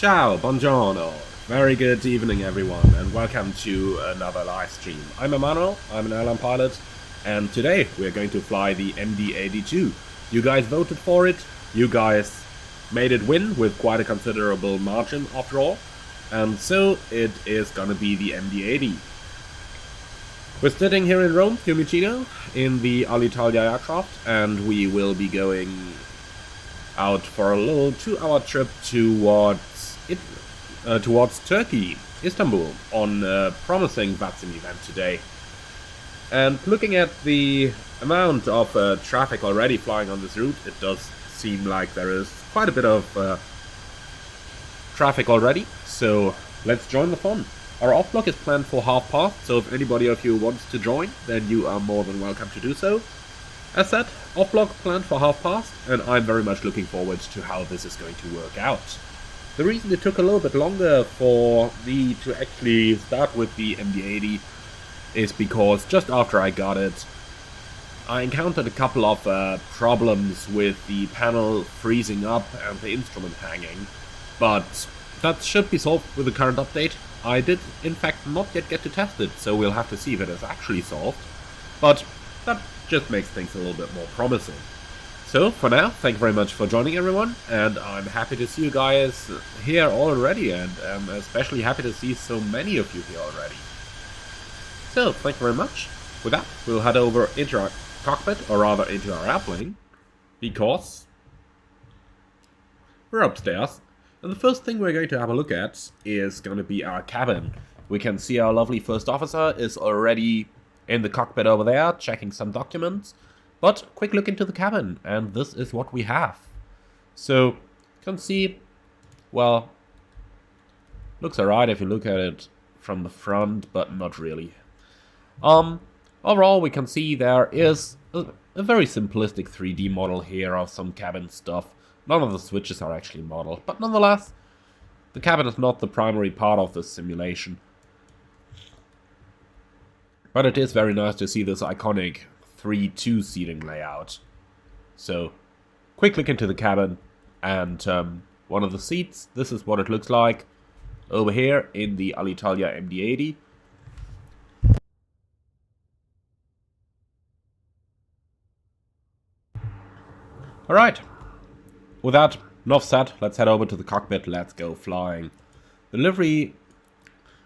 Ciao, buongiorno. Very good evening everyone and welcome to another live stream. I'm Emmanuel, I'm an airline pilot, and today we're going to fly the MD-82. You guys voted for it, you guys made it win with quite a considerable margin after all, and so it is gonna be the MD-80. We're sitting here in Rome, Fiumicino, in the Alitalia aircraft, and we will be going out for a little 2-hour trip towards Turkey, Istanbul, on a promising VATSIM event today. And looking at the amount of traffic already flying on this route, it does seem like there is quite a bit of traffic already, so let's join the fun. Our off block is planned for past, so if anybody of you wants to join, then you are more than welcome to do so. As said, off block planned for past, and I'm very much looking forward to how this is going to work out. The reason it took a little bit longer for me to actually start with the MD-80 is because just after I got it, I encountered a couple of problems with the panel freezing up and the instrument hanging, but that should be solved with the current update. I did in fact not yet get to test it, so we'll have to see if it is actually solved, but that just makes things a little bit more promising. So for now, thank you very much for joining everyone, and I'm happy to see you guys here already, and I'm especially happy to see so many of you here already. So thank you very much. With that, we'll head over into our cockpit, or rather into our airplane, because we're upstairs. And the first thing we're going to have a look at is going to be our cabin. We can see our lovely first officer is already in the cockpit over there, checking some documents. But quick look into the cabin, and this is what we have. So, you can see, well, looks alright if you look at it from the front, but not really. Overall, we can see there is a very simplistic 3D model here of some cabin stuff. None of the switches are actually modeled, but nonetheless, the cabin is not the primary part of this simulation. But it is very nice to see this iconic 3-2 seating layout. So, quick look into the cabin, and one of the seats, this is what it looks like over here in the Alitalia MD-80. Alright. With that, enough said, let's head over to the cockpit, let's go flying. The livery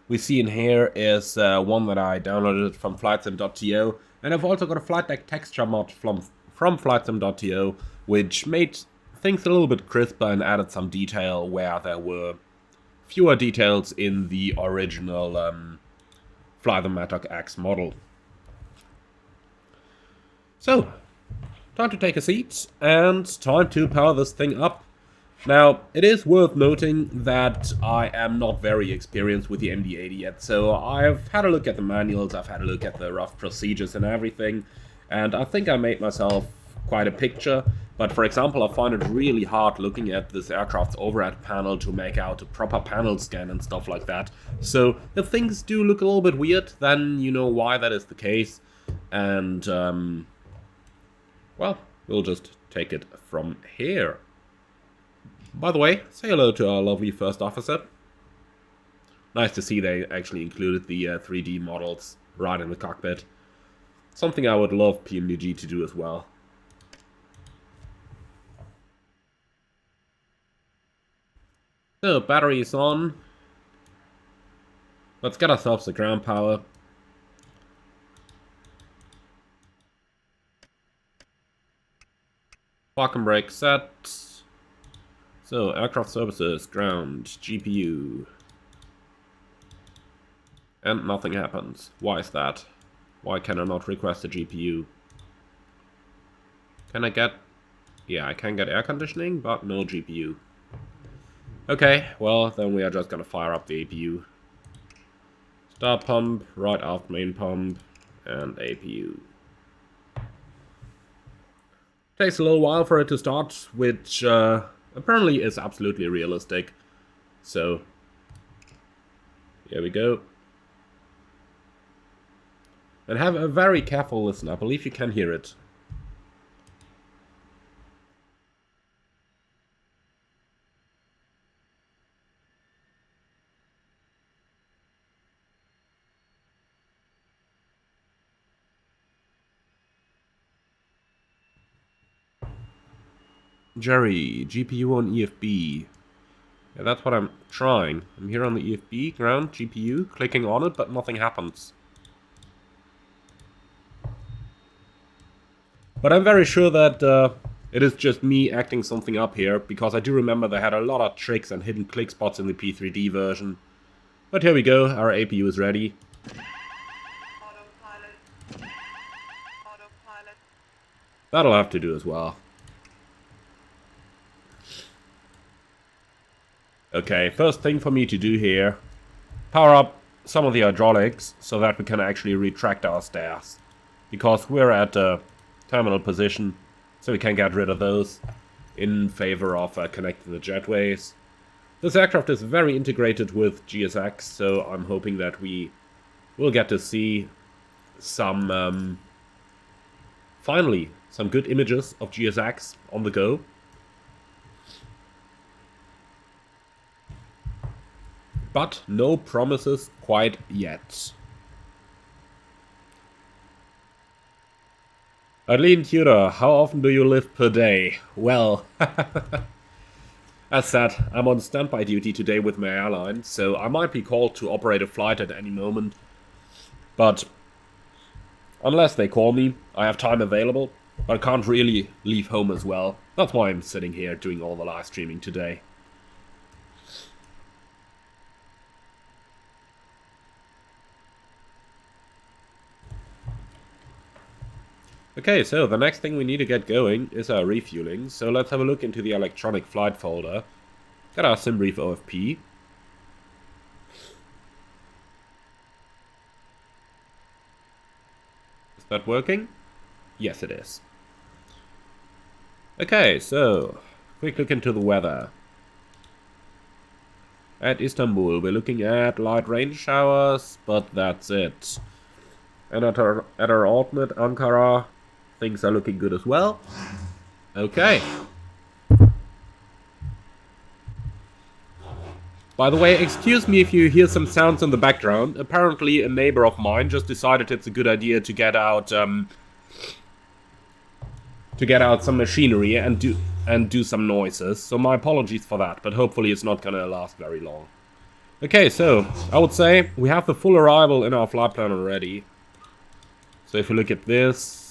we see in here is one that I downloaded from flightsim.to, and I've also got a flight deck texture mod from flightsim.to, which made things a little bit crisper and added some detail where there were fewer details in the original Fly the Mattock X model. So, time to take a seat, and time to power this thing up. Now, it is worth noting that I am not very experienced with the MD-80 yet, so I've had a look at the manuals, I've had a look at the rough procedures and everything, and I think I made myself quite a picture. But for example, I find it really hard looking at this aircraft's overhead panel to make out a proper panel scan and stuff like that. So if things do look a little bit weird, then you know why that is the case, and well, we'll just take it from here. By the way, say hello to our lovely first officer. Nice to see they actually included the 3D models right in the cockpit. Something I would love PMDG to do as well. So, battery is on. Let's get ourselves the ground power. Park and brake set. So, aircraft services, ground, GPU. And nothing happens. Why is that? Why can I not request a GPU? Can I get... Yeah, I can get air conditioning, but no GPU. Okay, well, then we are just gonna fire up the APU. Start pump, right aft main pump, and APU. Takes a little while for it to start, which apparently is absolutely realistic. So, here we go. And have a very careful listen, I believe you can hear it. Jerry, GPU on EFB. Yeah, that's what I'm trying. I'm here on the EFB, ground, GPU, clicking on it, but nothing happens. But I'm very sure that it is just me acting something up here, because I do remember they had a lot of tricks and hidden click spots in the P3D version. But here we go, our APU is ready. That'll have to do as well. Okay, first thing for me to do here, power up some of the hydraulics so that we can actually retract our stairs. Because we're at a terminal position, so we can get rid of those in favor of connecting the jetways. This aircraft is very integrated with GSX, so I'm hoping that we will get to see some, finally, some good images of GSX on the go. But no promises quite yet. Eileen Tudor, how often do you live per day? Well, as said, I'm on standby duty today with my airline, so I might be called to operate a flight at any moment. But unless they call me, I have time available, but I can't really leave home as well. That's why I'm sitting here doing all the live streaming today. Okay, so the next thing we need to get going is our refueling, so let's have a look into the electronic flight folder. Got our SimBrief OFP. Is that working? Yes, it is. Okay, so quick look into the weather. At Istanbul, we're looking at light rain showers, but that's it. And at our alternate, Ankara, things are looking good as well. Okay. By the way, excuse me if you hear some sounds in the background. Apparently a neighbor of mine just decided it's a good idea to get out some machinery and do some noises. So my apologies for that, but hopefully it's not gonna last very long. Okay, so I would say we have the full arrival in our flight plan already. So if you look at this,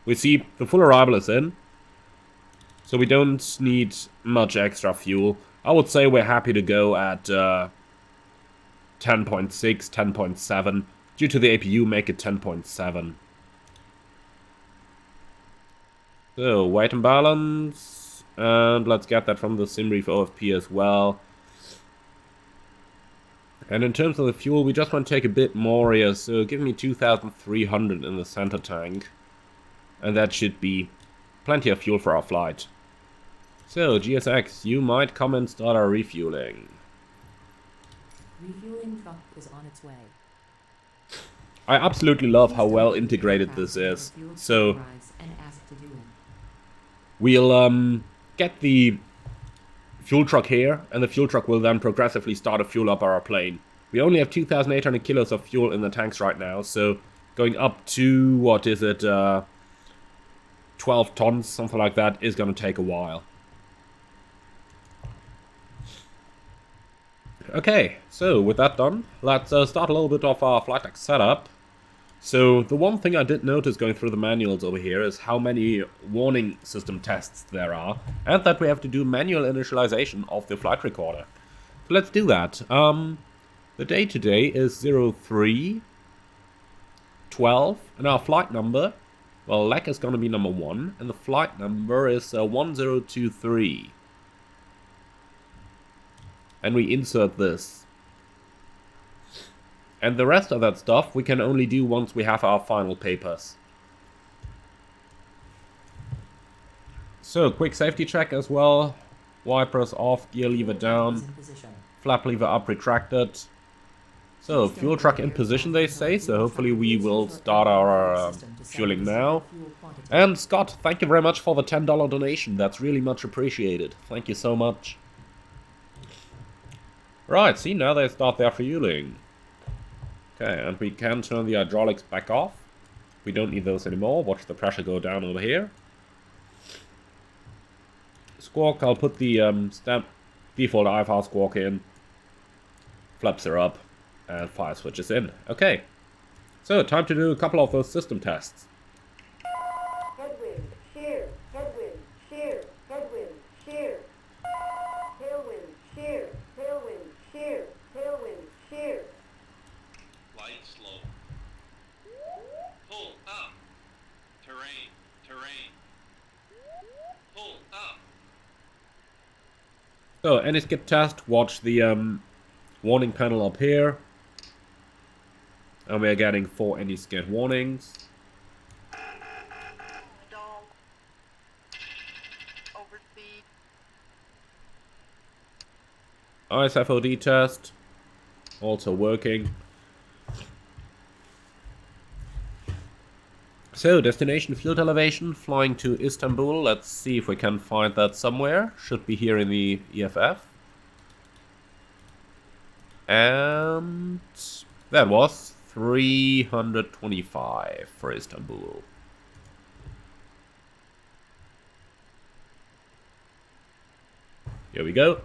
we see the full arrival is in. So we don't need much extra fuel. I would say we're happy to go at 10.6, 10.7. Due to the APU, make it 10.7. So, weight and balance. And let's get that from the SimBrief OFP as well. And in terms of the fuel, we just want to take a bit more here. So give me 2,300 in the center tank. And that should be plenty of fuel for our flight. So, GSX, you might come and start our refueling. Refueling truck is on its way. I absolutely love how well integrated this is. So, we'll get the fuel truck here, and the fuel truck will then progressively start to fuel up our plane. We only have 2,800 kilos of fuel in the tanks right now, so going up to, what is it, 12 tons, something like that, is going to take a while. Okay, so with that done, let's start a little bit of our flight deck setup. So the one thing I did notice going through the manuals over here is how many warning system tests there are, and that we have to do manual initialization of the flight recorder. So let's do that. The day today is 0312, and our flight number, well, leg is going to be number 1, and the flight number is 1023. And we insert this. And the rest of that stuff we can only do once we have our final papers. So, quick safety check as well. Wipers off, gear lever down, flap lever up, retracted. So, fuel truck in position, they say, so hopefully we will start our fueling now. And Scott, thank you very much for the $10 donation, that's really much appreciated. Thank you so much. Right, see, now they start their fueling. Okay, and we can turn the hydraulics back off. We don't need those anymore. Watch the pressure go down over here. Squawk, I'll put the default IFR squawk in. Flaps are up. And fire switches in. Okay. So, time to do a couple of those system tests. Headwind, shear, headwind, shear, headwind, shear. Tailwind, shear, tailwind, shear, tailwind, shear. Light slow. Pull up. Terrain, terrain. Pull up. So, any skip test, watch the warning panel up here. And we're getting 4 anti-skid warnings. Stall. Overspeed. ISFOD test, also working. So, destination field elevation, flying to Istanbul. Let's see if we can find that somewhere. Should be here in the EFF. And that was 325 for Istanbul. Here we go.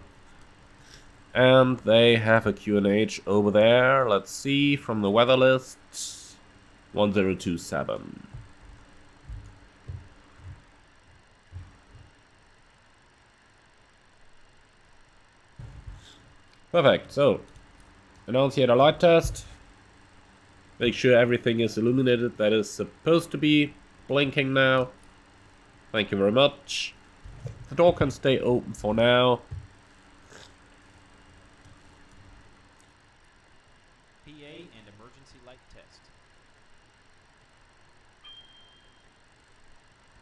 And they have a QNH over there. Let's see, from the weather list, 1027. Perfect, so, annunciator light test. Make sure everything is illuminated that is supposed to be blinking now. Thank you very much. The door can stay open for now. PA and emergency light test.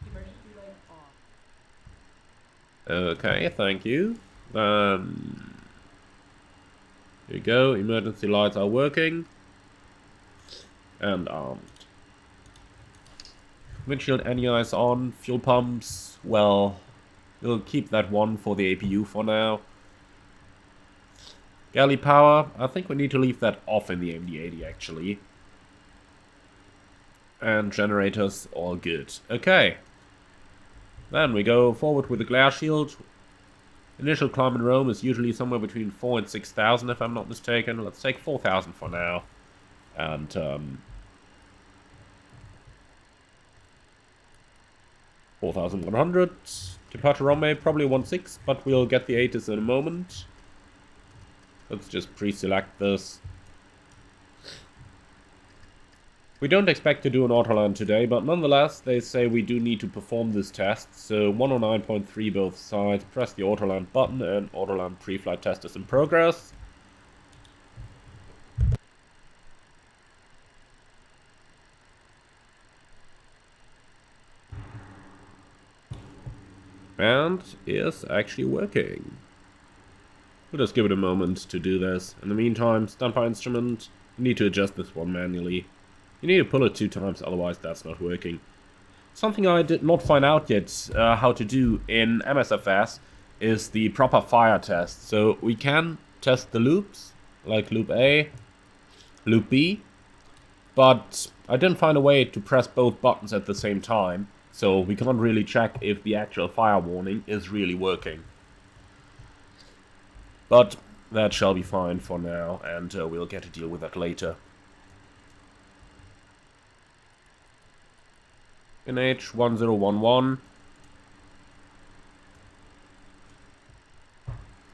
Emergency light on. Okay, thank you. Here you go, emergency lights are working. And armed. Windshield anti-ice on, fuel pumps, well, we'll keep that one for the APU for now. Galley power, I think we need to leave that off in the MD-80 actually. And generators, all good. Okay. Then we go forward with the glare shield. Initial climb in Rome is usually somewhere between 4,000 and 6,000 if I'm not mistaken. Let's take 4,000 for now. And 4,100. Departure runway, probably 16, but we'll get the ATIS in a moment. Let's just pre-select this. We don't expect to do an autoland today, but nonetheless, they say we do need to perform this test. So 109.3 both sides, press the autoland button, and autoland pre-flight test is in progress. And is actually working. We'll just give it a moment to do this. In the meantime, standby instrument, you need to adjust this one manually. You need to pull it 2 times, otherwise that's not working. Something I did not find out yet how to do in MSFS is the proper fire test. So we can test the loops, like loop A, loop B, but I didn't find a way to press both buttons at the same time. So we can't really check if the actual fire warning is really working. But that shall be fine for now, and we'll get to deal with that later. NH1011.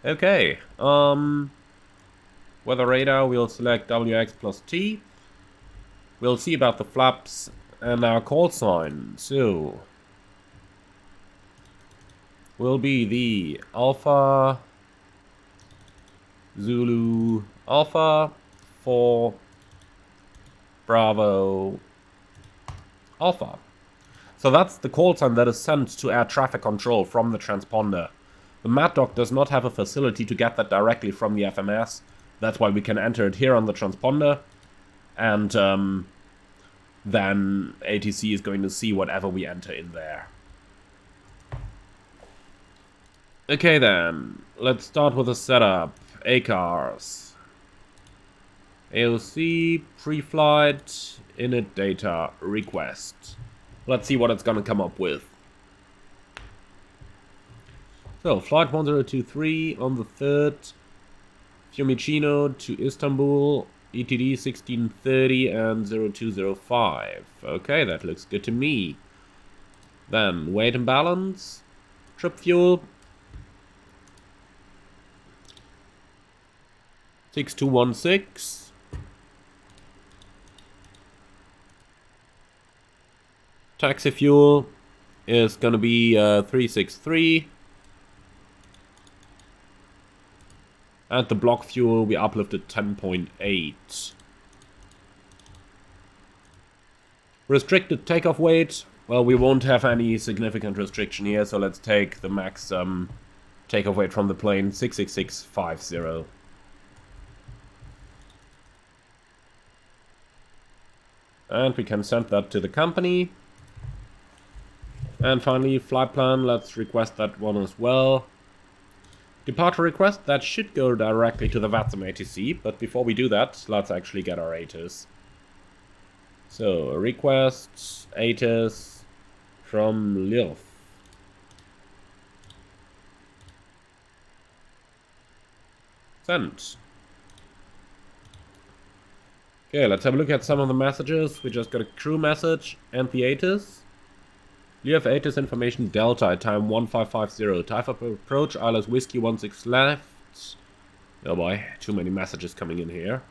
Okay, weather radar, we'll select WX plus T. We'll see about the flaps and our call sign. So will be the Alpha Zulu Alpha 4 Bravo Alpha. So that's the call sign that is sent to air traffic control from the transponder. The Mad Dog does not have a facility to get that directly from the FMS. That's why we can enter it here on the transponder. And then ATC is going to see whatever we enter in there. Okay then, let's start with the setup. ACARS. AOC, pre-flight, init data, request. Let's see what it's gonna come up with. So, flight 1023 on the 3rd, Fiumicino to Istanbul, ETD 1630 and 0205. Okay, that looks good to me. Then, weight and balance, trip fuel, 6216. Taxi fuel is gonna be 363. And the block fuel we uplifted 10.8. Restricted takeoff weight. Well, we won't have any significant restriction here, so let's take the max takeoff weight from the plane, 66650. And we can send that to the company. And finally, flight plan, let's request that one as well. Departure request, that should go directly to the VATSIM ATC, but before we do that, let's actually get our ATIS. So, request ATIS from Lilf. Send. Okay, let's have a look at some of the messages. We just got a crew message and the ATIS. You have ATIS information Delta at time 1550. Type of approach, ILS Whiskey 16 left. Oh boy, too many messages coming in here.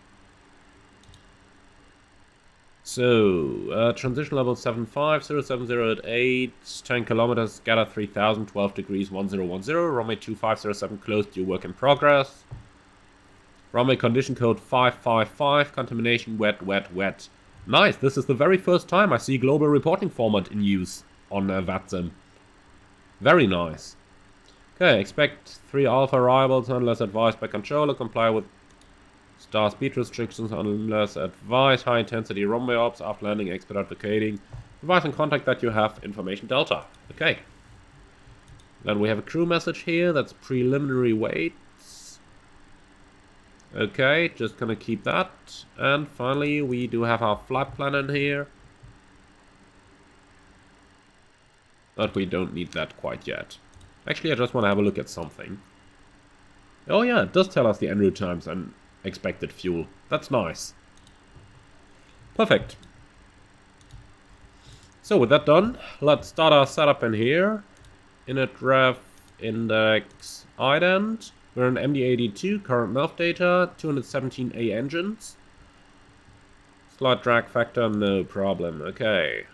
So, transition level 75070 at 8, 10 kilometers, scatter 3000, 12 degrees 1010, runway 2507 closed, due work in progress. Runway condition code 555, contamination wet, wet, wet. Nice, this is the very first time I see global reporting format in use on VATSIM. Very nice. Okay, expect 3 alpha arrivals unless advised by controller. Comply with star speed restrictions unless advised. High intensity runway ops after landing. Expedite vacating. Advise and contact that you have information Delta. Okay. Then we have a crew message here. That's preliminary weights. Okay, just gonna keep that. And finally, we do have our flight plan in here. But we don't need that quite yet. Actually, I just want to have a look at something. Oh yeah, it does tell us the en route times and expected fuel. That's nice. Perfect. So with that done, let's start our setup in here. Init ref index ident. We're on MD-82, current nav data, 217A engines. Slight drag factor, no problem. Okay.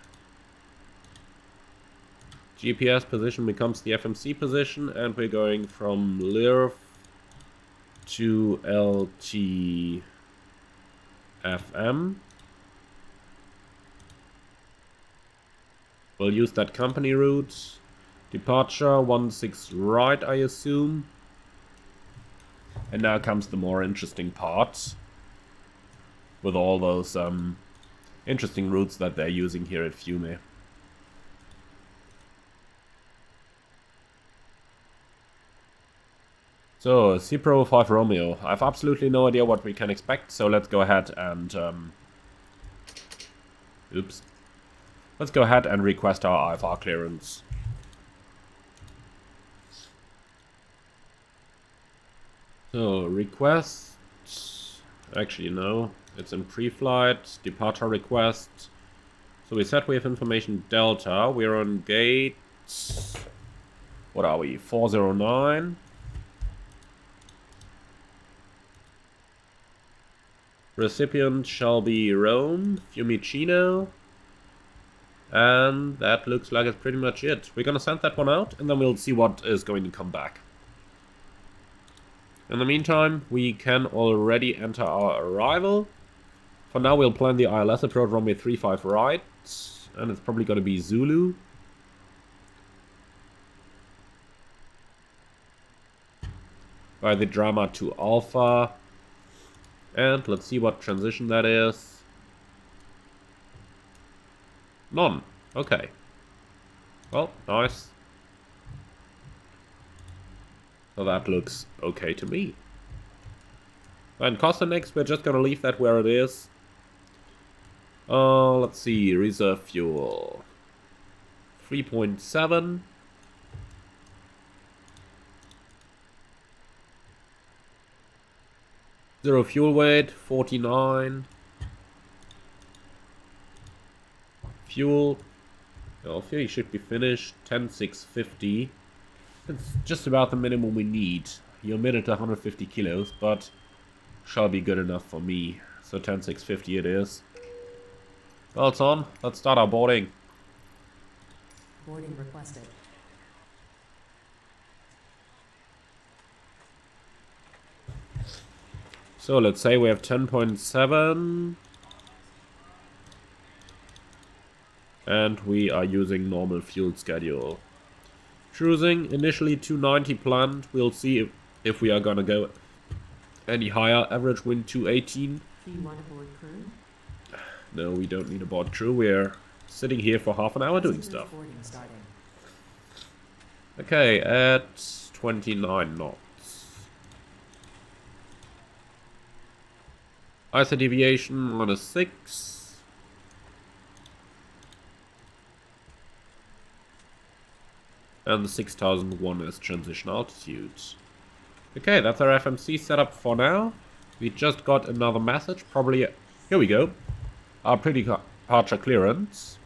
GPS position becomes the FMC position, and we're going from LIRF to LTFM. We'll use that company route. Departure 16 right, I assume. And now comes the more interesting part. With all those interesting routes that they're using here at Fiume. So, Cipro 5 Romeo. I have absolutely no idea what we can expect, so let's go ahead and... oops. Let's go ahead and request our IFR clearance. So, request... Actually, no. It's in pre-flight. Departure request. So we said we have information Delta. We're on gate... What are we? 409. Recipient shall be Rome, Fiumicino. And that looks like it's pretty much it. We're gonna send that one out, and then we'll see what is going to come back. In the meantime, we can already enter our arrival. For now, we'll plan the ILS approach runway 35 right. And it's probably gonna be Zulu. By the drama to Alpha. And let's see what transition that is. None. Okay. Well, nice. So that looks okay to me. And cost index, we're just gonna leave that where it is. Let's see, reserve fuel. 3.7. 0 fuel weight, 49. Fuel. Well, fuel should be finished. 10,650. It's just about the minimum we need. You omitted 150 kilos, but shall be good enough for me. So 10,650 it is. Well, it's on. Let's start our boarding. Boarding requested. So let's say we have 10.7. And we are using normal fuel schedule. Cruising, initially 290 planned. We'll see if we are gonna go any higher. Average wind 218. Do you want a board crew? No, we don't need a board crew. We're sitting here for half an hour doing Passengers stuff. boarding starting. Okay, at 29 knots. ISO deviation -6. And the 6001 is transition altitude. Okay, that's our FMC setup for now. We just got another message, probably... Here we go. Our pre-departure clearance.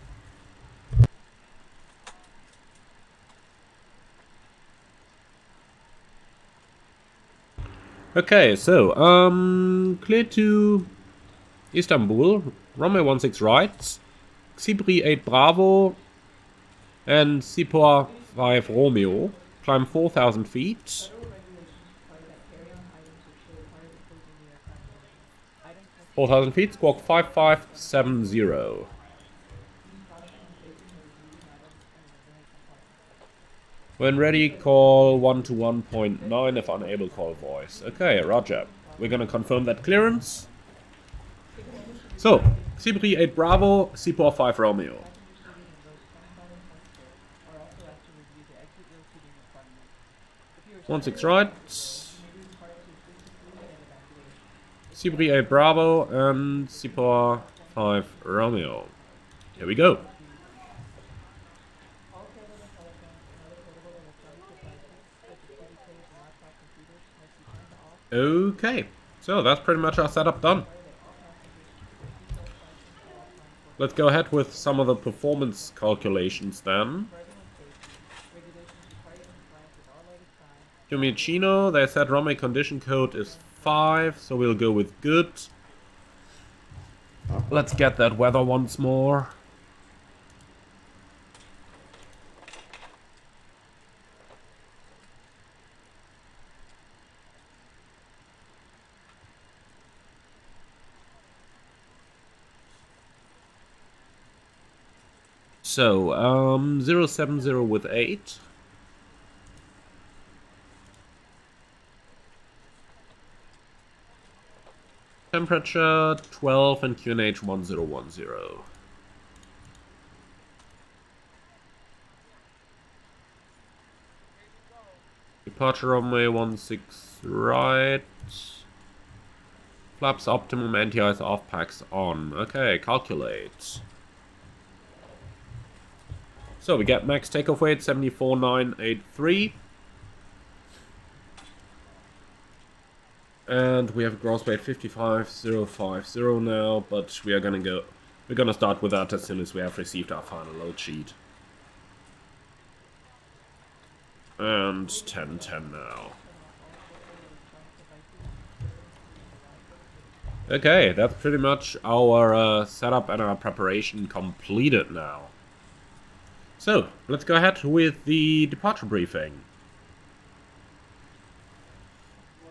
Okay, so, clear to Istanbul, runway 16 right, Xibri 8 Bravo, and Sipor 5 Romeo, climb 4,000 feet. 4,000 feet, squawk 5570. When ready, call 121.9, if unable, call voice. Okay, roger. We're gonna confirm that clearance. So, Xibri 8 Bravo, Sipor 5 Romeo. 16 right. Xibri 8 Bravo and Sipor 5 Romeo. Here we go. Okay, so that's pretty much our setup done. Let's go ahead with some of the performance calculations then. Fiumicino, they said runway condition code is 5, so we'll go with good. Let's get that weather once more. So, 070 with 8. Temperature 12 and QNH 1010. Departure runway 16 right. Flaps optimum, anti-ice off, packs on. Okay, calculate. So we get max takeoff weight 74,983. And we have a gross weight 55,050 now, but we're gonna start with that as soon as we have received our final load sheet. And 1010 now. Okay, that's pretty much our setup and our preparation completed now. So, let's go ahead with the departure briefing.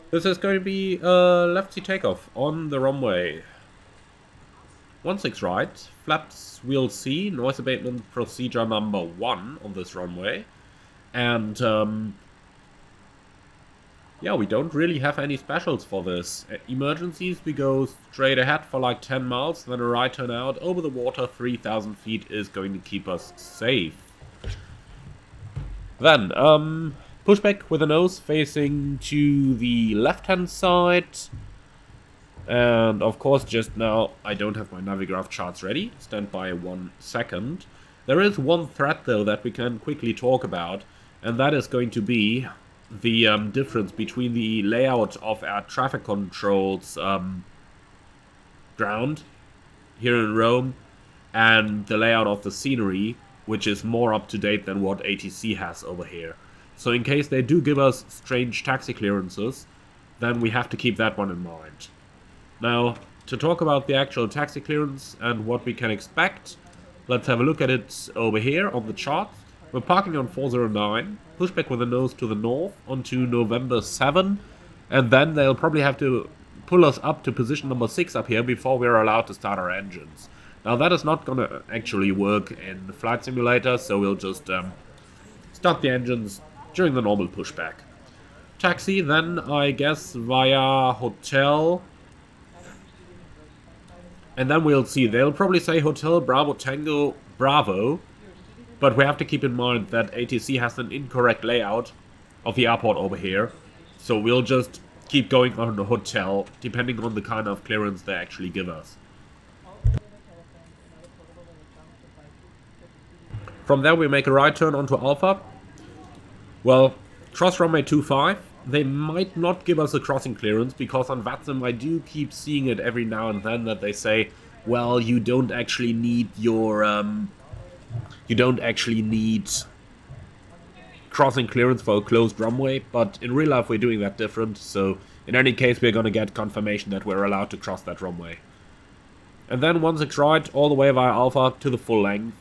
This is going to be a left seat takeoff on the runway 16 right, flaps wheel C, noise abatement procedure number 1 on this runway. And, yeah, we don't really have any specials for this. Emergencies, we go straight ahead for like 10 miles, then a right turn out over the water, 3,000 feet is going to keep us safe. Then, pushback with the nose facing to the left-hand side. And, of course, just now, I don't have my Navigraph charts ready. Stand by 1 second. There is one threat, though, that we can quickly talk about. And that is going to be the difference between the layout of our traffic controls ground here in Rome and the layout of the scenery, which is more up to date than what ATC has over here. So in case they do give us strange taxi clearances, then we have to keep that one in mind. Now, to talk about the actual taxi clearance and what we can expect, let's have a look at it over here on the chart. We're parking on 409, pushback with a nose to the north onto November 7, and then they'll probably have to pull us up to position number 6 up here before we're allowed to start our engines. Now that is not going to actually work in the flight simulator, so we'll just start the engines during the normal pushback. Taxi then, I guess, via hotel. And then we'll see, they'll probably say Hotel Bravo Tango Bravo, but we have to keep in mind that ATC has an incorrect layout of the airport over here, so we'll just keep going on the hotel, depending on the kind of clearance they actually give us. From there we make a right turn onto Alpha. Well, cross runway 25. They might not give us a crossing clearance, because on VATSIM I do keep seeing it every now and then that they say, well, you don't actually need your, crossing clearance for a closed runway, but in real life we're doing that different, so in any case we're gonna get confirmation that we're allowed to cross that runway. And then 16 right, all the way via Alpha to the full length.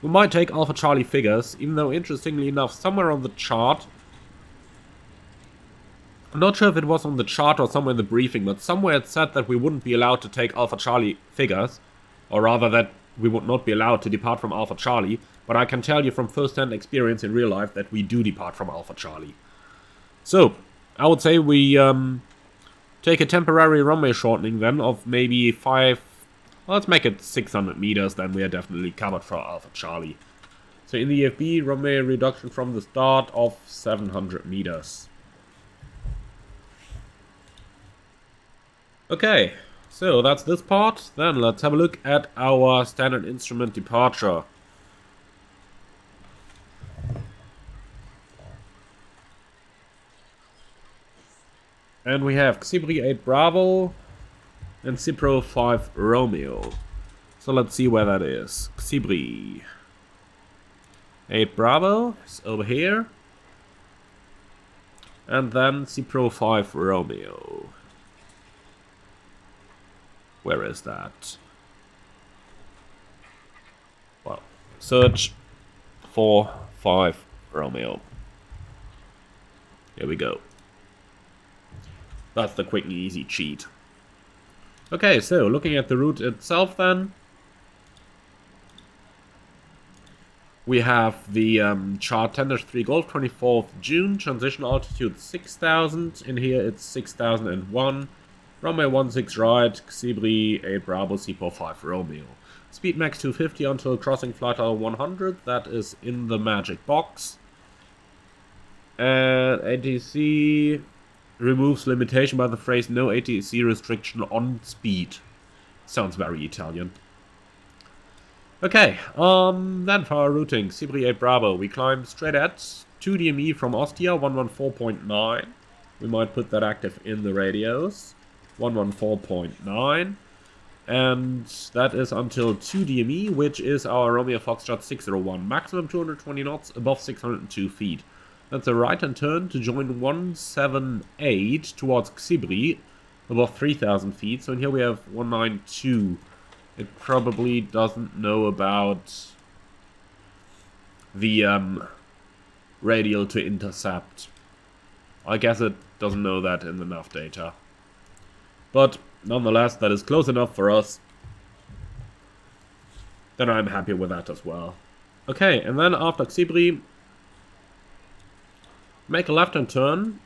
We might take Alpha Charlie figures, even though interestingly enough, somewhere on the chart, I'm not sure if it was on the chart or somewhere in the briefing, but somewhere it said that we wouldn't be allowed to take Alpha Charlie figures, or rather that we would not be allowed to depart from Alpha Charlie, but I can tell you from first-hand experience in real life that we do depart from Alpha Charlie. So, I would say we take a temporary runway shortening then of maybe 5, well, let's make it 600 meters, then we are definitely covered for Alpha Charlie. So in the EFB, runway reduction from the start of 700 meters. Okay, so that's this part. Then let's have a look at our standard instrument departure. And we have Xibri 8 Bravo and Cipro 5 Romeo. So let's see where that is. Xibri 8 Bravo is over here. And then Cipro 5 Romeo. Where is that? Well, search 4, 5 Romeo. Here we go. That's the quick and easy cheat. Okay, so looking at the route itself then. We have the chart 10-3 Golf, 24th June, transition altitude 6000. In here it's 6001. Runway 16 right, Xibri 8 Bravo, Cipro 5 Romeo. Speed max 250 until crossing flight hour 100. That is in the magic box. And ATC removes limitation by the phrase no ATC restriction on speed. Sounds very Italian. Okay, then for our routing, Xibri 8 Bravo, we climb straight at 2 DME from Ostia, 114.9. We might put that active in the radios. 114.9, and that is until 2 DME, which is our Romeo Foxtrot 601, maximum 220 knots above 602 feet. That's a right-hand turn to join 178 towards Xibri, above 3000 feet, so in here we have 192. It probably doesn't know about the radial to intercept. I guess it doesn't know that in the nav data. But nonetheless, that is close enough for us. Then I'm happy with that as well. Okay, and then after Xibri, make a left-hand turn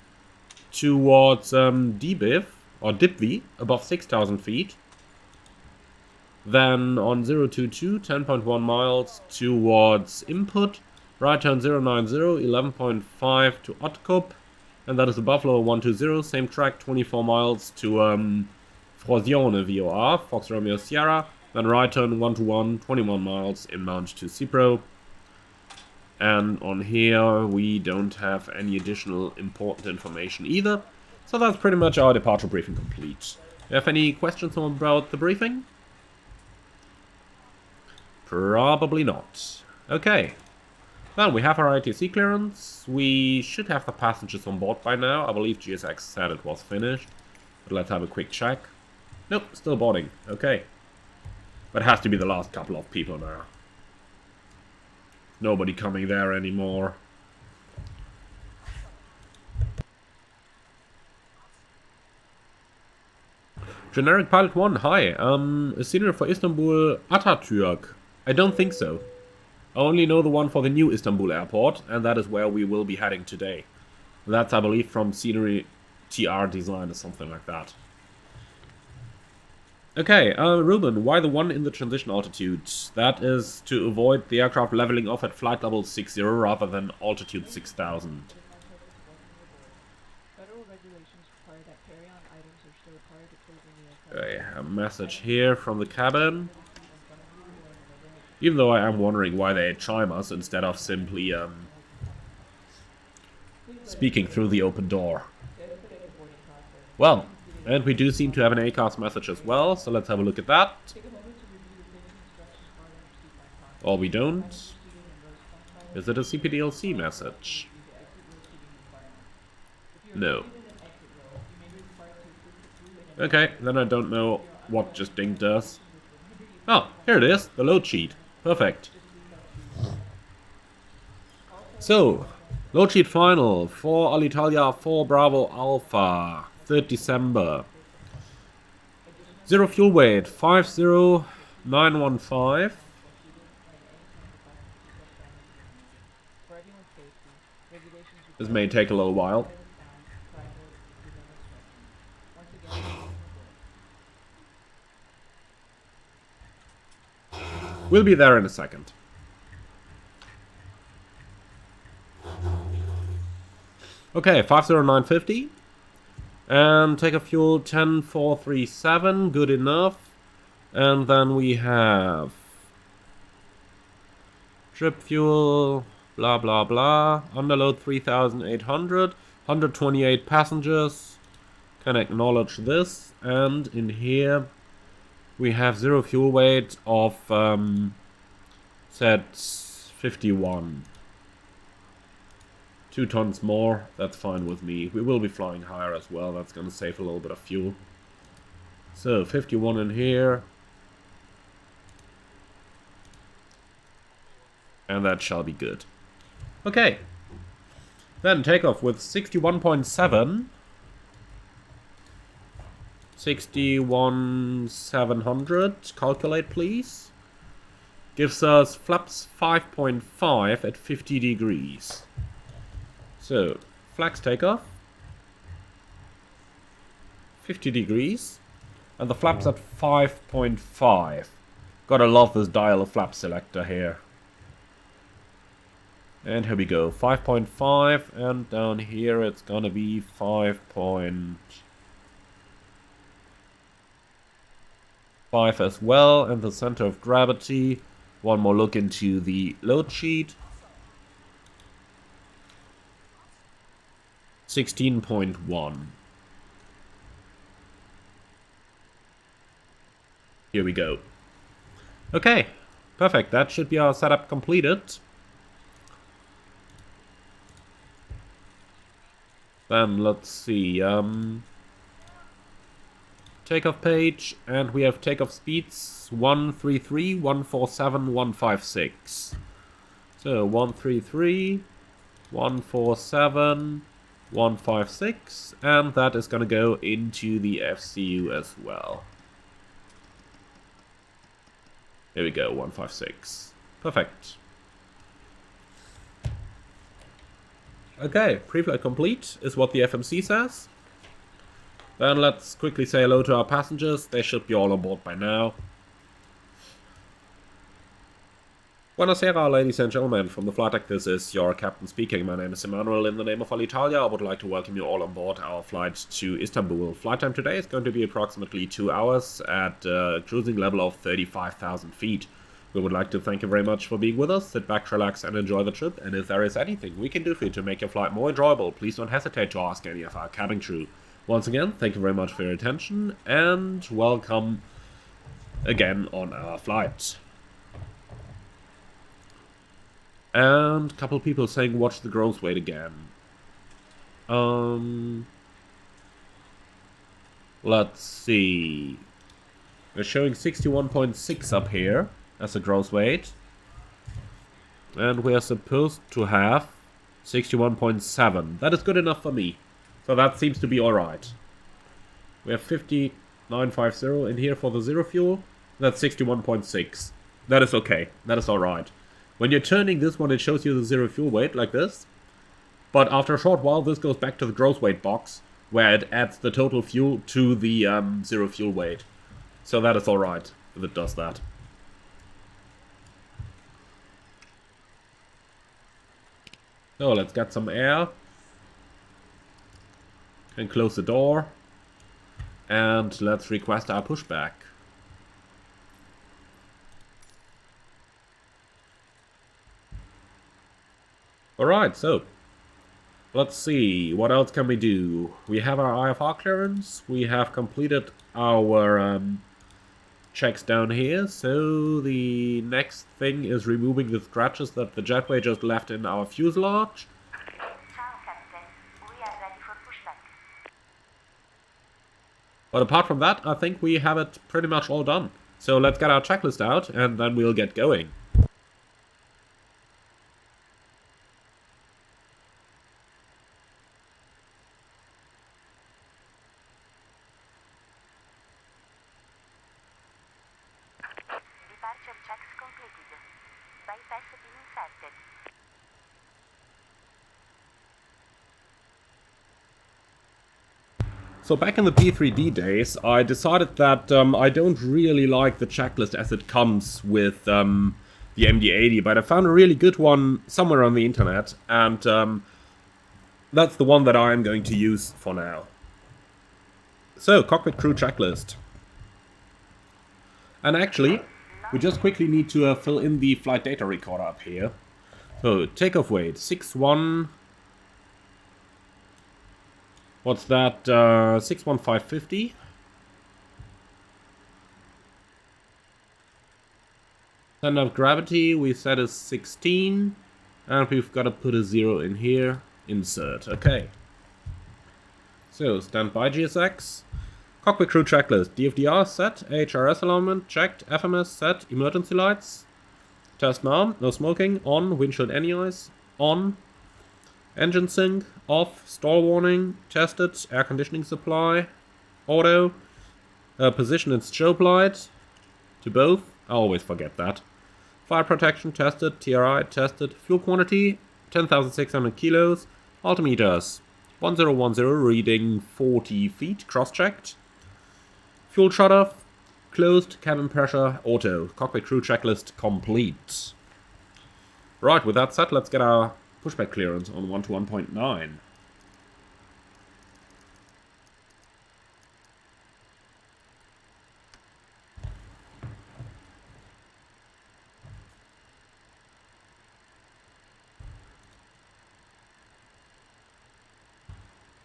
towards Dbiv, or Dibvi, above 6000 feet. Then on 022, 10.1 miles towards Input. Right turn 090, 11.5 to Otkup. And that is the Buffalo 120, same track, 24 miles to Frosione VOR, Fox Romeo Sierra. Then right turn 121, 21 miles inbound to Cipro. And on here we don't have any additional important information either. So that's pretty much our departure briefing complete. You have any questions about the briefing? Probably not. Okay. Well, we have our ATC clearance. We should have the passengers on board by now. I believe GSX said it was finished. But let's have a quick check. Nope, still boarding. Okay. But it has to be the last couple of people now. Nobody coming there anymore. Generic Pilot 1, hi. A scenery for Istanbul Atatürk. I don't think so. I only know the one for the new Istanbul airport, and that is where we will be heading today. That's, I believe, from Scenery TR Design or something like that. Okay, Ruben, why the one in the transition altitude? That is to avoid the aircraft leveling off at flight level 60 rather than altitude 6000. Federal regulations require that carry-on items are still prior to closing the aircraft. Okay, a message here from the cabin. Even though I am wondering why they chime us instead of simply speaking through the open door. Well, and we do seem to have an ACARS message as well, so let's have a look at that. Or we don't. Is it a CPDLC message? No. Okay, then I don't know what just dinged us. Oh, here it is, the load sheet. Perfect. So, load sheet final for Alitalia 4 Bravo Alpha, 3rd December. Zero fuel weight, 50915. This may take a little while. We'll be there in a second. Okay, 50950. And take a fuel 10437, good enough. And then we have trip fuel, blah blah blah. Underload 3800, 128 passengers. Can acknowledge this. And in here we have zero fuel weight of set 51. 2 tons more, that's fine with me. We will be flying higher as well, that's going to save a little bit of fuel. So 51 in here. And that shall be good. Okay. Then takeoff with 61.7. 61,700. Calculate, please. Gives us flaps 5.5 at 50 degrees. So, flaps takeoff. 50 degrees. And the flaps at 5.5. Gotta love this dial of flap selector here. And here we go. 5.5. And down here it's gonna be 5.5 as well, and the center of gravity. One more look into the load sheet. 16.1. Here we go. Okay, perfect. That should be our setup completed. Then let's see. Takeoff page, and we have takeoff speeds 133, 147, 156. So 133, 147, 156, and that is gonna go into the FCU as well. Here we go, 156. Perfect. Okay, pre-flight complete is what the FMC says. Then let's quickly say hello to our passengers. They should be all on board by now. Buonasera, ladies and gentlemen. From the flight deck, this is your captain speaking. My name is Emmanuel. In the name of Alitalia, I would like to welcome you all on board our flight to Istanbul. Flight time today is going to be approximately 2 hours at a cruising level of 35,000 feet. We would like to thank you very much for being with us. Sit back, relax, and enjoy the trip. And if there is anything we can do for you to make your flight more enjoyable, please don't hesitate to ask any of our cabin crew. Once again, thank you very much for your attention, and welcome again on our flight. And a couple people saying watch the gross weight again. Let's see. We're showing 61.6 up here as a gross weight. And we are supposed to have 61.7. That is good enough for me. So that seems to be alright. We have 5950 in here for the zero fuel. That's 61.6. That is okay. That is alright. When you're turning this one, it shows you the zero fuel weight like this. But after a short while, this goes back to the gross weight box, where it adds the total fuel to the zero fuel weight. So that is alright if it does that. So let's get some air. And close the door. And let's request our pushback. Alright, so let's see, what else can we do? We have our IFR clearance, we have completed our checks down here, so the next thing is removing the scratches that the jetway just left in our fuselage. But apart from that, I think we have it pretty much all done. So let's get our checklist out and then we'll get going. Departure checks completed. Bypass being inserted. So back in the P3D days, I decided that I don't really like the checklist as it comes with the MD-80, but I found a really good one somewhere on the internet, and that's the one that I am going to use for now. So, cockpit crew checklist. And actually, we just quickly need to fill in the flight data recorder up here. So, takeoff weight, 61... What's that? 61550. Center of gravity we set as 16. And we've got to put a 0 in here. Insert. Okay. So, standby GSX. Cockpit crew checklist. DFDR set. HRS alignment checked. FMS set. Emergency lights. Test now. No smoking. On. Windshield anti-ice. On. Engine sync, off, stall warning, tested, air conditioning supply, auto, position and strobe light, to both, I always forget that. Fire protection tested, TRI tested, fuel quantity, 10,600 kilos, altimeters, 1010 reading 40 feet, cross-checked, fuel shutter, closed, cabin pressure, auto, cockpit crew checklist complete. Right, with that said, let's get our pushback clearance on 1 to 1.9.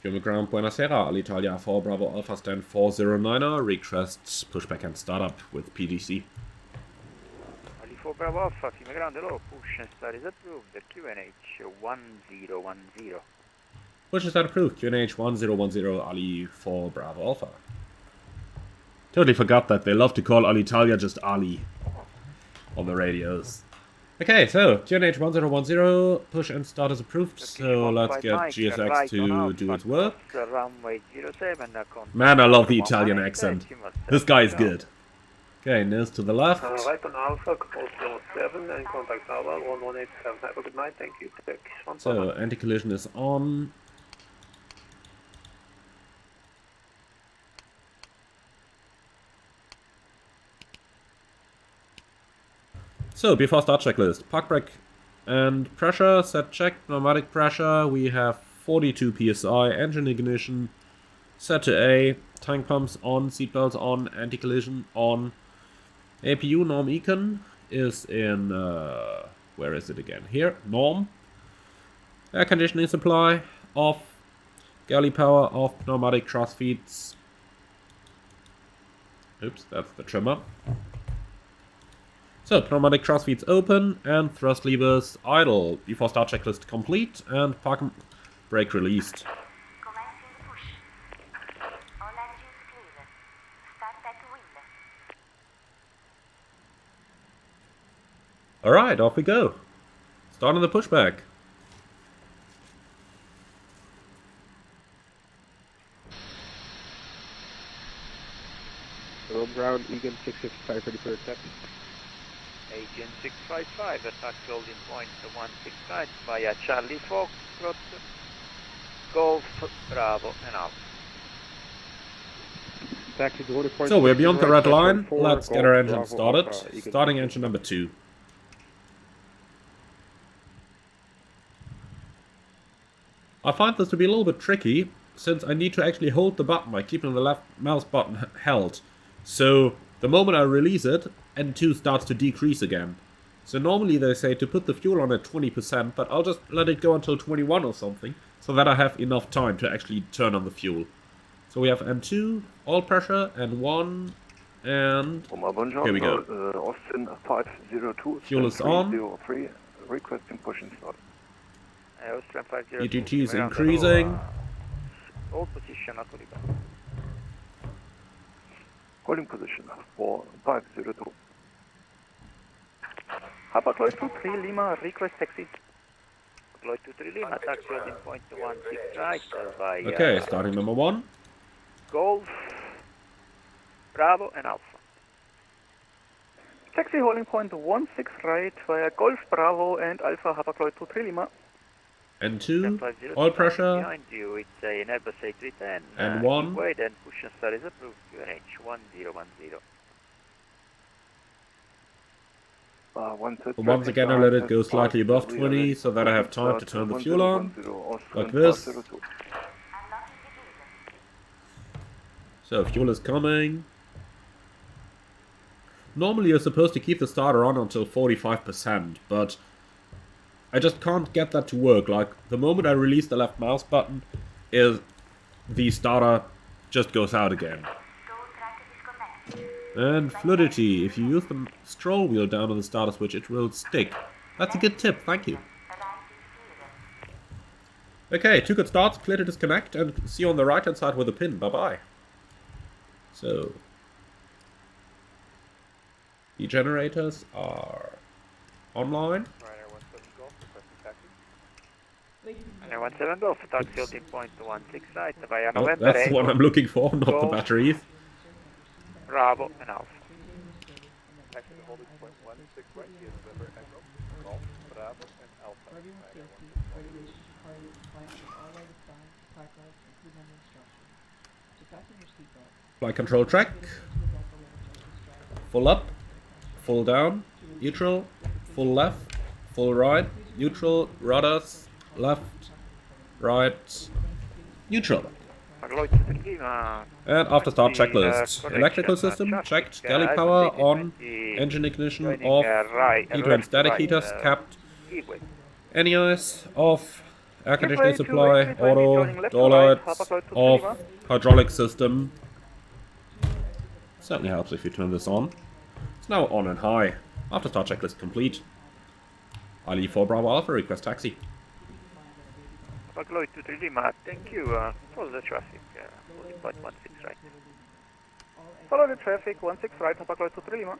German ground, buonasera, Alitalia 4 Bravo Alpha stand 409er, requests pushback and startup with PDC. 4 Bravo Alpha, Fiume Grande, low, push and start is approved, QNH 1010. Push and start approved, QNH 1010, Ali 4 Bravo Alpha. Totally forgot that they love to call Alitalia just Ali on the radios. Okay, so QNH 1010, push and start is approved, so let's get GSX to do its work. Man, I love the Italian accent. This guy is good. Okay, nose to the left. Right on Alpha, call 7 and contact Tower 1187. Have a good night, thank you. So, anti-collision is on. So, before start checklist, park brake and pressure, set check, pneumatic pressure, we have 42 psi, engine ignition, set to A, tank pumps on, seatbelts on, anti-collision on, APU norm econ, is in, where is it again? Here, norm. Air conditioning supply, off. Galley power, off. Pneumatic thrust feeds. Oops, that's the trimmer. So, pneumatic thrust feeds open, and thrust levers idle. Before start checklist complete, and park and brake released. Commencing push. All engines clear. Start at wheel. Alright, off we go. Starting the pushback. Road ground, Egan 655 ready for attack. Agent 655, attack holding point 169 via Charlie Foxtrot, Golf, Bravo and Alpha. Taxi to order point. So we're beyond the red line. 4, Let's get Golf, our engine Bravo, started. Alpha, Egan Starting engine number 2. I find this to be a little bit tricky, since I need to actually hold the button by keeping the left mouse button held. So the moment I release it, N2 starts to decrease again. So normally they say to put the fuel on at 20%, but I'll just let it go until 21 or something, so that I have enough time to actually turn on the fuel. So we have N2, oil pressure, N1, and here we go. Austin 502. Fuel is on. 303, requesting push and start. Austrian 502. EGT is increasing. Hold position at Oliver. Holding position 4502. Papa Cloyd 23 Lima, request taxi. Cloyd 23 Lima, taxi holding point 16 right via Okay, starting number 1. Golf, Bravo and Alpha. Taxi holding point 16 right via Golf, Bravo and Alpha, Papa Cloyd 23 Lima. N2, oil pressure, behind you, it's an Airbus A310. N1. Wait, and push and start is approved. QNH 1010. Once again I let it go slightly above 20, so that I have time to turn the fuel on, like this. So fuel is coming. Normally you're supposed to keep the starter on until 45%, but I just can't get that to work. Like, the moment I release the left mouse button, the starter just goes out again. And fluidity. If you use the scroll wheel down on the starter switch, it will stick. That's a good tip, thank you. Okay, 2 good starts, clear to disconnect, and see you on the right hand side with a pin. Bye-bye. So, the generators are online. Ryanair 17 Golf, taxi holding point 16 right via Oh, November that's the one I'm looking for, not the Golf, batteries. Bravo and Alpha. Taxi holding point 16 right is November Echo, Golf, Bravo and Alpha. For everyone's safety, regulations require you to comply with all right signs, placards, and crew member instructions. To fasten your seatbelt, Flight control track. Full up, full down, neutral, full left, full right, neutral, rudders, left, right, neutral. And after start checklist. Electrical system checked, galley power on, engine ignition off, heater and static heaters capped, NEIs off, air conditioning supply, auto, door lights off, hydraulic system. Certainly helps if you turn this on. It's now on and high. After start checklist complete. ILE4 Bravo Alpha, request taxi. Lloyd 23 Lima, thank you. Follow the traffic. Holding point 16 right. Follow the traffic 16 right, Papa Cloyd 23 Lima.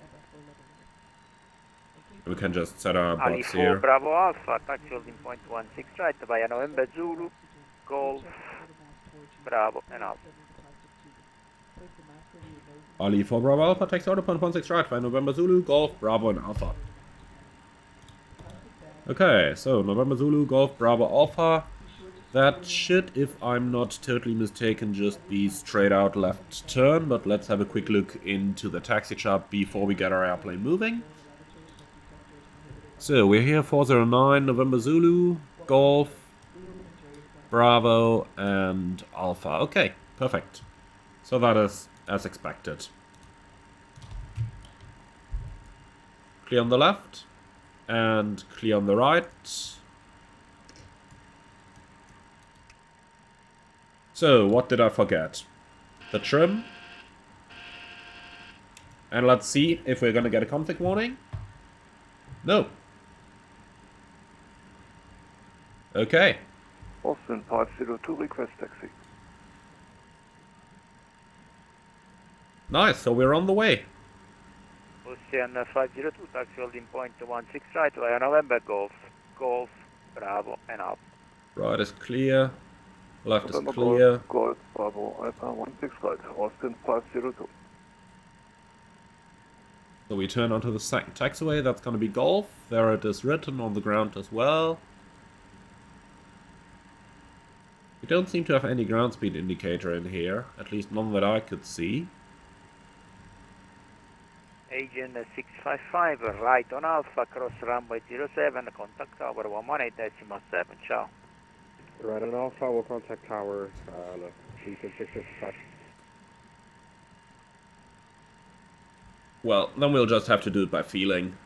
We can just set our bots ILE4 here. Bravo Alpha, taxi holding point 16 right via November Zulu, Golf, Bravo and Alpha. ILE4 Bravo Alpha, takes order point 16 right by November Zulu, Golf, Bravo and Alpha. Okay, so November Zulu, Golf, Bravo, Alpha. That should, if I'm not totally mistaken, just be straight out left turn, but let's have a quick look into the taxi chart before we get our airplane moving. So we're here 409, November Zulu, Golf, Bravo and Alpha. Okay, perfect. So that is as expected. clear on the left, and clear on the right. So, what did I forget? The trim. And let's see if we're gonna get a conflict warning. No. Okay. Austin 502, request taxi. Nice, so we're on the way. Ocean 502, taxi holding point 16 right, via November, Golf, Bravo, and up. Right is clear. Left is November clear. Golf, Bravo, Alpha 16 right, Austin 502. So we turn onto the second taxiway, that's gonna be Golf. There it is written on the ground as well. We don't seem to have any ground speed indicator in here, at least none that I could see. Agent 655, right on Alpha, cross runway 07, contact tower 118.7, ciao. Right on Alpha, we'll contact tower, 655. Well, then we'll just have to do it by feeling.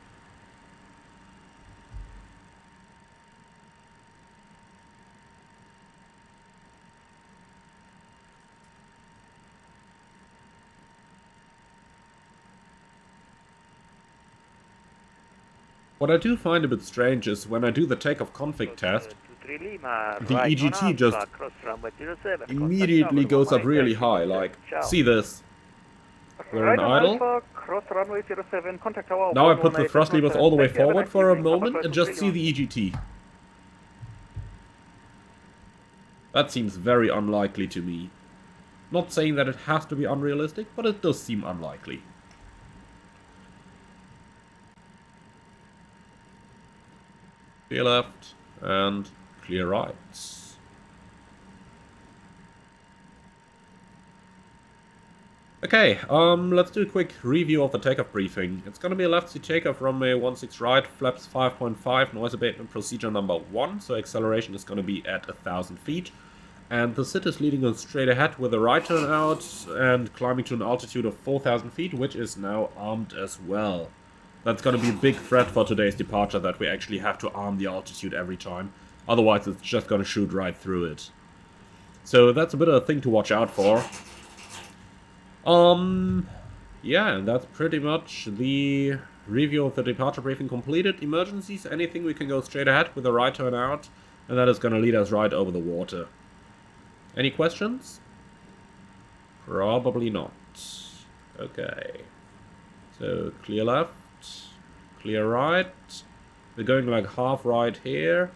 What I do find a bit strange is when I do the takeoff config test, the EGT just immediately goes up really high, like, see this. We're in idle. Now I put the thrust levers all the way forward for a moment and just see the EGT. That seems very unlikely to me. Not saying that it has to be unrealistic, but it does seem unlikely. Clear left and clear right. Okay, let's do a quick review of the takeoff briefing. It's gonna be a left seat takeoff, runway 16 right, flaps 5.5, noise abatement procedure number 1, so acceleration is gonna be at 1,000 feet. And the SIT is leading us straight ahead with a right turn out and climbing to an altitude of 4,000 feet, which is now armed as well. That's gonna be a big threat for today's departure, that we actually have to arm the altitude every time. Otherwise it's just gonna shoot right through it. So that's a bit of a thing to watch out for. Yeah, and that's pretty much the review of the departure briefing completed. Emergencies, anything, we can go straight ahead with a right turn out, and that is gonna lead us right over the water. Any questions? Probably not. Okay. So, clear left, clear right. We're going like half right here,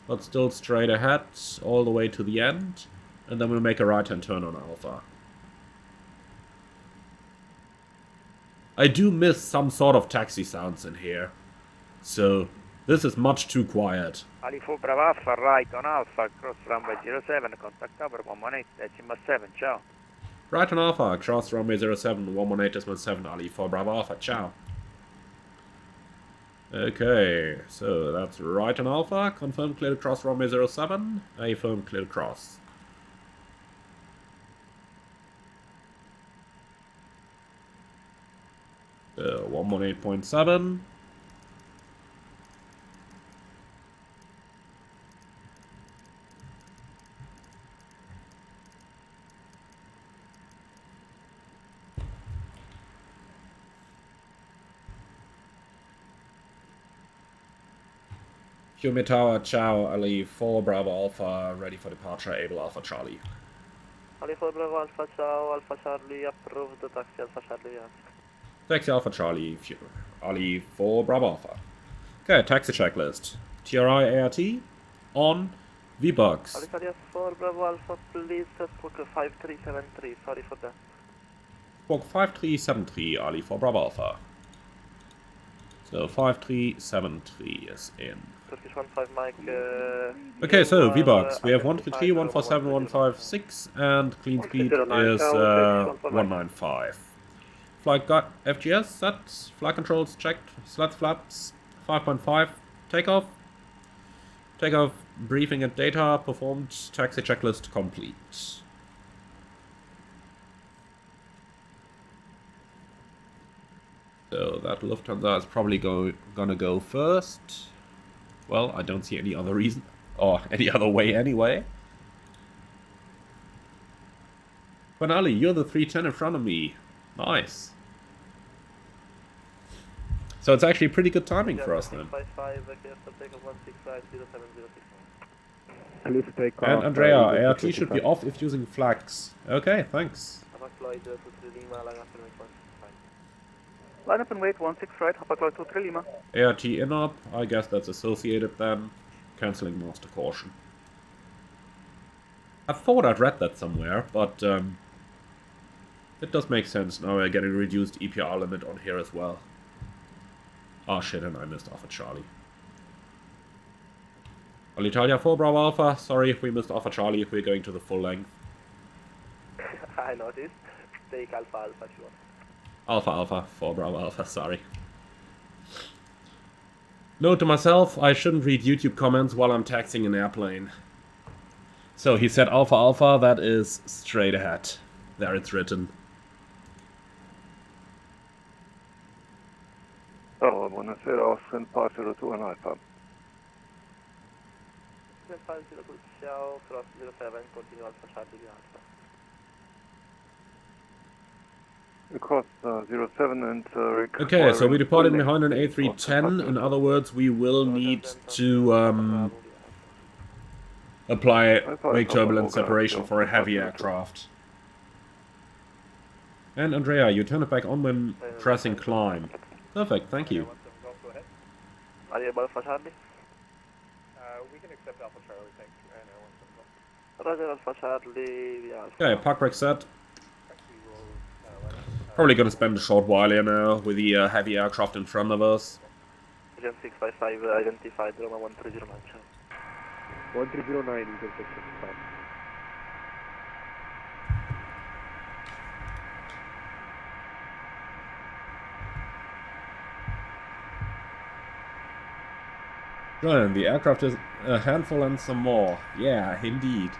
but still straight ahead all the way to the end, and then we'll make a right-hand turn on Alpha. I do miss some sort of taxi sounds in here, so this is much too quiet. Ali 4 Bravo Alpha, right on Alpha, cross runway 07, contact tower 118.7, ciao. Right on Alpha, cross runway 07, 118.7, Ali 4 Bravo Alpha, ciao. Okay, so that's right on Alpha, confirm clear to cross runway 07, affirm clear to cross. So 118.7. Hume Tower, ciao, Ali 4 Bravo Alpha, ready for departure, able Alpha Charlie. Ali 4 Bravo Alpha, ciao, Alpha Charlie, approved, taxi Alpha Charlie, Taxi Alpha Charlie, Ali 4 Bravo Alpha. Okay, taxi checklist. TRI ART, on, V-Box. Ali Charlie 4 Bravo Alpha, please, squawk 5373, sorry for that. Squawk 5373, Ali 4 Bravo Alpha. So 5373 is in. Turkish 15 Mike, Okay, so V-Box, we have 133, 147, 156, and clean speed is 195. Flight FGS set, flight controls checked, slats flaps 5.5, takeoff. Takeoff briefing and data performed, taxi checklist complete. So that Lufthansa is probably gonna go first. Well, I don't see any other reason, or any other way anyway. Finale, you're the 310 in front of me. Nice. So it's actually pretty good timing for us then. Clear for takeoff. And Andrea, Eagle ART 625. should be off if using flags. Okay, thanks. Line up and wait, 16 right, Hapag 23 Lima. ART in up, I guess that's associated then. Cancelling master caution. I thought I'd read that somewhere, but it does make sense. Now we're getting reduced EPR limit on here as well. Oh shit, and I missed off at Charlie. Alitalia 4 Bravo Alpha, sorry we missed off at Charlie, we're going to the full length. I noticed. Take Alpha Alpha, sure. Alpha Alpha, 4 Bravo Alpha, sorry. Note to myself, I shouldn't read YouTube comments while I'm taxiing an airplane. So he said Alpha Alpha, that is straight ahead. There it's written. Oh, buonasera, Austin, Part 02 and Alpha. 502 Ciao, Frost 07, continue Alpha Charlie Alpha. Across 07 and Okay, so we departed behind an A310. In other words, we will need to apply wake turbulence separation for a heavy aircraft. And Andrea, you turn it back on when pressing climb. Perfect, thank you. Are you above Alpha Charlie? We can accept Alpha Charlie, thanks. Roger, Alpha Charlie, Okay, park brake set. Probably gonna spend a short while here now with the heavy aircraft in front of us. Agent 655 identified Roma 1309. 1309, Eagle 625. Brian, the aircraft is a handful and some more. Yeah, indeed.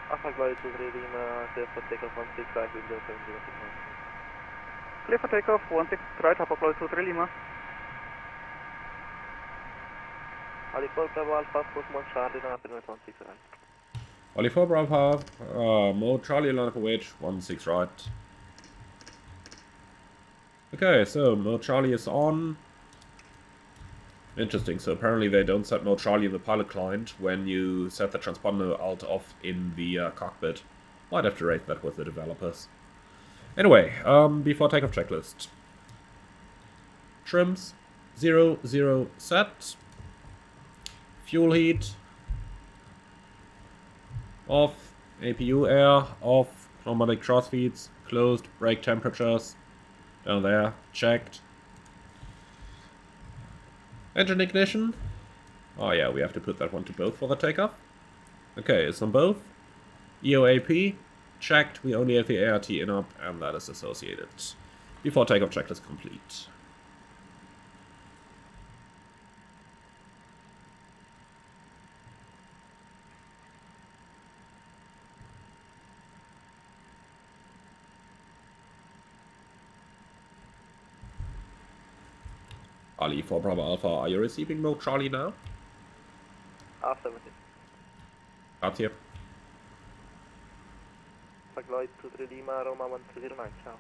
Alpha Glory 23 Lima, clear for takeoff 16 right, window 7069. Clear for takeoff, 16 right, Hapag 23 Lima. Ali 4 Bravo Alpha, Postmont Charlie, line up and wait 16 right. Oli 4 Bravo, mode Charlie, line up and wait, 16 right. Okay, so mode Charlie is on. Interesting, so apparently they don't set mode Charlie in the pilot client when you set the transponder alt off in the cockpit. Might have to raise that with the developers. Anyway, before takeoff checklist. Trims, 0 set. Fuel heat. Off. APU air, off. Pneumatic crossfeeds, closed. Brake temperatures, down there, checked. Engine ignition. Oh yeah, we have to put that one to both for the takeoff. Okay, it's on both. EOAP, checked. We only have the ART in up, and that is associated. Before takeoff checklist complete. Ali 4 Bravo Alpha, are you receiving mode Charlie now? R70. Out here. Alpha Glory 23 Lima, Roma 1309, ciao.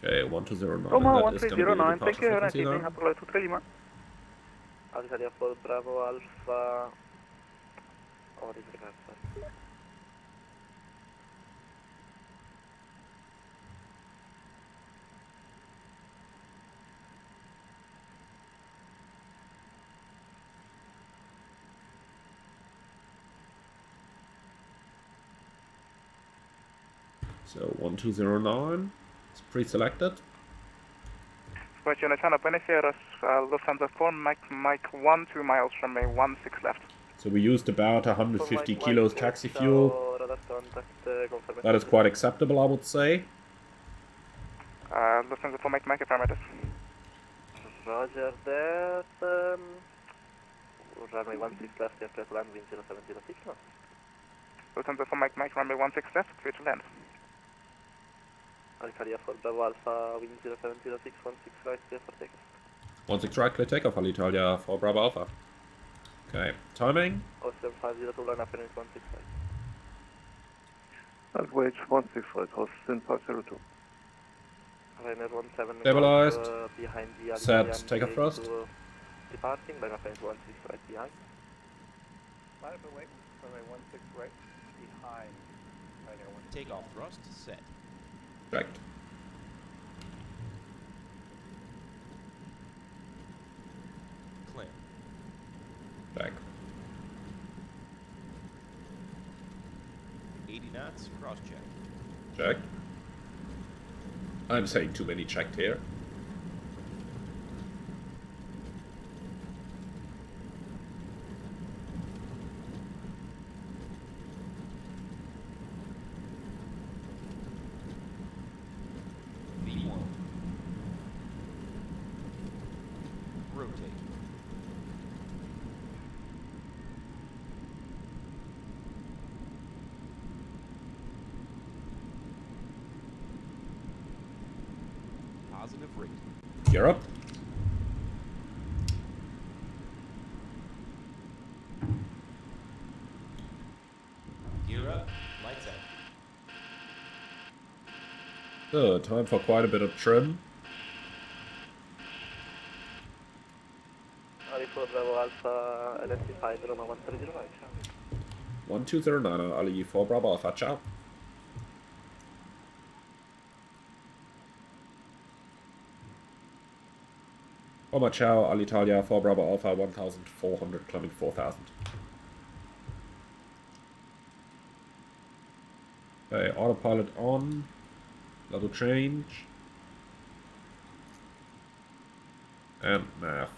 Okay, 1209. Roma That is gonna be the 1309, departure thank you, frequency evening, now. Hapag 23 Lima. Alitalia 4 Bravo Alpha. Oh, disregard, sorry. So 1209. It's pre-selected. Question, China Benefiaris, Lufthansa 4, Mike 1, 2 miles from me, 16 left. So we used about 150 kilos taxi fuel. That is quite acceptable, I would say. Lufthansa 4, Mike affirmative. Roger that. Runway 16 left, aircraft land, wind 0706 knots. Lufthansa 4, Mike, runway 16 left, clear to land. Alitalia for Bravo Alpha, wind 0706, 16 right, clear for takeoff. 16 right, clear takeoff, Alitalia for Bravo Alpha. Okay, timing. 07502, line up and 16 right. Runway 16 right, host impact 02. Runway 17 Stabilized. Behind the Set, Alitalia takeoff MD-80 thrust. to departing, line up and 16 right behind. Line up and wait. Runway 16 right behind. Pioneer 1. Takeoff thrust set. Checked. Clear. Back. 80 knots, cross check. Checked. I'm saying too many checked here. V1. Rotate. Positive rate. Gear up. Gear up, lights out. So, time for quite a bit of trim. Ali for Bravo Alpha, identified Roma 130 right. 1209, Ali 4 Bravo Alpha, ciao. Oma ciao, Alitalia 4 Bravo Alpha, 1400, climbing 4000. Okay, autopilot on. Level change. And nav.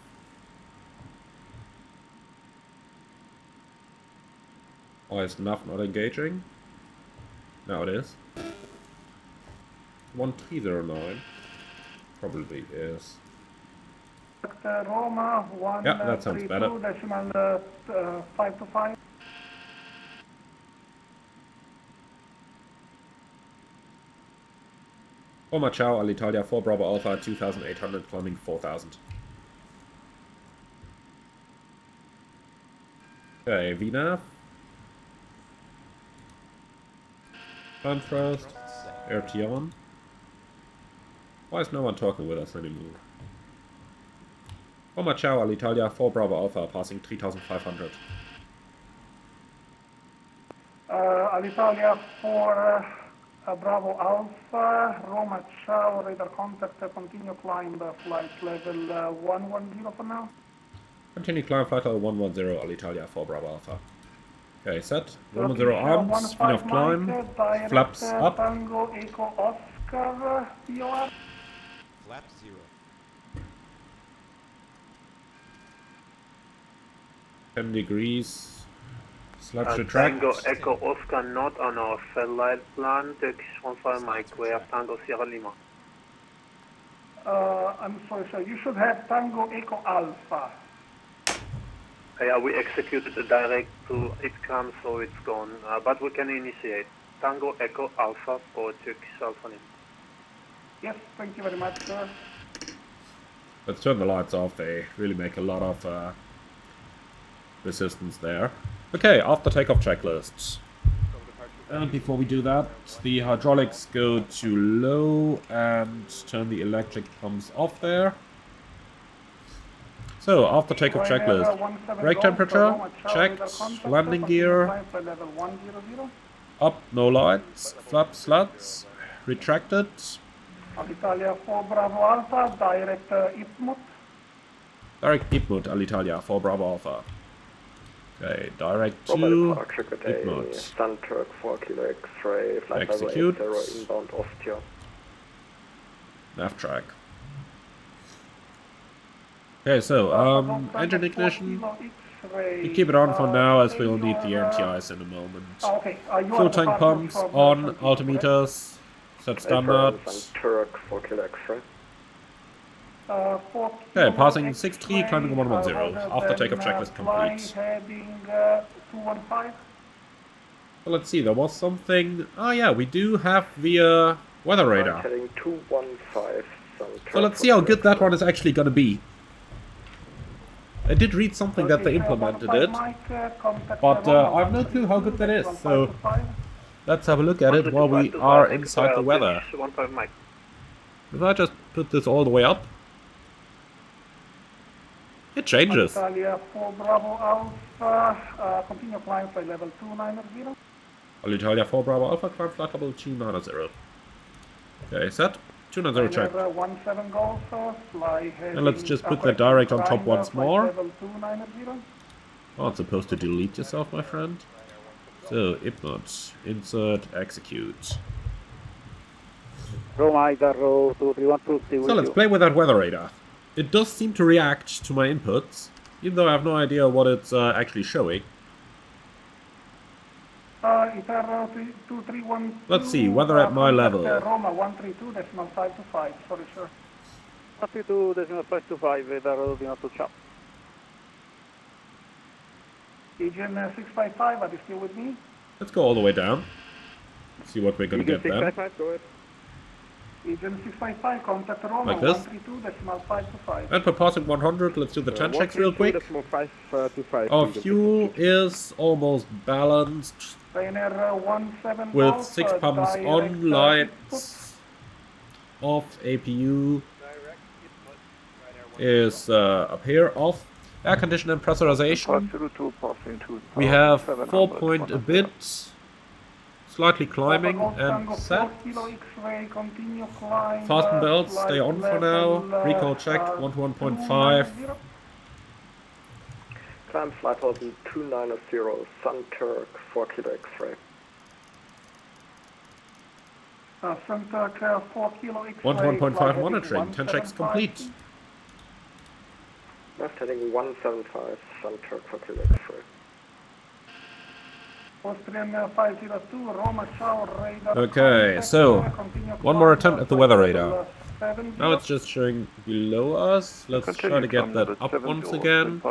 Oh, is nav not engaging? Now it is. 1309. Probably is. Roma, 1, Yeah, that sounds better. decimal 525. Oma ciao, Alitalia 4 Bravo Alpha, 2800, climbing 4000. Okay, VNAV. Climb thrust. RT on. Why is no one talking with us anymore? Oma ciao, Alitalia 4 Bravo Alpha, passing 3500. Alitalia for Bravo Alpha, Roma Ciao, radar contact, continue climb flight level 110 for now. Continue climb flight level 110, Alitalia 4 Bravo Alpha. Okay, set. 110 arms, spin off climb, flaps up. Tango Echo Oscar, VOR. Flap 0. 10 degrees. Slaps retract. Tango Echo Oscar not on our flight plan, Turkish 15 Mike, we have Tango Sierra Lima. I'm sorry, sir. You should have Tango Echo Alpha. Yeah, we executed a direct to ITCAM, so it's gone, but we can initiate. Tango Echo Alpha for Turkish Alpha Lima. Yes, thank you very much, sir. Let's turn the lights off, they really make a lot of resistance there. Okay, after takeoff checklists. And before we do that, the hydraulics go to low and turn the electric pumps off there. So, after takeoff checklist, brake temperature, checked, landing gear, up, no lights, flap sluts, retracted. Alitalia 4 Bravo Alpha, direct IPMUT. Direct IPMUT, Alitalia 4 Bravo Alpha. Okay, direct to IPMUT. Stand Turk 4 Kilo X-ray, flight level 80 inbound Austria. Nav track. Okay, so, engine ignition. We keep it on for now as we'll need the NTIs in a moment. Fuel tank pumps on, altimeters, set standard. Turk 4 Kilo X-ray. Okay, passing 63, climbing 110, after takeoff checklist complete. So let's see, there was something... Oh yeah, we do have via Weather radar. Heading 215. So let's see how good that one is actually gonna be. I did read something that they implemented it, but I have no clue how good that is, so let's have a look at it while we are inside the weather. If I just put this all the way up, it changes. Italia 4 Bravo Alpha, continue climb flight level 290. Alitalia 4 Bravo Alpha, climb flight level 290. Okay, set. 290 check. 17 Golf, fly And let's just put that direct on top once more. Not supposed to delete yourself, my friend. So, Ipnot, insert, execute. So let's play with that weather radar. It does seem to react to my inputs, even though I have no idea what it's actually showing. Let's see, weather at my level. Roma 132.525, sorry sir. 132.525, weather do not touch up. Agent 655, are you still with me? Let's go all the way down. See what we're gonna get then. Agent 655, contact Roma Like this. 132.525. And per passing 100, let's do the 10 checks real quick. 525. Our fuel is almost balanced. With 6 pumps on, lights off, APU is up here, off. Air condition and pressurization. We have 4 point a bit, slightly climbing and set. Fasten belts, stay on for now. Recall check, 1 to 1.5. Climb flight level 290, Sun Turk, 4 kilo X-ray. Sun Turk 4 kilo X-ray. 1 to 1.5 monitoring, 10 checks complete. Left heading 175, Sun Turk, 4 kilo X-ray. Austrian 502, Roma shower radar. Okay, so one more attempt at the weather radar. Now it's just showing below us. Let's try to get that up once again.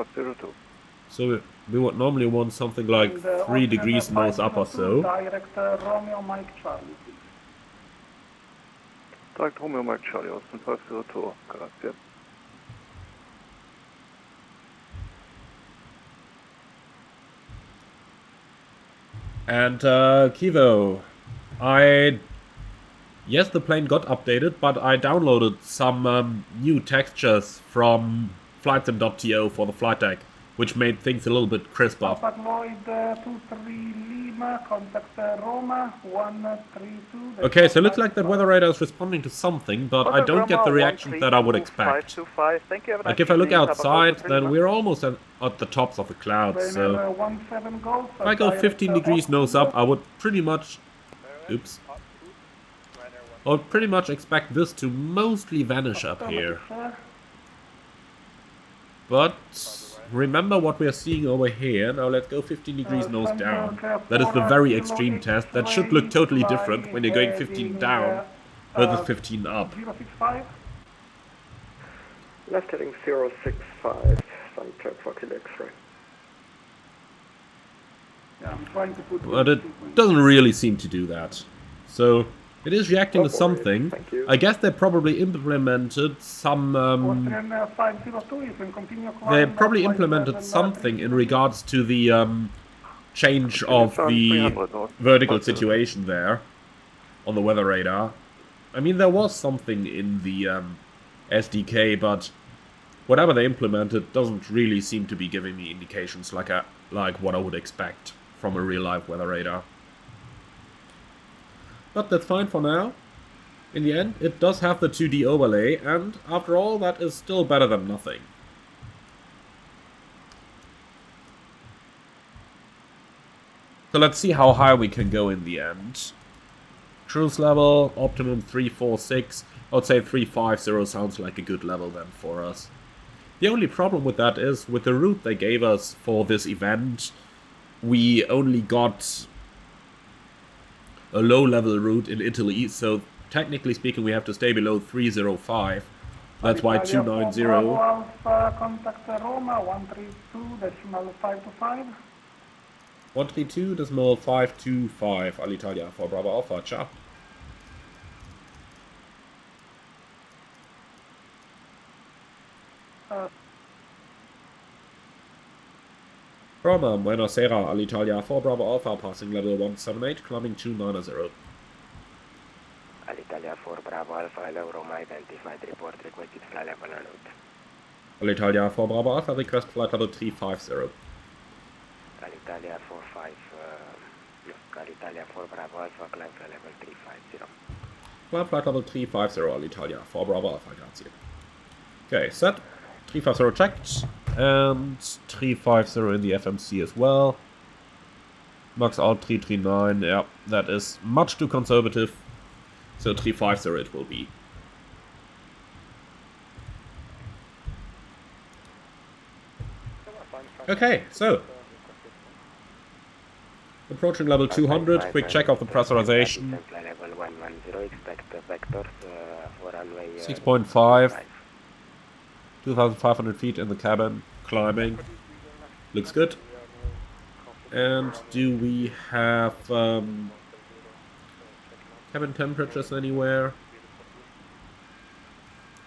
So we would normally want something like 3 degrees nose up or so. Direct Romeo Mike Charlie, please. Direct Romeo Mike Charlie, Austin 502, grazie. And Kivo, yes, the plane got updated, but I downloaded some new textures from flightsim.to for the flight deck, which made things a little bit crisper. Papa Lloyd 23 Lima, contact Roma 132. Okay, so it looks like that weather radar is responding to something, but I don't get the reaction that I would expect. Like if I look outside, then we're almost at the tops of the clouds, so if I go 15 degrees nose up, I would pretty much... Oops. I would pretty much expect this to mostly vanish up here. But remember what we are seeing over here. Now let's go 15 degrees nose down. That is the very extreme test. That should look totally different when you're going 15 down versus 15 up. Left heading 065, Sun Turk, 4 kilo X-ray. But it doesn't really seem to do that. So it is reacting to something. I guess they probably implemented some something in regards to the change of the vertical situation there on the weather radar. I mean, there was something in the SDK, but whatever they implemented doesn't really seem to be giving me indications like what I would expect from a real-life weather radar. But that's fine for now. In the end, it does have the 2D overlay, and after all, that is still better than nothing. So let's see how high we can go in the end. Cruise level, optimum 346. I would say 350 sounds like a good level then for us. The only problem with that is, with the route they gave us for this event, we only got a low-level route in Italy, so technically speaking we have to stay below 305. That's why 290. Contact Roma 132.525. 132.525, Alitalia for Bravo Alpha, ciao. Roma, Buenos Aires, Alitalia 4 Bravo Alpha, passing level 178, climbing 290. Alitalia 4 Bravo Alpha, hello Roma, identified, report requested flight level en route. Alitalia 4 Bravo Alpha, request flight level 350. Alitalia 45, look, Alitalia 4 Bravo Alpha, climb flight level 350. Climb flight level 350, Alitalia 4 Bravo Alpha, grazie. Okay, set. 350 checked, and 350 in the FMC as well. Max out 339, yeah, that is much too conservative. So 350 it will be. Okay, so approaching level 200, quick check of the pressurization. 6.5, 2,500 feet in the cabin, climbing, looks good. And do we have cabin temperatures anywhere?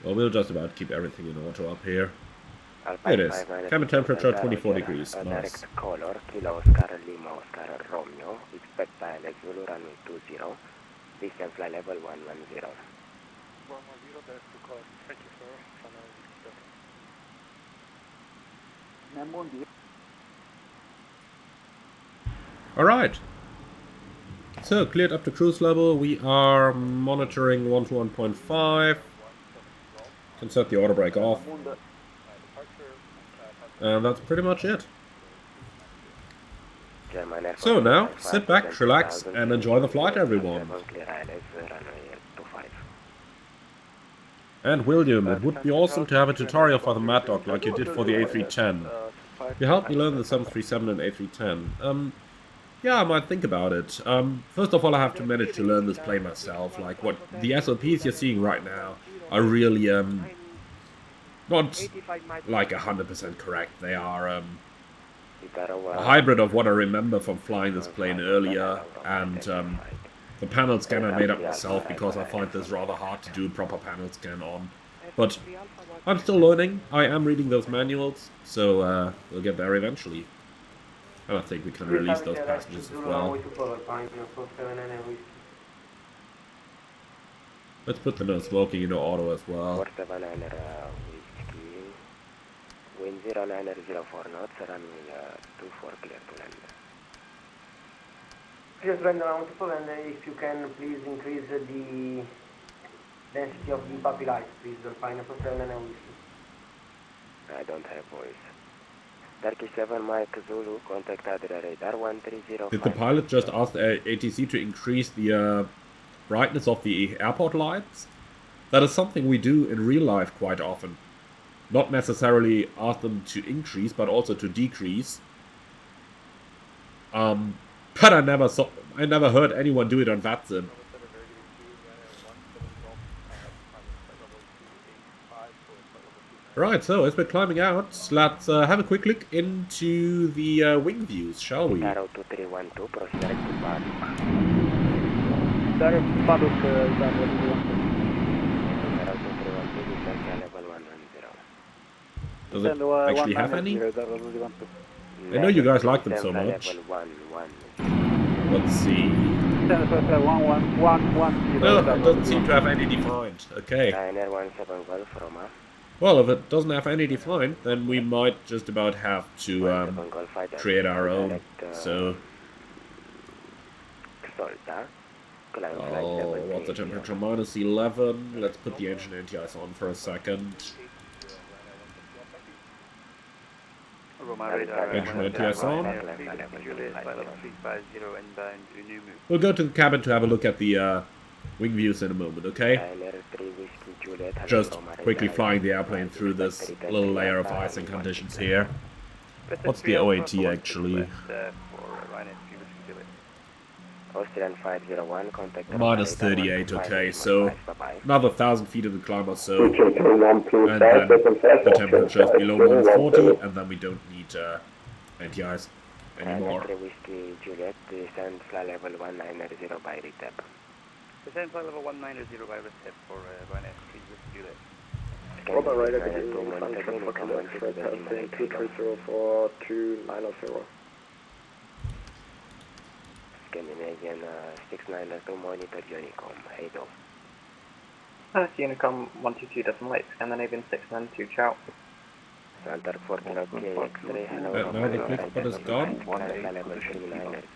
Well, we'll just about keep everything in auto up here. Here it is. Cabin temperature 24 degrees. Nice. Color, Kilo Oscar Lima Oscar Romeo, expect pilot Zulu runway 20, distance flight level 110. 110, there's 2 calls. Thank you, sir. Alright. So, cleared up to cruise level. We are monitoring 1 to 1.5. Can set the auto brake off. And that's pretty much it. So now, sit back, relax, and enjoy the flight, everyone. And William, it would be awesome to have a tutorial for the Mad Dog like you did for the A310. You helped me learn the 737 and A310. Yeah, I might think about it. First of all, I have to manage to learn this plane myself. Like, what the SOPs you're seeing right now are really, not like 100% correct. They are a hybrid of what I remember from flying this plane earlier, and the panel scan I made up myself because I find this rather hard to do a proper panel scan on. But I'm still learning. I am reading those manuals, so we'll get there eventually. And I think we can release those passengers as well. Let's put the no smoking into auto as well. Wind 0904 knots, runway 24 clear to land. Just random multiple, and if you can please increase the density of the puppy lights, please, the final position and whiskey. I don't have voice. Turkey 7 Mike Zulu, contact Adria radar 130. Did the pilot just ask the ATC to increase the brightness of the airport lights? That is something we do in real life quite often. Not necessarily ask them to increase, but also to decrease. But I never heard anyone do it on VATSIM. Right, so as we're climbing out, let's have a quick look into the wing views, shall we? Arrow 2312, proceed direct to Paddock. Direct to Paddock, is that what you want? Arrow 2312, descent level 110. Does it actually have any? I know you guys like them so much. Let's see. No, it doesn't seem to have any defined. Okay. Well, if it doesn't have any defined, then we might just about have to create our own. So. Oh, what's the temperature? Minus 11. Let's put the engine anti-ice on for a second. Engine anti-ice on. We'll go to the cabin to have a look at the wing views in a moment, okay? Just quickly flying the airplane through this little layer of icing conditions here. What's the OAT actually? Austrian 501, contact minus 38, okay, so another 1,000 feet in the climb or so, and then the temperature is below minus 40, and then we don't need anti-ice anymore. Whiskey Juliet, descend flight level 190 by retap. Descend flight level 190 by retap for Ryanair 3 Whiskey Juliet. Robert Ryder, good evening, function for conduct for testing 2304-2900. Scandinavian 692 monitor Unicom, Hado. Unicom 122.8, Scandinavian 692, ciao. Center 4 Kilo X-ray, hello. Now the click spot is gone. Level 390,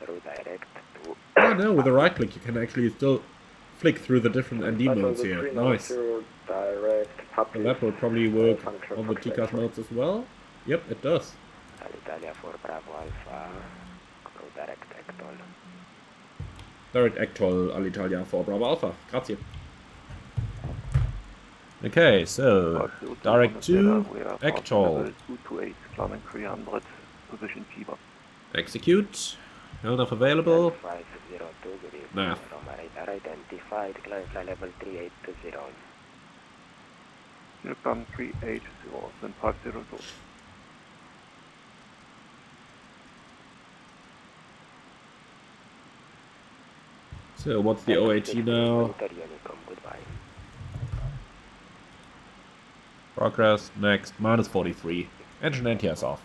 redirect to... Oh no, with a right click you can actually still flick through the different ND modes here. Nice. And that will probably work on the TCAS modes as well. Yep, it does. Alitalia 4 Bravo Alpha, direct Ectol. Direct Ectol, Alitalia 4 Bravo Alpha. Grazie. Okay, so direct to Ectol. 228, climbing 300, position fever. Execute. Held off available. 502, good evening. Nav. Radar identified, climb fly level 380. Silkan 380, then 502. So what's the OAT now? Progress, next, minus 43. Engine NTS off.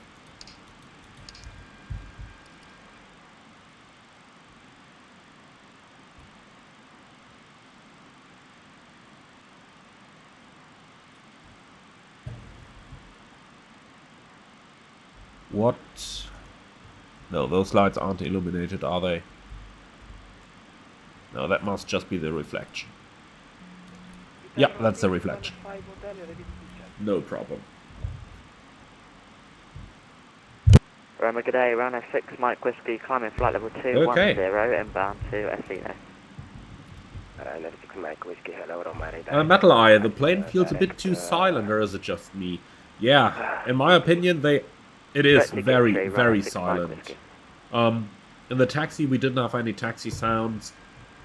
What? No, those lights aren't illuminated, are they? No, that must just be the reflection. Yeah, that's the reflection. No problem. Roma, good day, Runway 6, Mike Whiskey, climbing flight level 210, inbound to Athena. Metal Eye, the plane feels a bit too silent, or is it just me? Yeah, in my opinion, it is very, very silent. In the taxi, we didn't have any taxi sounds,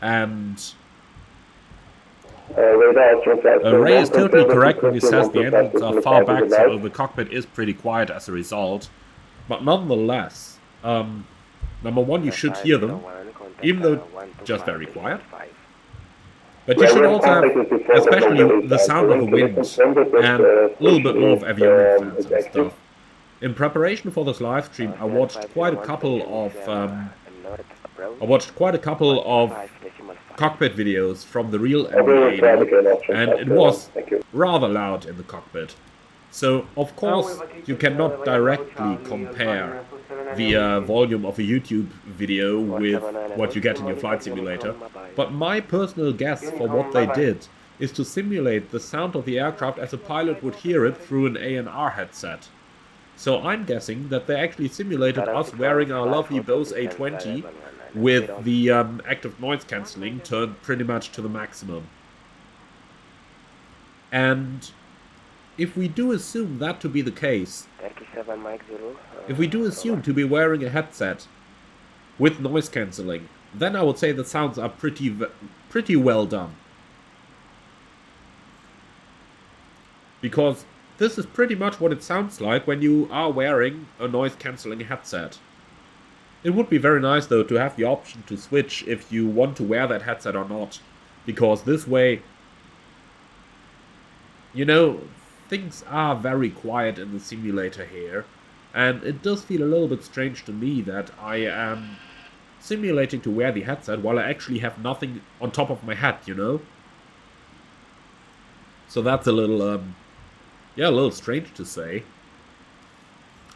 and Ray is totally correct when he says the engines are far back, so the cockpit is pretty quiet as a result. But nonetheless, number one, you should hear them, even though just very quiet. But you should also have, especially the sound of the wind, and a little bit more of avionic fans and stuff. In preparation for this live stream, I watched quite a couple of cockpit videos from the real MD-80, and it was rather loud in the cockpit. So, of course, you cannot directly compare the volume of a YouTube video with what you get in your flight simulator, but my personal guess for what they did is to simulate the sound of the aircraft as a pilot would hear it through an ANR headset. So I'm guessing that they actually simulated us wearing our lovely Bose A20 with the active noise cancelling turned pretty much to the maximum. And if we do assume that to be the case, if we do assume to be wearing a headset with noise cancelling, then I would say the sounds are pretty well done. Because this is pretty much what it sounds like when you are wearing a noise cancelling headset. It would be very nice though to have the option to switch if you want to wear that headset or not. Because this way, you know, things are very quiet in the simulator here. And it does feel a little bit strange to me that I am simulating to wear the headset while I actually have nothing on top of my head, you know? So that's a little, yeah, a little strange to say.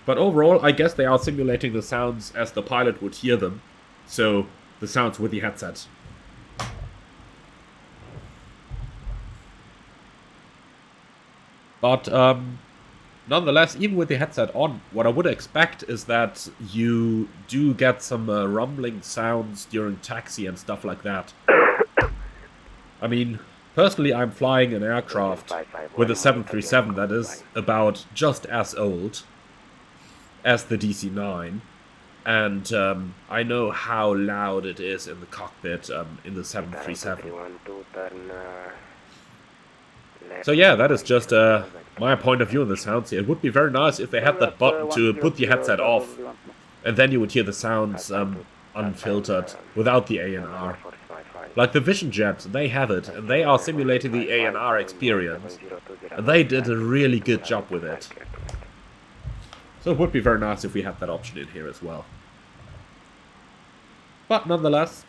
But overall, I guess they are simulating the sounds as the pilot would hear them. So, the sounds with the headset. But, nonetheless, even with the headset on, what I would expect is that you do get some rumbling sounds during taxi and stuff like that. I mean, personally, I'm flying an aircraft with a 737 that is about just as old as the DC-9, and I know how loud it is in the cockpit in the 737. So yeah, that is just my point of view on the sounds here. It would be very nice if they had that button to put the headset off, and then you would hear the sounds unfiltered, without the ANR. Like the Vision Jets, they have it, and they are simulating the ANR experience. And they did a really good job with it. So it would be very nice if we had that option in here as well. But nonetheless,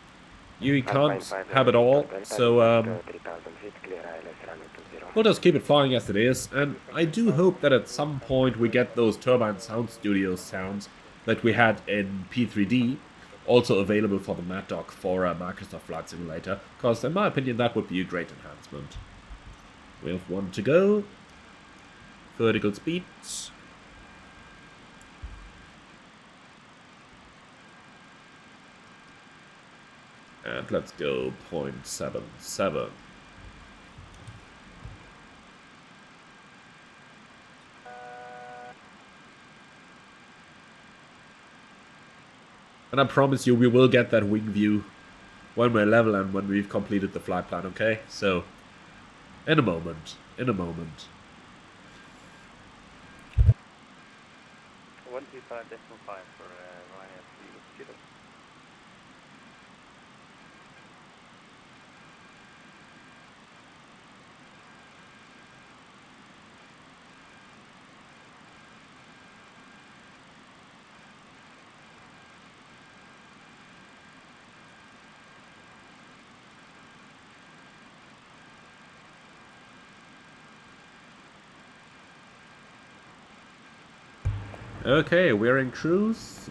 you can't have it all, so we'll just keep it flying as it is, and I do hope that at some point we get those Turbine Sound Studio sounds that we had in P3D, also available for the Mad Dog for Microsoft Flight Simulator, because in my opinion that would be a great enhancement. We have one to go. Vertical speeds. And let's go 0.77. And I promise you we will get that wing view when we're level and when we've completed the flight plan, okay? So, in a moment. 125.5 for Ryan FC. Okay, we're in cruise.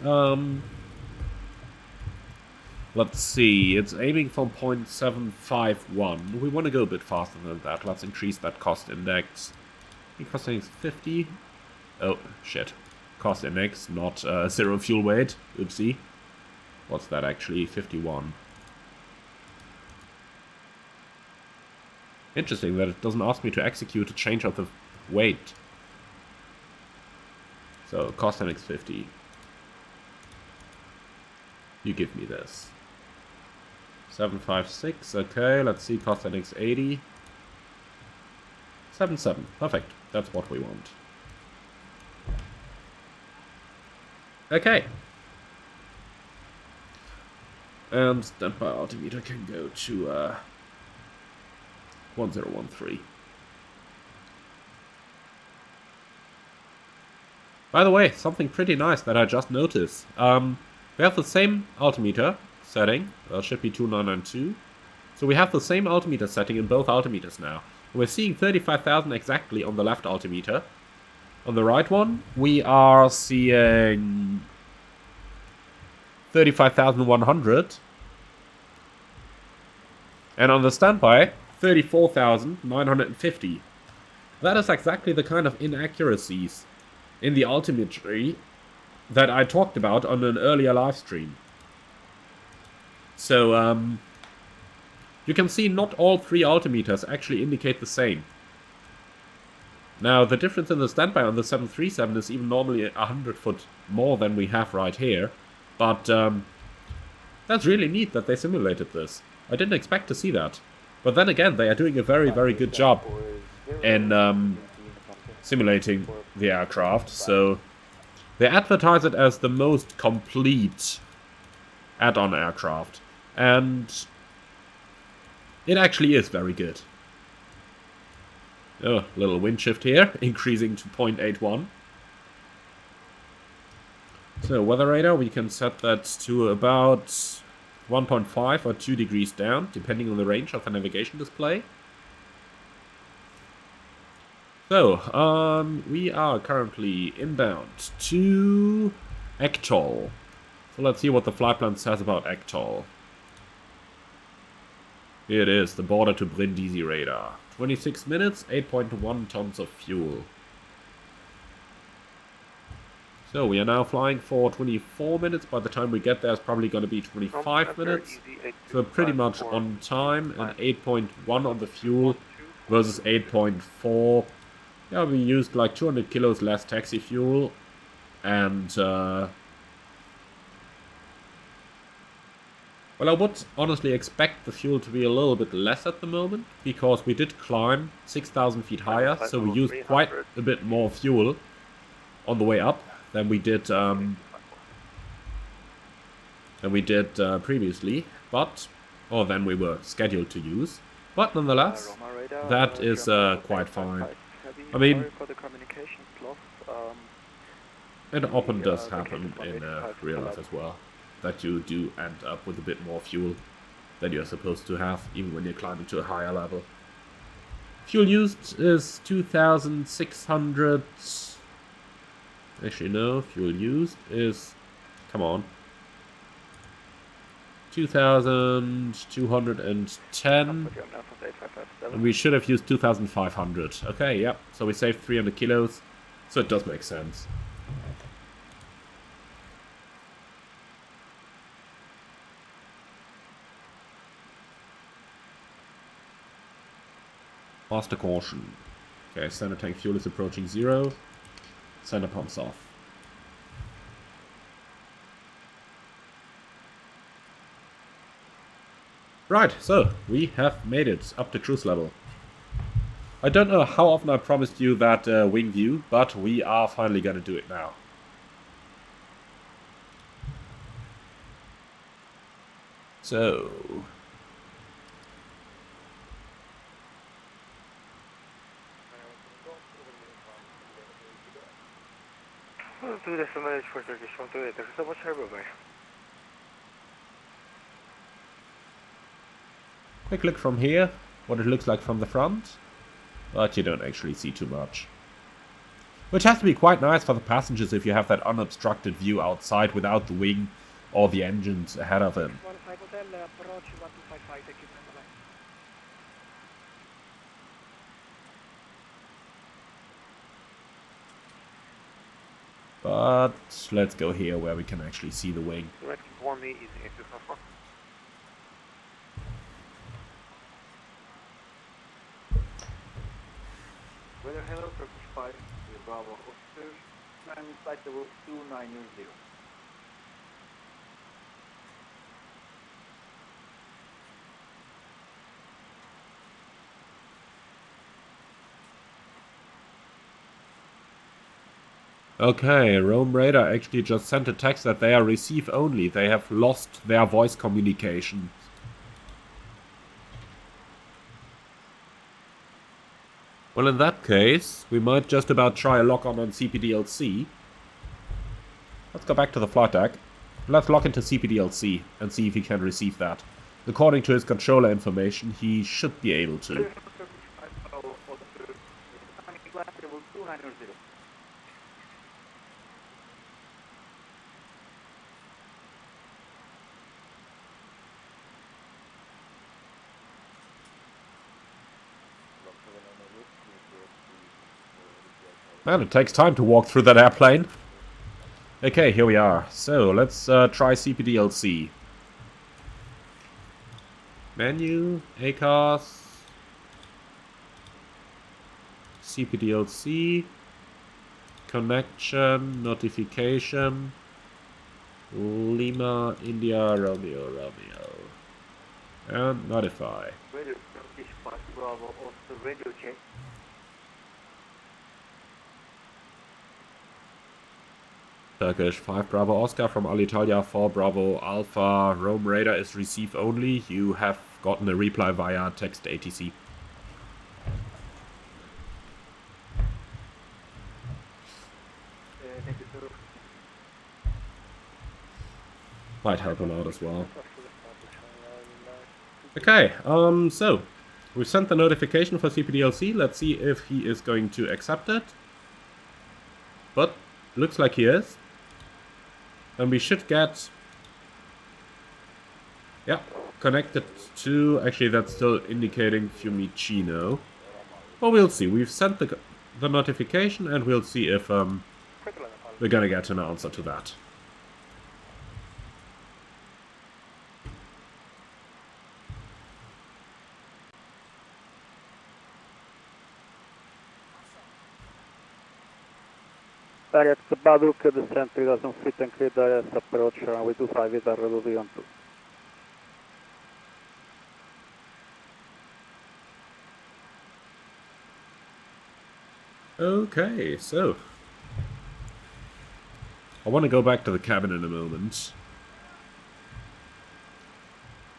Let's see, it's aiming for 0.751. We want to go a bit faster than that. Let's increase that cost index. I think cost index 50. Oh, shit. Cost index, not zero fuel weight. Oopsie. What's that actually? 51. Interesting that it doesn't ask me to execute a change of the weight. So, cost index 50. You give me this. 756, okay, let's see, cost index 80. 77, perfect, that's what we want. Okay. And standby altimeter can go to 1013. By the way, something pretty nice that I just noticed. We have the same altimeter setting. Well, it should be 2992. So we have the same altimeter setting in both altimeters now. We're seeing 35,000 exactly on the left altimeter. On the right one, we are seeing 35,100. And on the standby, 34,950. That is exactly the kind of inaccuracies in the altimetry that I talked about on an earlier live stream. So, you can see not all three altimeters actually indicate the same. Now, the difference in the standby on the 737 is even normally 100 foot more than we have right here. But, that's really neat that they simulated this. I didn't expect to see that. But then again, they are doing a very, very good job in, simulating the aircraft, so they advertise it as the most complete add-on aircraft, and it actually is very good. Oh, little wind shift here, increasing to 0.81. So weather radar, we can set that to about 1.5 or 2 degrees down, depending on the range of the navigation display. So, we are currently inbound to Ectol. So let's see what the flight plan says about Ectol. Here it is, the border to Brindisi radar. 26 minutes, 8.1 tons of fuel. So we are now flying for 24 minutes. By the time we get there, it's probably going to be 25 minutes. So pretty much on time, and 8.1 on the fuel versus 8.4. Yeah, we used like 200 kilos less taxi fuel, and well, I would honestly expect the fuel to be a little bit less at the moment, because we did climb 6,000 feet higher, so we used quite a bit more fuel on the way up than we did previously. But or than we were scheduled to use. But nonetheless, that is quite fine. I mean, it often does happen in real life as well, that you do end up with a bit more fuel than you're supposed to have, even when you're climbing to a higher level. Fuel used is 2,600... Actually, no, fuel used is... Come on. 2,210. And we should have used 2,500. Okay, yep. So we saved 300 kilos. So it does make sense. Master caution. Okay, center tank fuel is approaching 0. Center pumps off. Right, so we have made it up to cruise level. I don't know how often I promised you that wing view, but we are finally gonna do it now. So... Quick look from here, what it looks like from the front, but you don't actually see too much. Which has to be quite nice for the passengers if you have that unobstructed view outside without the wing or the engines ahead of him. But let's go here where we can actually see the wing. Weather hello, Turkish 5, Bravo Oscar, and flight level 2900. Okay, Rome Radar actually just sent a text that they are receive only. They have lost their voice communication. Well, in that case, we might just about try a lock on CPDLC. Let's go back to the flight deck. Let's lock into CPDLC and see if he can receive that. According to his controller information, he should be able to. Man, it takes time to walk through that airplane. Okay, here we are. So, let's try CPDLC. Menu, ACARS, CPDLC, connection, notification, Lima, India, Romeo, Romeo, and notify. Radio Turkish 5 Bravo Oscar, radio check. Turkish 5 Bravo Oscar from Alitalia 4 Bravo Alpha. Rome Radar is receive only. You have gotten a reply via text ATC. Thank you, sir. Might help him out as well. Okay, so we've sent the notification for CPDLC. Let's see if he is going to accept it. But looks like he is. And we should get... Yeah, connected to... Actually, that's still indicating Fiumicino. Well, we'll see. We've sent the notification and we'll see if we're gonna get an answer to that. Target Baduk, descent 3000 feet and clear the approach runway 25 with a reducing on 2. Okay, so... I want to go back to the cabin in a moment.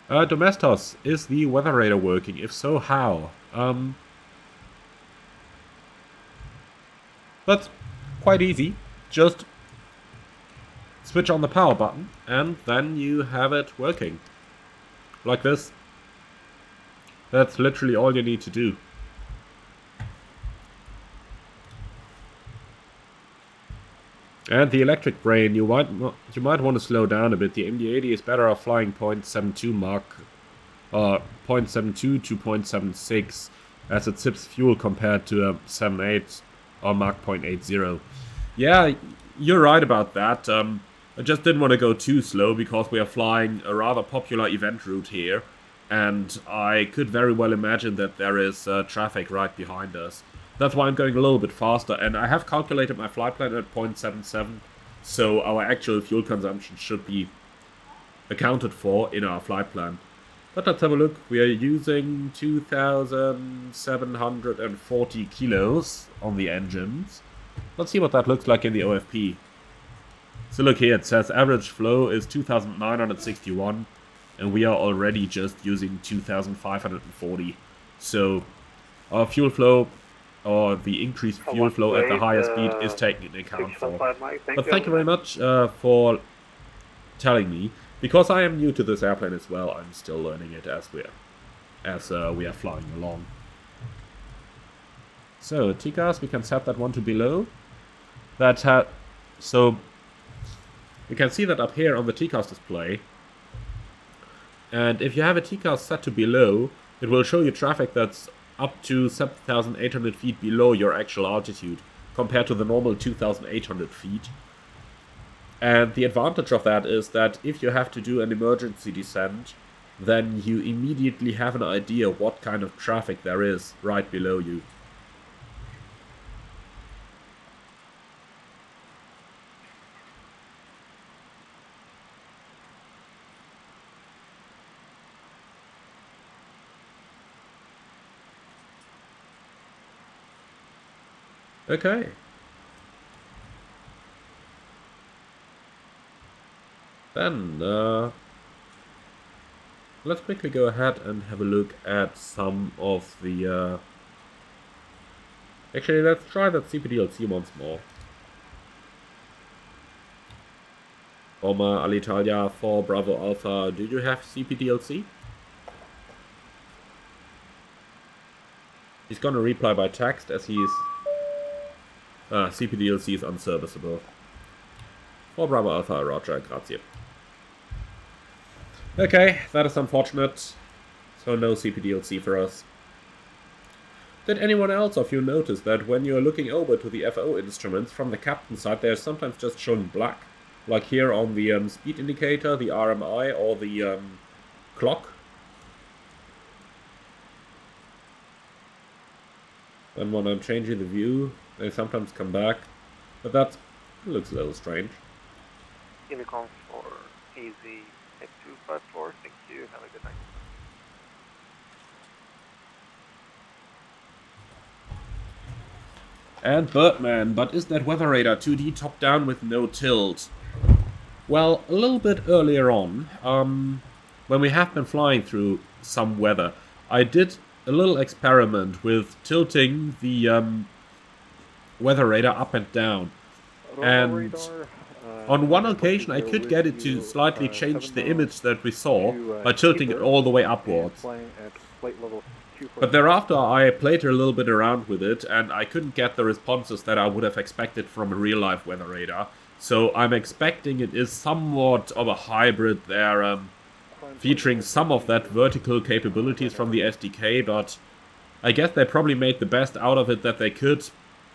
Domestos, is the weather radar working? If so, how? That's quite easy. Just switch on the power button and then you have it working. Like this. That's literally all you need to do. And the electric brain, you might want to slow down a bit. The MD-80 is better off flying 0.72 Mach, 0.72 to 0.76 as it sips fuel compared to a 7.8 or Mach 0.80. Yeah, you're right about that. I just didn't want to go too slow because we are flying a rather popular event route here. And I could very well imagine that there is traffic right behind us. That's why I'm going a little bit faster, and I have calculated my flight plan at 0.77, so our actual fuel consumption should be accounted for in our flight plan. But let's have a look. We are using 2,740 kilos on the engines. Let's see what that looks like in the OFP. So look here, it says average flow is 2,961, and we are already just using 2,540. So our fuel flow, or the increased fuel flow at the higher speed, is taken into account for. But thank you very much for telling me, because I am new to this airplane as well. I'm still learning it as we are flying along. So TCAS, we can set that one to below. So you can see that up here on the TCAS display. And if you have a TCAS set to below, it will show you traffic that's up to 7,800 feet below your actual altitude, compared to the normal 2,800 feet. And the advantage of that is that if you have to do an emergency descent, then you immediately have an idea what kind of traffic there is right below you. Okay. Then, let's quickly go ahead and have a look at some of the, actually, let's try that CPDLC once more. Oma Alitalia 4 Bravo Alpha, did you have CPDLC? He's gonna reply by text as he's... CPDLC is unserviceable. 4 Bravo Alpha, roger, grazie. Okay, that is unfortunate. So no CPDLC for us. Did anyone else of you notice that when you're looking over to the FO instruments from the captain's side, they're sometimes just shown black? Like here on the speed indicator, the RMI, or the clock? And when I'm changing the view, they sometimes come back, but that looks a little strange. Unicom for AZ 254, thank you, have a good night. And Birdman, but is that weather radar 2D top down with no tilt? Well, a little bit earlier on, when we have been flying through some weather, I did a little experiment with tilting the weather radar up and down, and on one occasion I could get it to slightly change the image that we saw by tilting it all the way upwards. But thereafter I played a little bit around with it and I couldn't get the responses that I would have expected from a real life weather radar. So I'm expecting it is somewhat of a hybrid there, featuring some of that vertical capabilities from the SDK, but I guess they probably made the best out of it that they could.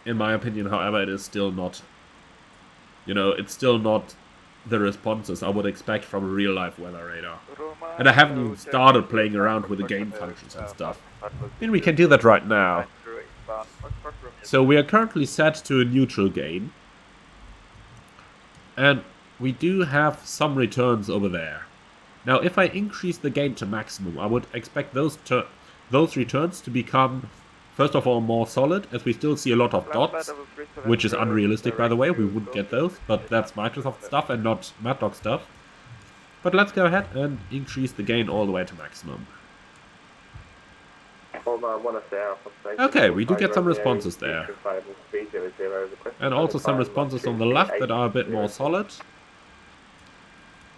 In my opinion, however, it is still not, it's still not the responses I would expect from a real-life weather radar. And I haven't even started playing around with the gain functions and stuff. I mean, we can do that right now. So we are currently set to a neutral gain. And we do have some returns over there. Now, if I increase the gain to maximum, I would expect those returns to become, first of all, more solid, as we still see a lot of dots, which is unrealistic, by the way. We wouldn't get those, but that's Microsoft stuff and not Mad Dog stuff. But let's go ahead and increase the gain all the way to maximum. Okay, we do get some responses there. And also some responses on the left that are a bit more solid.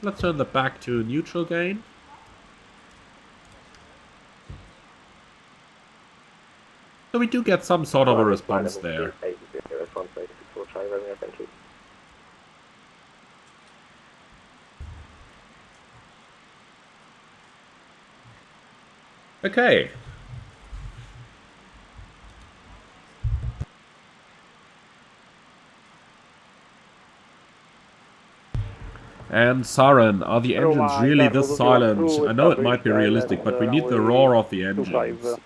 Let's turn that back to neutral gain. So we do get some sort of a response there. Okay. And Saren, are the engines really this silent? I know it might be realistic, but we need the roar of the engines.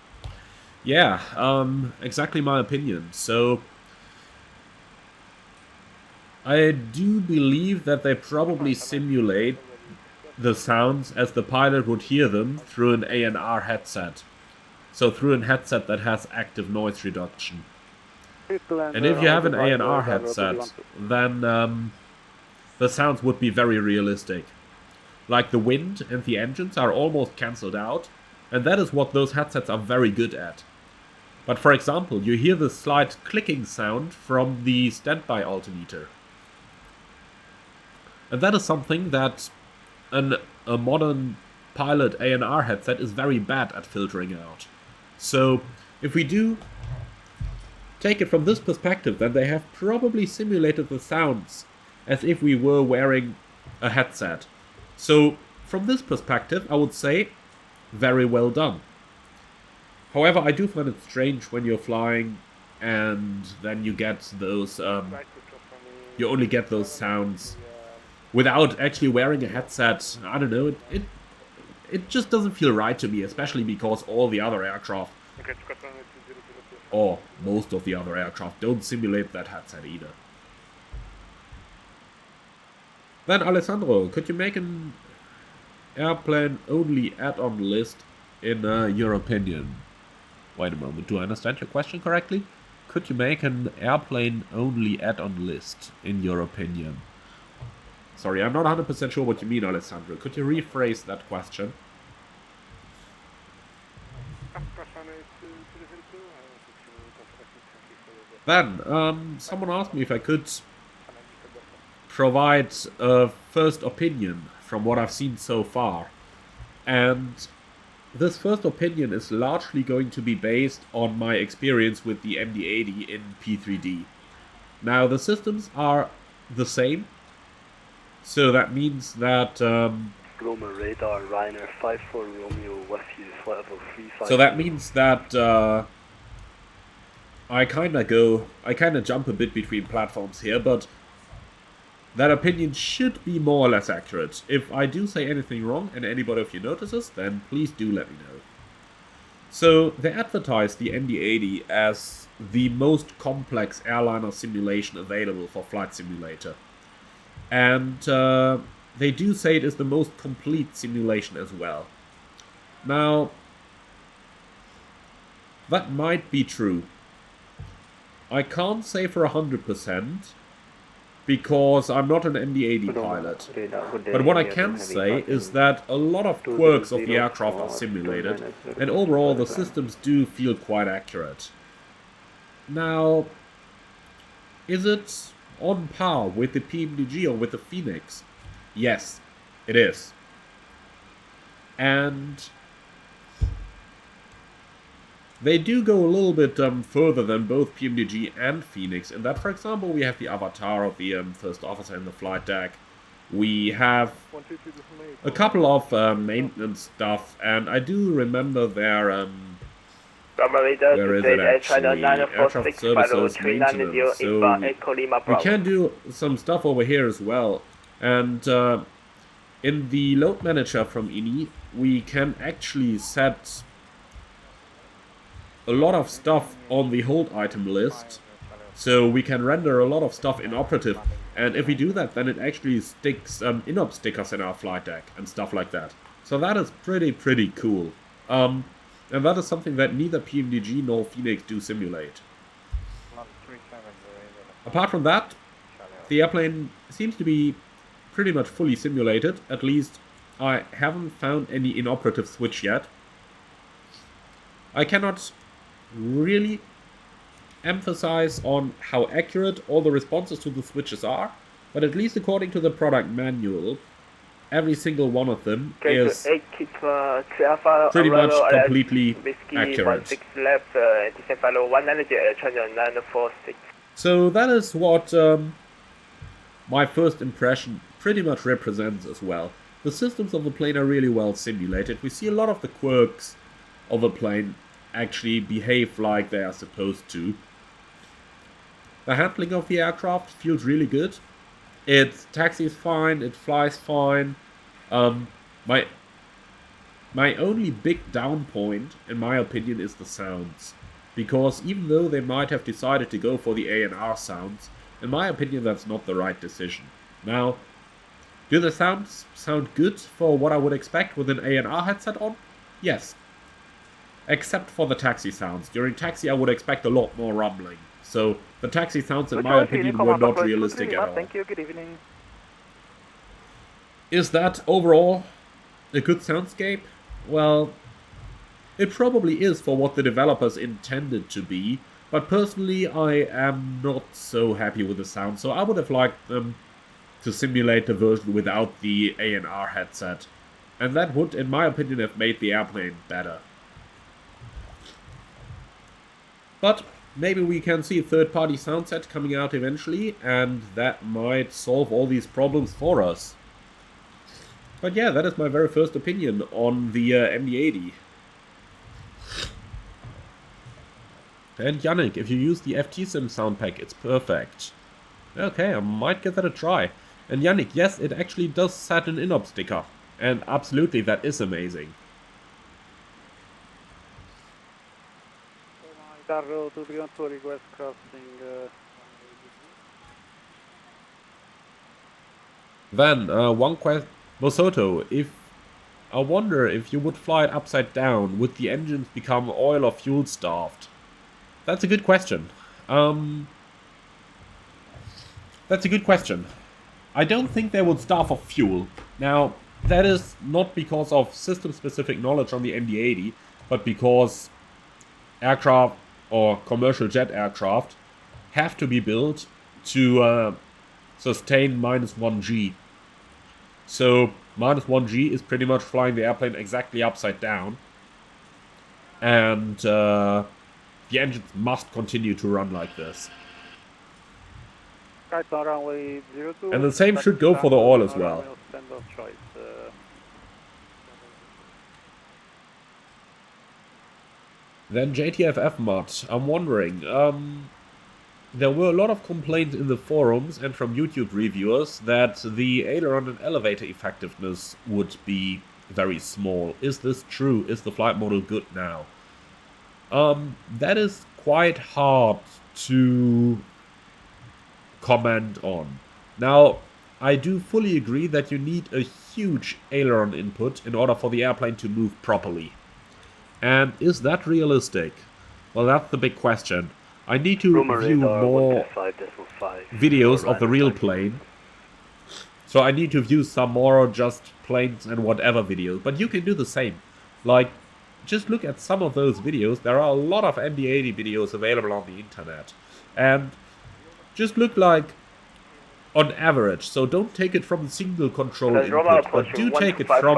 Yeah, exactly my opinion. So, I do believe that they probably simulate the sounds as the pilot would hear them through an ANR headset. So through a headset that has active noise reduction. And if you have an ANR headset, then the sounds would be very realistic. Like the wind and the engines are almost cancelled out, and that is what those headsets are very good at. But for example, you hear the slight clicking sound from the standby altimeter. And that is something that a modern pilot ANR headset is very bad at filtering out. So if we do take it from this perspective, then they have probably simulated the sounds as if we were wearing a headset. So from this perspective, I would say very well done. However, I do find it strange when you're flying and then you get those, you only get those sounds without actually wearing a headset. I don't know, it just doesn't feel right to me, especially because all the other aircraft, or most of the other aircraft, don't simulate that headset either. Then Alessandro, could you make an airplane only add-on list in your opinion? Wait a moment, do I understand your question correctly? Could you make an airplane only add-on list in your opinion? Sorry, I'm not 100% sure what you mean, Alessandro. Could you rephrase that question? Then, someone asked me if I could provide a first opinion from what I've seen so far. And this first opinion is largely going to be based on my experience with the MD-80 in P3D. Now, the systems are the same. So that means that Roma radar, Ryanair 54 Romeo with you, flight level 35. So that means that I kinda jump a bit between platforms here, but that opinion should be more or less accurate. If I do say anything wrong and anybody of you notices, then please do let me know. So they advertise the MD-80 as the most complex airliner simulation available for Flight Simulator. And they do say it is the most complete simulation as well. Now, that might be true. I can't say for 100% because I'm not an MD-80 pilot. But what I can say is that a lot of quirks of the aircraft are simulated, and overall the systems do feel quite accurate. Now, is it on par with the PMDG or with the Phoenix? Yes, it is. And they do go a little bit further than both PMDG and Phoenix, in that, for example, we have the avatar of the first officer in the flight deck. We have a couple of maintenance stuff, and I do remember their where is it actually? Aircraft services maintenance. So we can do some stuff over here as well. And in the load manager from INI, we can actually set a lot of stuff on the hold item list. So we can render a lot of stuff inoperative. And if we do that, then it actually sticks inop stickers in our flight deck and stuff like that. So that is pretty cool. And that is something that neither PMDG nor Phoenix do simulate. Apart from that, the airplane seems to be pretty much fully simulated. At least I haven't found any inoperative switch yet. I cannot really emphasize on how accurate all the responses to the switches are, but at least according to the product manual, every single one of them is pretty much completely accurate. So that is what my first impression pretty much represents as well. The systems of the plane are really well simulated. We see a lot of the quirks of the plane actually behave like they are supposed to. The handling of the aircraft feels really good. It taxis fine, it flies fine. My only big down point, in my opinion, is the sounds. Because even though they might have decided to go for the ANR sounds, in my opinion that's not the right decision. Now, do the sounds sound good for what I would expect with an ANR headset on? Yes. Except for the taxi sounds. During taxi I would expect a lot more rumbling. So the taxi sounds, in my opinion, were not realistic at all. Thank you, good evening. Is that overall a good soundscape? Well, it probably is for what the developers intended to be, but personally I am not so happy with the sound, so I would have liked them to simulate the version without the ANR headset, and that would, in my opinion, have made the airplane better. But maybe we can see a third-party sound set coming out eventually, and that might solve all these problems for us. But yeah, that is my very first opinion on the MD-80. And Yannick, if you use the FTSIM sound pack, it's perfect. Okay, I might give that a try. And Yannick, yes, it actually does set an inop sticker. And absolutely, that is amazing. Carro 232 request crossing. Then, one question. Bosoto, I wonder if you would fly it upside down, would the engines become oil or fuel starved? That's a good question. That's a good question. I don't think they would starve of fuel. Now, that is not because of system-specific knowledge on the MD-80, but because aircraft or commercial jet aircraft have to be built to sustain -1 G. So -1 G is pretty much flying the airplane exactly upside down, and the engines must continue to run like this. And the same should go for the oil as well. Then JTFF mod, I'm wondering, there were a lot of complaints in the forums and from YouTube reviewers that the aileron and elevator effectiveness would be very small. Is this true? Is the flight model good now? That is quite hard to comment on. Now, I do fully agree that you need a huge aileron input in order for the airplane to move properly. And is that realistic? Well, that's the big question. I need to view more videos of the real plane. So I need to view some more just planes and whatever videos. But you can do the same. Like, just look at some of those videos. There are a lot of MD-80 videos available on the internet. And just look like on average. So don't take it from a single control input. But do take it from,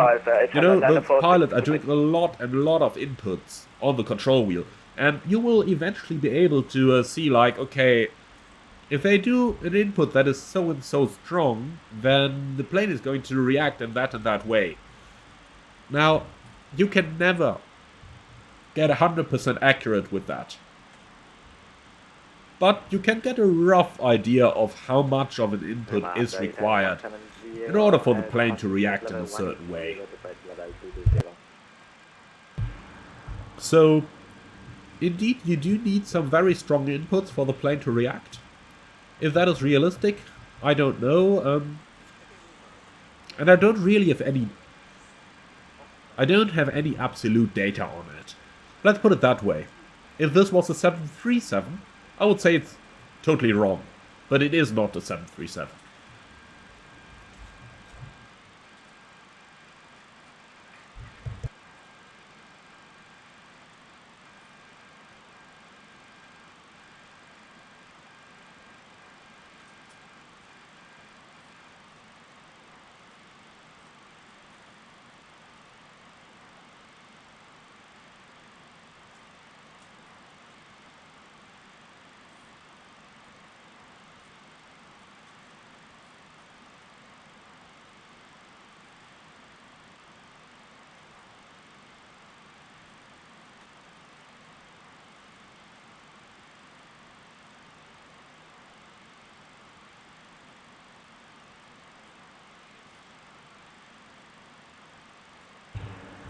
you know, the pilots are doing a lot of inputs on the control wheel. And you will eventually be able to see, like, okay, if they do an input that is so and so strong, then the plane is going to react in that and that way. Now, you can never get 100% accurate with that. But you can get a rough idea of how much of an input is required in order for the plane to react in a certain way. So, indeed, you do need some very strong inputs for the plane to react. If that is realistic, I don't know. And I don't really have any... I don't have any absolute data on it. Let's put it that way. If this was a 737, I would say it's totally wrong. But it is not a 737.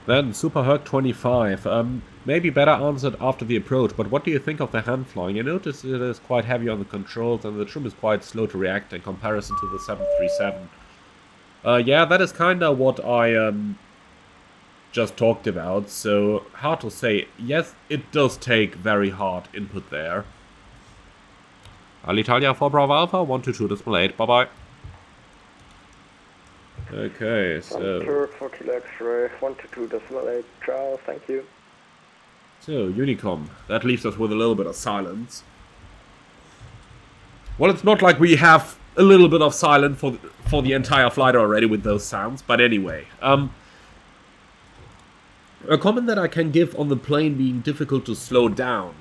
Then Super Herc 25. Maybe better answered after the approach, but what do you think of the hand flying? I noticed it is quite heavy on the controls and the trim is quite slow to react in comparison to the 737. Yeah, that is kinda what I just talked about, so hard to say. Yes, it does take very hard input there. Alitalia 4 Bravo Alpha, 122.8, bye bye. Okay, so... Turk for Kilo X-ray, 122.8, ciao, thank you. So, Unicom, that leaves us with a little bit of silence. Well, it's not like we have a little bit of silence for the entire flight already with those sounds, but anyway. A comment that I can give on the plane being difficult to slow down,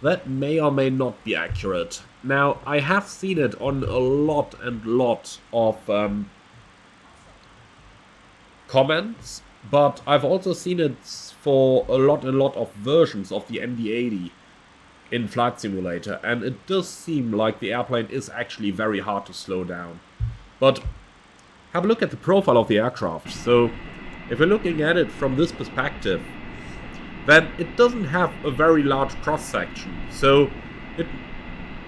that may or may not be accurate. Now, I have seen it on a lot of comments, but I've also seen it for a lot of versions of the MD-80 in Flight Simulator, and it does seem like the airplane is actually very hard to slow down. But have a look at the profile of the aircraft. So if we're looking at it from this perspective, then it doesn't have a very large cross-section. So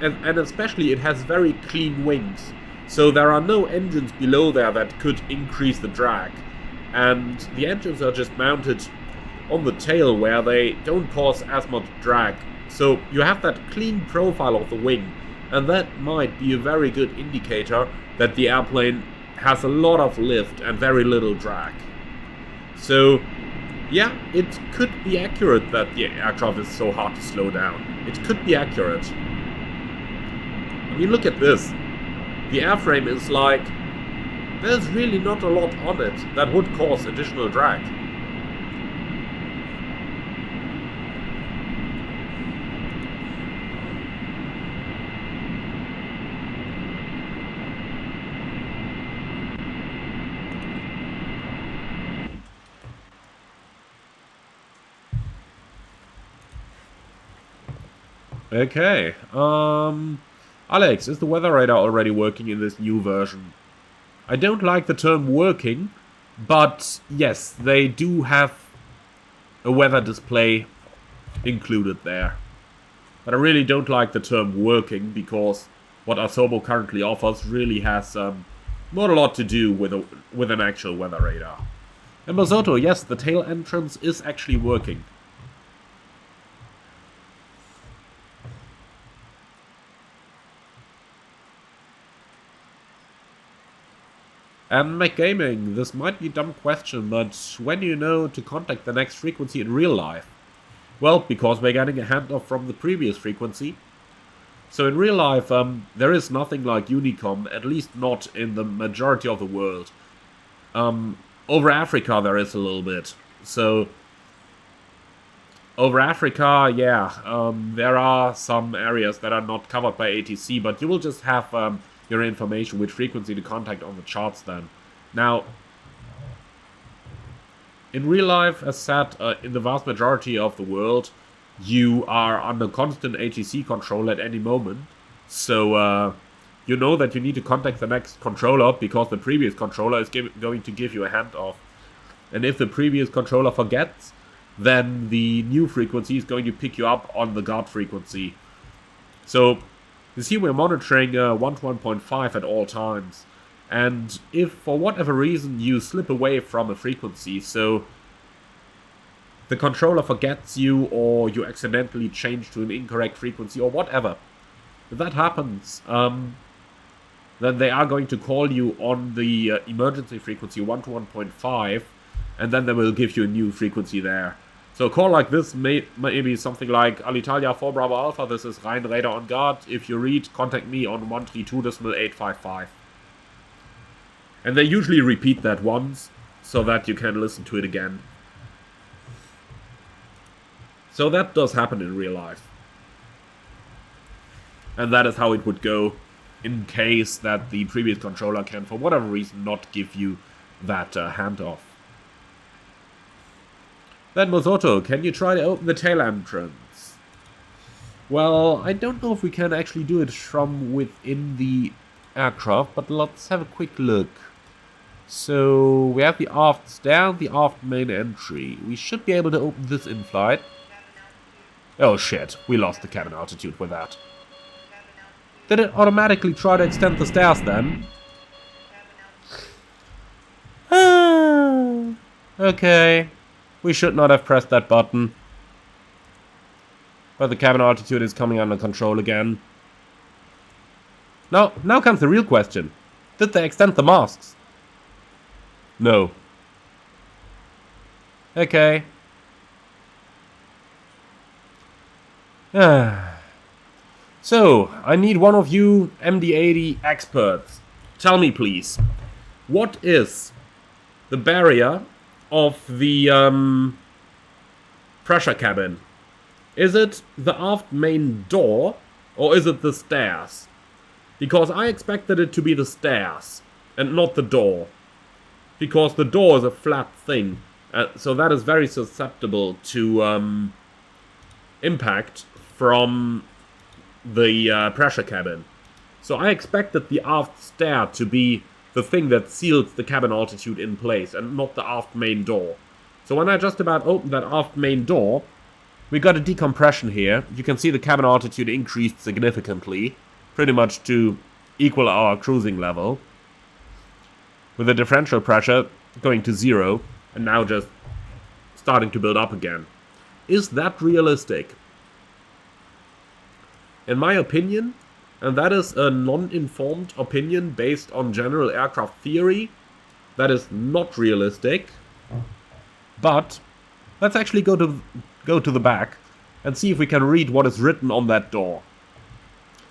and especially it has very clean wings. So there are no engines below there that could increase the drag. And the engines are just mounted on the tail where they don't cause as much drag. So you have that clean profile of the wing, and that might be a very good indicator that the airplane has a lot of lift and very little drag. So yeah, it could be accurate that the aircraft is so hard to slow down. It could be accurate. I mean, look at this. The airframe is like, there's really not a lot on it that would cause additional drag. Okay, Alex, is the weather radar already working in this new version? I don't like the term working, but yes, they do have a weather display included there. But I really don't like the term working, because what Asobo currently offers really has not a lot to do with an actual weather radar. And Masoto, yes, the tail entrance is actually working. And MacGaming, this might be a dumb question, but when do you know to contact the next frequency in real life? Well, because we're getting a handoff from the previous frequency. So in real life, there is nothing like Unicom, at least not in the majority of the world. Over Africa there is a little bit. So, over Africa, yeah, there are some areas that are not covered by ATC, but you will just have your information with frequency to contact on the charts then. Now, in real life, as said, in the vast majority of the world, you are under constant ATC control at any moment. So, you know that you need to contact the next controller because the previous controller is going to give you a handoff. And if the previous controller forgets, then the new frequency is going to pick you up on the guard frequency. So, you see, we're monitoring 1 to 1.5 at all times. And if for whatever reason you slip away from a frequency, so the controller forgets you or you accidentally change to an incorrect frequency or whatever, if that happens, then they are going to call you on the emergency frequency 1 to 1.5, and then they will give you a new frequency there. So a call like this may be something like Alitalia 4 Bravo Alpha, this is Ryan Radar on guard. If you read, contact me on 132.855. And they usually repeat that once, so that you can listen to it again. So that does happen in real life. And that is how it would go in case that the previous controller can, for whatever reason, not give you that handoff. Then Mosoto, can you try to open the tail entrance? Well, I don't know if we can actually do it from within the aircraft, but let's have a quick look. So we have the aft stair, the aft main entry. We should be able to open this in flight. Oh shit, we lost the cabin altitude with that. Did it automatically try to extend the stairs then? Okay, we should not have pressed that button. But the cabin altitude is coming under control again. Now comes the real question. Did they extend the masks? No. Okay. So, I need one of you MD-80 experts. Tell me please, what is the barrier of the pressure cabin? Is it the aft main door or is it the stairs? Because I expected it to be the stairs and not the door. Because the door is a flat thing. So that is very susceptible to impact from the pressure cabin. So I expected the aft stair to be the thing that seals the cabin altitude in place and not the aft main door. So when I just about opened that aft main door, we got a decompression here. You can see the cabin altitude increased significantly, pretty much to equal our cruising level, with the differential pressure going to 0 and now just starting to build up again. Is that realistic? In my opinion, and that is a non-informed opinion based on general aircraft theory, that is not realistic. But let's actually go to the back and see if we can read what is written on that door.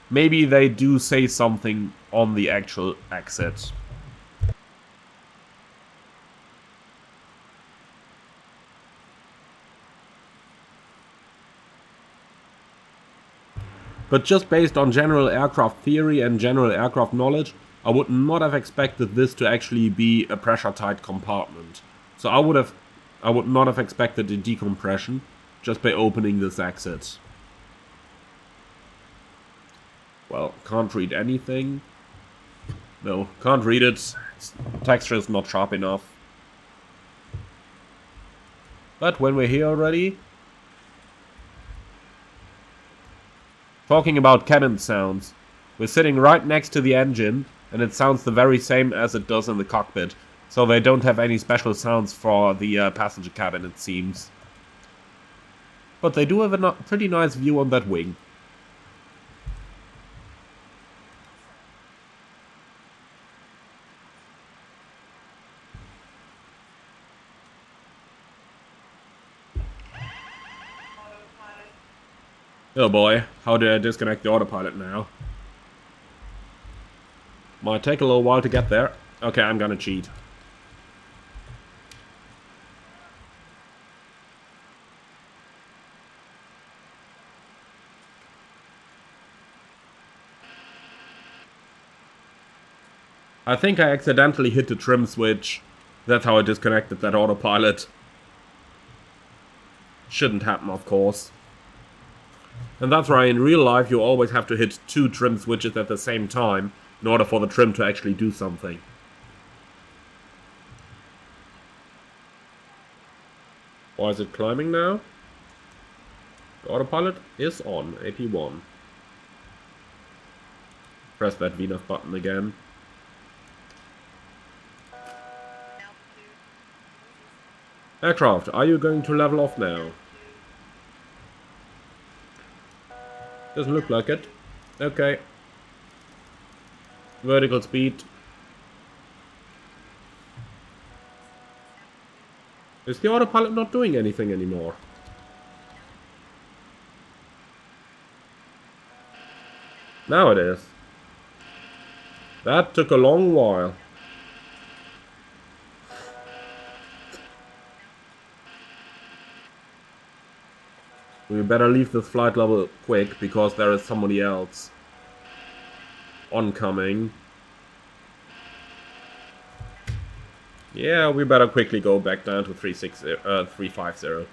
Maybe they do say something on the actual exit. But just based on general aircraft theory and general aircraft knowledge, I would not have expected this to actually be a pressure-tight compartment. So I would not have expected a decompression just by opening this exit. Well, can't read anything. No, can't read it. Texture is not sharp enough. But when we're here already, talking about cabin sounds, we're sitting right next to the engine and it sounds the very same as it does in the cockpit. So they don't have any special sounds for the passenger cabin, it seems. But they do have a pretty nice view on that wing. Oh boy, how do I disconnect the autopilot now? Might take a little while to get there. Okay, I'm gonna cheat. I think I accidentally hit the trim switch. That's how I disconnected that autopilot. Shouldn't happen, of course. And that's why in real life you always have to hit 2 trim switches at the same time in order for the trim to actually do something. Why is it climbing now? The autopilot is on, AP1. Press that VNAV button again. Aircraft, are you going to level off now? Doesn't look like it. Okay. Vertical speed. Is the autopilot not doing anything anymore? Now it is. That took a long while. We better leave this flight level quick, because there is somebody else oncoming. Yeah, we better quickly go back down to 350.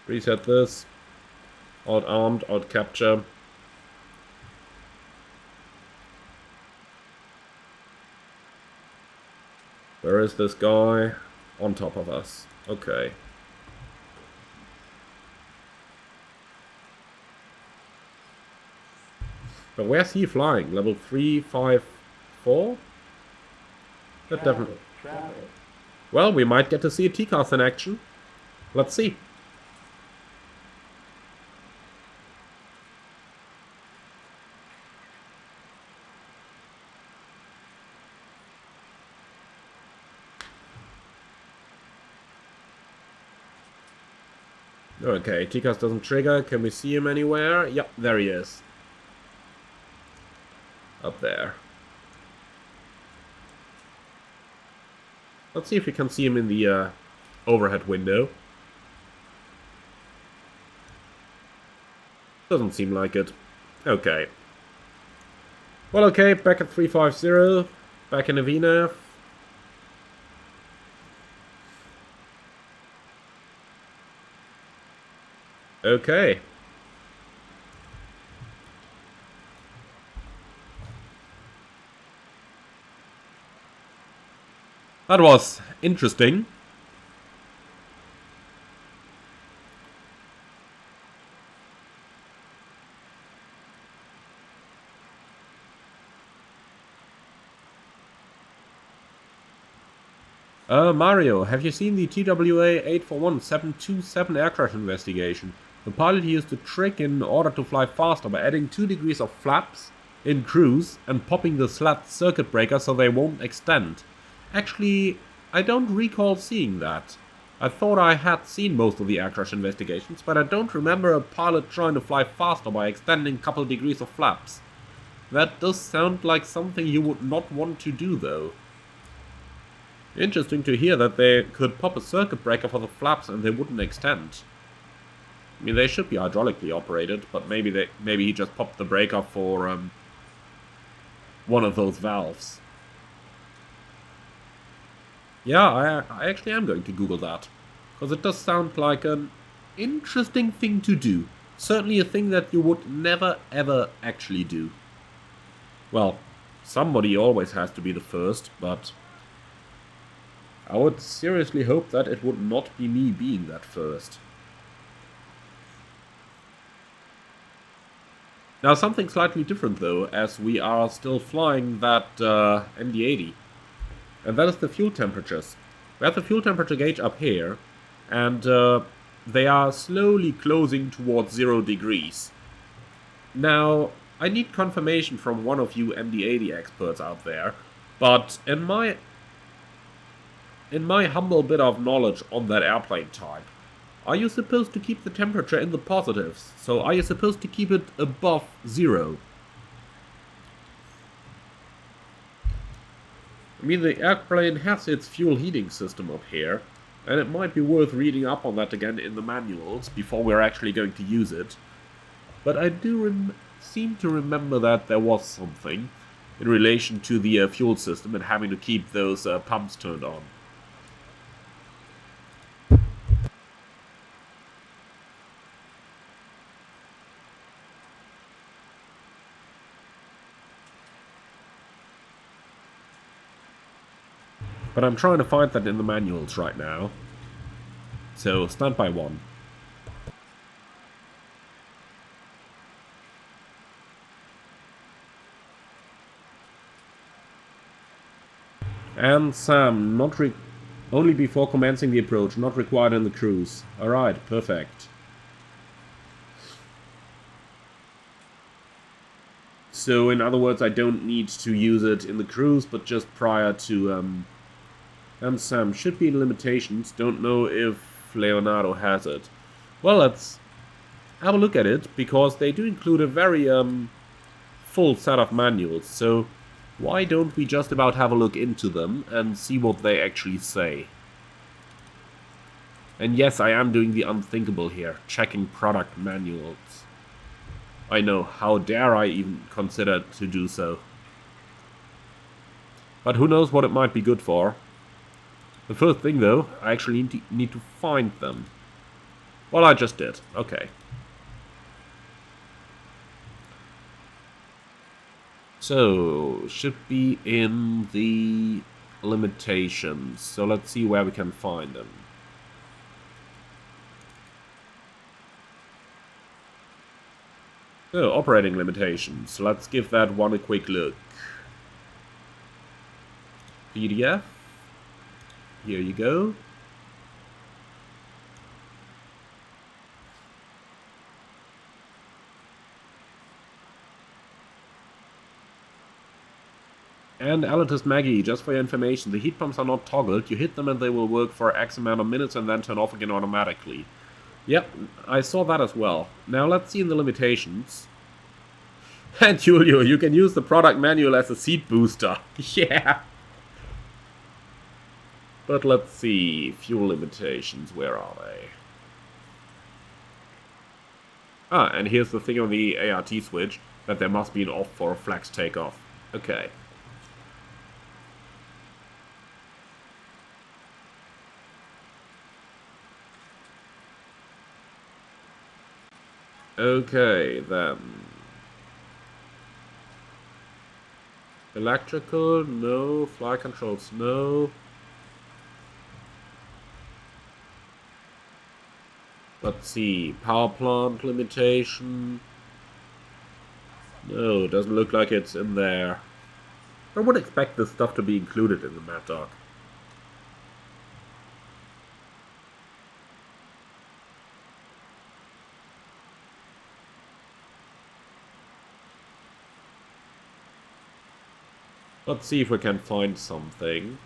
Reset this. Alt armed, alt capture. Where is this guy? On top of us. Okay. But where's he flying? Level 3, 5, 4? That definitely... Well, we might get to see a TCAS in action. Let's see. Okay, TCAS doesn't trigger. Can we see him anywhere? Yep, there he is. Up there. Let's see if we can see him in the overhead window. Doesn't seem like it. Okay. Well, okay, back at 350. Back in the VNAV. Okay. That was interesting. Mario, have you seen the TWA 841-727 air crash investigation? The pilot used a trick in order to fly faster by adding 2 degrees of flaps in cruise and popping the slat circuit breaker so they won't extend. Actually, I don't recall seeing that. I thought I had seen most of the air crash investigations, but I don't remember a pilot trying to fly faster by extending a couple degrees of flaps. That does sound like something you would not want to do, though. Interesting to hear that they could pop a circuit breaker for the flaps and they wouldn't extend. I mean, they should be hydraulically operated, but maybe he just popped the breaker for one of those valves. Yeah, I actually am going to Google that, because it does sound like an interesting thing to do. Certainly a thing that you would never ever actually do. Well, somebody always has to be the first, but I would seriously hope that it would not be me being that first. Now something slightly different though, as we are still flying that MD-80. And that is the fuel temperatures. We have the fuel temperature gauge up here, and they are slowly closing towards 0 degrees. Now, I need confirmation from one of you MD-80 experts out there, but in my humble bit of knowledge on that airplane type, are you supposed to keep the temperature in the positives? So are you supposed to keep it above 0? I mean, the airplane has its fuel heating system up here, and it might be worth reading up on that again in the manuals before we're actually going to use it. But I do seem to remember that there was something in relation to the fuel system and having to keep those pumps turned on. But I'm trying to find that in the manuals right now. So, stand by 1. And Sam, only before commencing the approach, not required in the cruise. Alright, perfect. So, in other words, I don't need to use it in the cruise, but just prior to, And Sam, should be limitations. Don't know if Leonardo has it. Well, let's have a look at it, because they do include a very full set of manuals. So why don't we just about have a look into them and see what they actually say. And yes, I am doing the unthinkable here, checking product manuals. I know, how dare I even consider to do so. But who knows what it might be good for. The first thing, though, I actually need to find them. Well, I just did. Okay. So, should be in the limitations. So let's see where we can find them. So, operating limitations. Let's give that one a quick look. PDF. Here you go. And Alatus Maggie, just for your information, the heat pumps are not toggled. You hit them and they will work for X amount of minutes and then turn off again automatically. Yep, I saw that as well. Now let's see in the limitations. And Julio, you can use the product manual as a seat booster. Yeah. But let's see, fuel limitations, where are they? Ah, and here's the thing on the ART switch, that there must be an off for a flex takeoff. Okay. Okay, then. Electrical, no. Flight controls, no. Let's see. Power plant limitation. No, doesn't look like it's in there. I would expect this stuff to be included in the Mad Dog. Let's see if we can find something.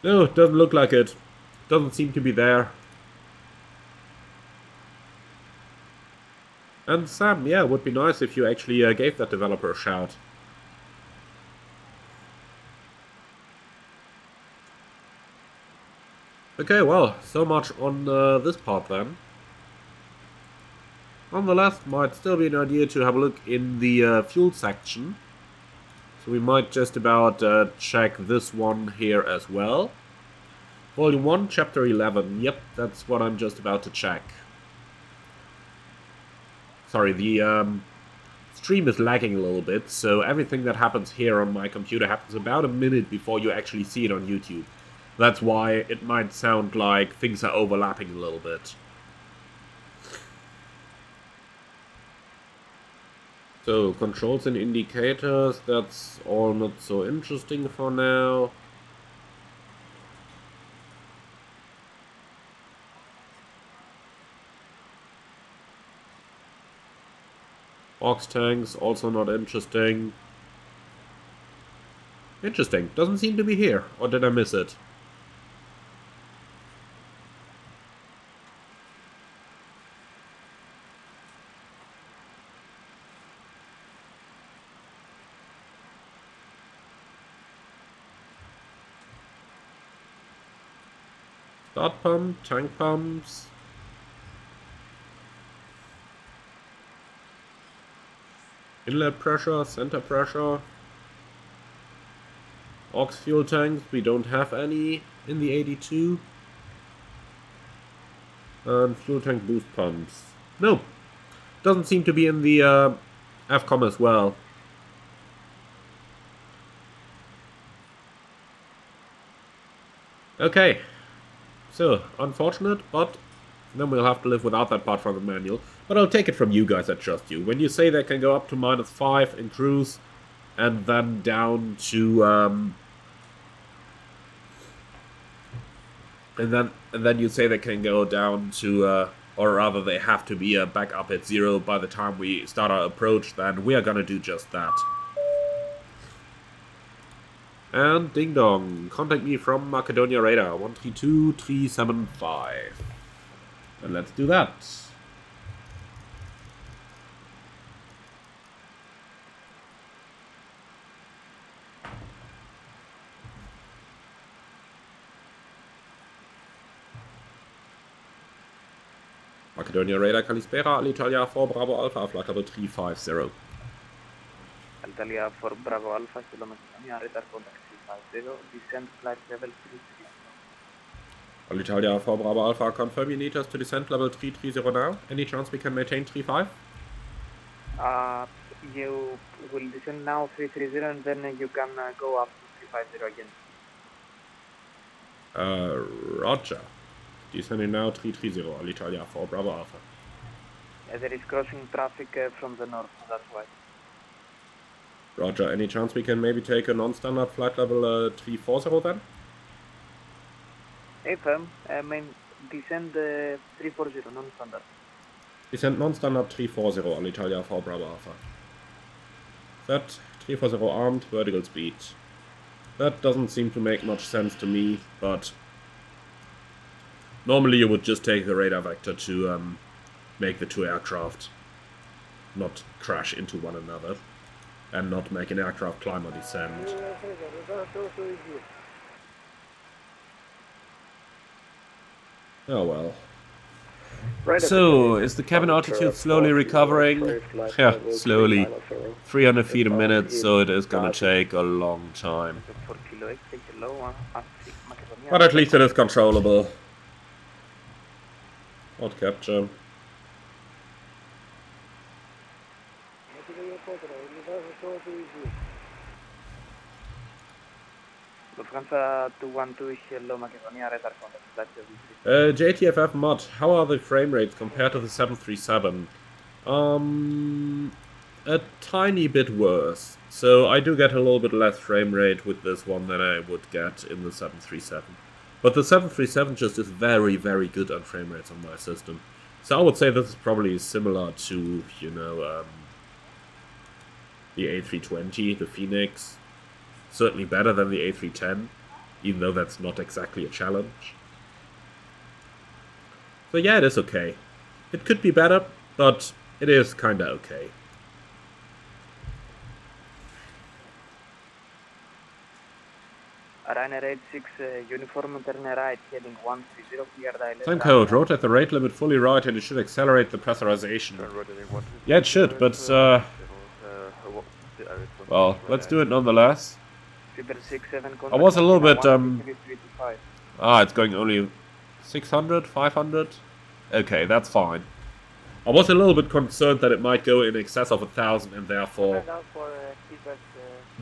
No, it doesn't look like it. Doesn't seem to be there. And Sam, yeah, it would be nice if you actually gave that developer a shout. Okay, well, so much on this part then. Nonetheless, might still be an idea to have a look in the fuel section. So we might just about check this one here as well. Volume 1, Chapter 11. Yep, that's what I'm just about to check. Sorry, the stream is lagging a little bit, so everything that happens here on my computer happens about a minute before you actually see it on YouTube. That's why it might sound like things are overlapping a little bit. So, controls and indicators, that's all not so interesting for now. Aux tanks, also not interesting. Interesting, doesn't seem to be here, or did I miss it? Start pump, tank pumps. Inlet pressure, center pressure. Aux fuel tanks, we don't have any in the 82. And fuel tank boost pumps. No, doesn't seem to be in the FCOM as well. Okay, so unfortunate, but then we'll have to live without that part from the manual. But I'll take it from you guys, I trust you. When you say they can go up to -5 in cruise, and then down to and then you say they can go down to or rather they have to be back up at 0 by the time we start our approach, then we are gonna do just that. And ding dong, contact me from Macedonia Radar 132375. And let's do that. Macedonia Radar Kalispera, Alitalia 4 Bravo Alpha, Flight Level 350. Altalia for Bravo Alpha, kilometer radar contact 350, descend flight level 330. Alitalia for Bravo Alpha, confirm you need us to descend level 330 now. Any chance we can maintain 35? You will descend now 330 and then you can go up to 350 again. Roger. Descending now 330, Alitalia for Bravo Alpha. There is crossing traffic from the north, that's why. Roger, any chance we can maybe take a non-standard flight level 340 then? FM, main descend 340, non-standard. Descend non-standard 340, Alitalia for Bravo Alpha. That 340 armed, vertical speed. That doesn't seem to make much sense to me, but normally you would just take the radar vector to make the two aircraft not crash into one another and not make an aircraft climb or descend. Oh well. So, is the cabin altitude slowly recovering? Yeah, slowly. 300 feet a minute, so it is gonna take a long time. But at least it is controllable. Hot capture. JTFF mod, how are the frame rates compared to the 737? A tiny bit worse. So I do get a little bit less frame rate with this one than I would get in the 737. But the 737 just is very, very good on frame rates on my system. So I would say this is probably similar to, you know, the A320, the Phoenix. Certainly better than the A310, even though that's not exactly a challenge. So yeah, it is okay. It could be better, but it is kinda okay. Ryanair 86, uniform turn right, heading 130, clear dial. Time code, rotate the rate limit fully right and it should accelerate the pressurization. Yeah, it should, but well, let's do it nonetheless. I was a little bit, it's going only 600, 500? Okay, that's fine. I was a little bit concerned that it might go in excess of 1,000 and therefore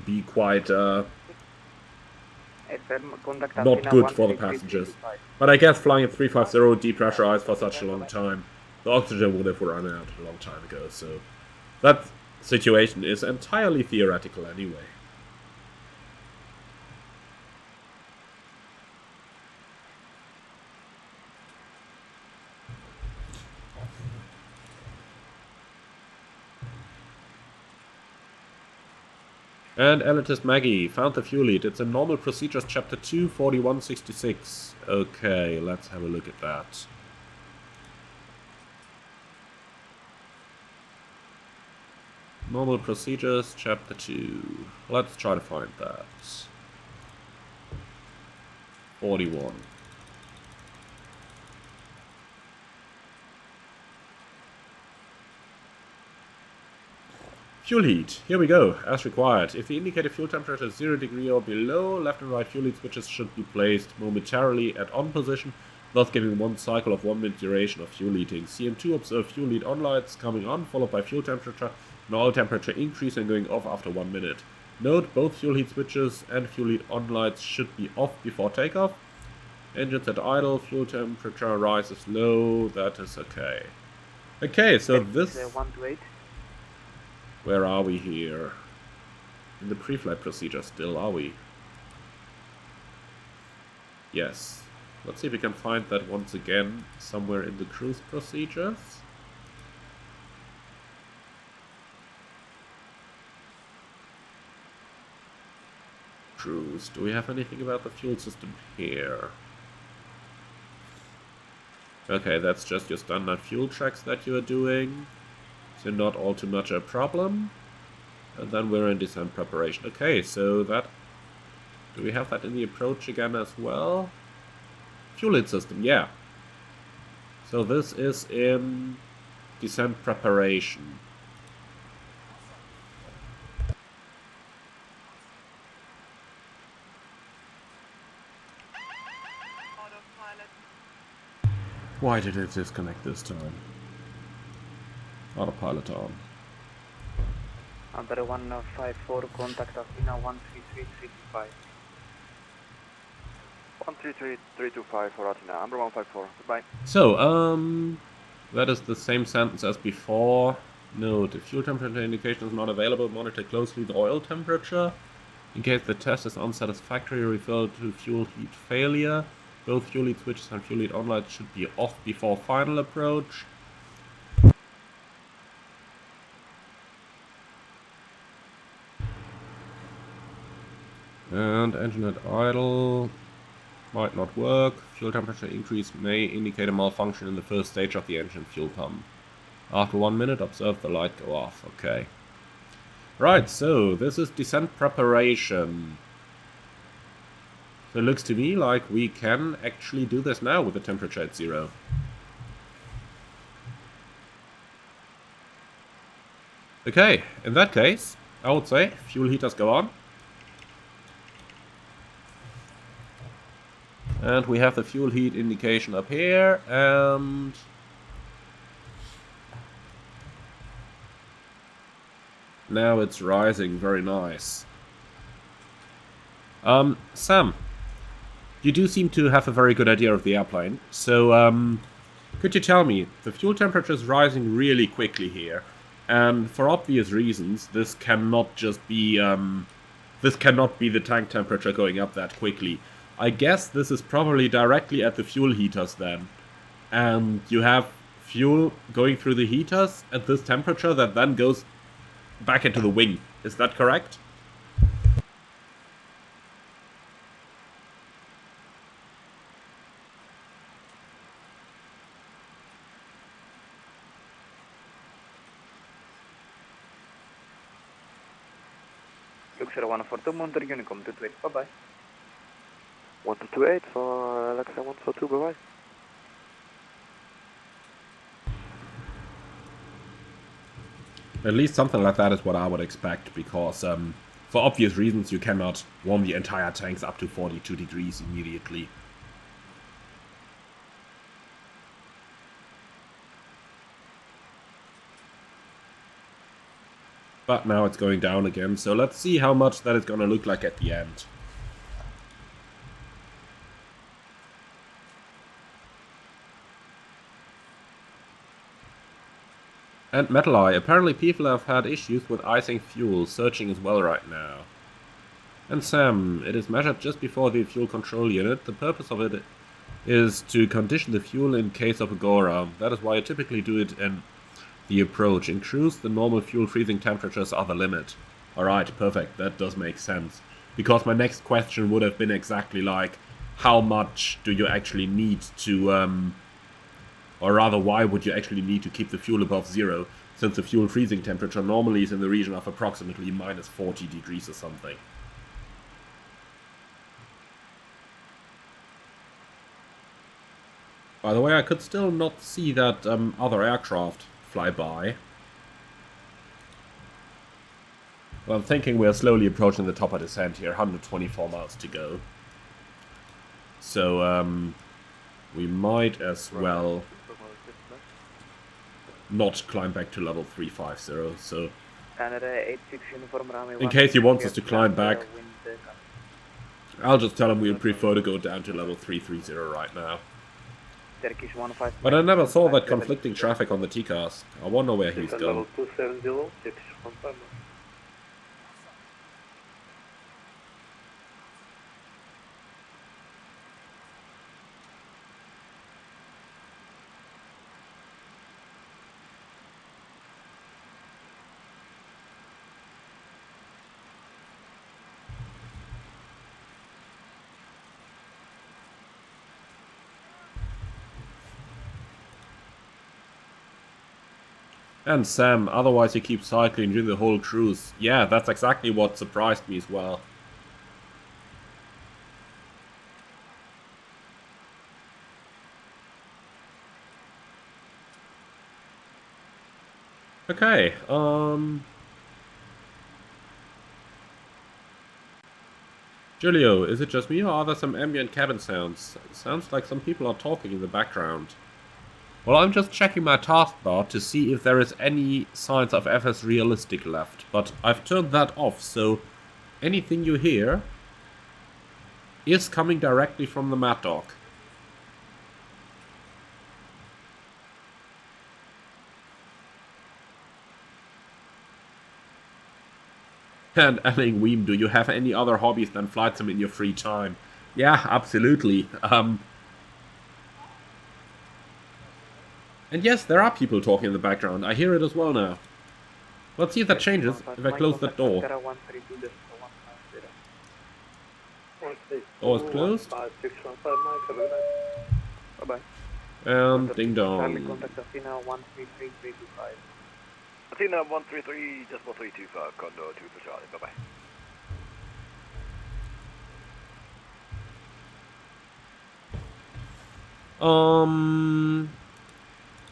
be quite, not good for the passengers. But I guess flying at 350 depressurized for such a long time, the oxygen would have run out a long time ago, so that situation is entirely theoretical anyway. And elitist Maggie, found the fuel lead. It's in normal procedures chapter 2, 4166. Okay, let's have a look at that. Normal procedures chapter 2. Let's try to find that. 41. Fuel heat. Here we go, as required. If the indicated fuel temperature is 0 degree or below, left and right fuel heat switches should be placed momentarily at on position, thus giving one cycle of 1 minute duration of fuel heating. CM2 observe fuel heat on lights coming on, followed by fuel temperature and oil temperature increase and going off after 1 minute. Note, both fuel heat switches and fuel heat on lights should be off before takeoff. Engines at idle, fuel temperature rises low, that is okay. Okay, so this... 128. Where are we here? In the pre-flight procedure still, are we? Yes. Let's see if we can find that once again somewhere in the cruise procedures. Cruise. Do we have anything about the fuel system here? Okay, that's just your standard fuel checks that you are doing. So not all too much a problem. And then we're in descent preparation. Okay, so that... Do we have that in the approach again as well? Fuel heat system, yeah. So this is in descent preparation. Why did it disconnect this time? Autopilot on. Under 154, contact Athena 133325. 133325 for Athena, Amber 154, goodbye. So, that is the same sentence as before. Note, if fuel temperature indication is not available, monitor closely the oil temperature. In case the test is unsatisfactory, refer to fuel heat failure. Both fuel heat switches and fuel heat on lights should be off before final approach. And engine at idle might not work. Fuel temperature increase may indicate a malfunction in the first stage of the engine fuel pump. After 1 minute, observe the light go off. Okay. Right, so this is descent preparation. So it looks to me like we can actually do this now with the temperature at 0. Okay, in that case, I would say fuel heaters go on. And we have the fuel heat indication up here, and now it's rising, very nice. Sam, you do seem to have a very good idea of the airplane, so could you tell me, the fuel temperature is rising really quickly here, and for obvious reasons, this cannot just be, the tank temperature going up that quickly. I guess this is probably directly at the fuel heaters then. And you have fuel going through the heaters at this temperature that then goes back into the wing. Is that correct? Yoke 0142, monitor Unicom 228, bye-bye. 1228 for Alexa 142, bye-bye. At least something like that is what I would expect, because for obvious reasons you cannot warm the entire tanks up to 42 degrees immediately. But now it's going down again, so let's see how much that is going to look like at the end. And Metal Eye, apparently people have had issues with icing fuel, searching as well right now. And Sam, it is measured just before the fuel control unit. The purpose of it is to condition the fuel in case of a go-around. That is why you typically do it in the approach. In cruise, the normal fuel freezing temperatures are the limit. Alright, perfect, that does make sense. Because my next question would have been exactly like, how much do you actually need to, or rather, why would you actually need to keep the fuel above 0, since the fuel freezing temperature normally is in the region of approximately minus 40 degrees or something. By the way, I could still not see that other aircraft fly by. Well, I'm thinking we're slowly approaching the top of descent here, 124 miles to go. So, we might as well not climb back to level 350, so in case he wants us to climb back, I'll just tell him we'd prefer to go down to level 330 right now. But I never saw that conflicting traffic on the TCARS. I wonder where he's gone. Level 270, 615. And Sam, otherwise you keep cycling during the whole cruise. Yeah, that's exactly what surprised me as well. Okay, Julio, is it just me or are there some ambient cabin sounds? It sounds like some people are talking in the background. Well, I'm just checking my taskbar to see if there is any signs of FS Realistic left, but I've turned that off, so anything you hear is coming directly from the Mad Dog. And Elling Weem, do you have any other hobbies than flight sim in your free time? Yeah, absolutely. And yes, there are people talking in the background. I hear it as well now. Let's see if that changes if I close that door. Door is closed. Bye-bye. And ding Charlie, dong. contact Athena 133325. Athena 133.325, Condor 2 for Charlie. Bye-bye.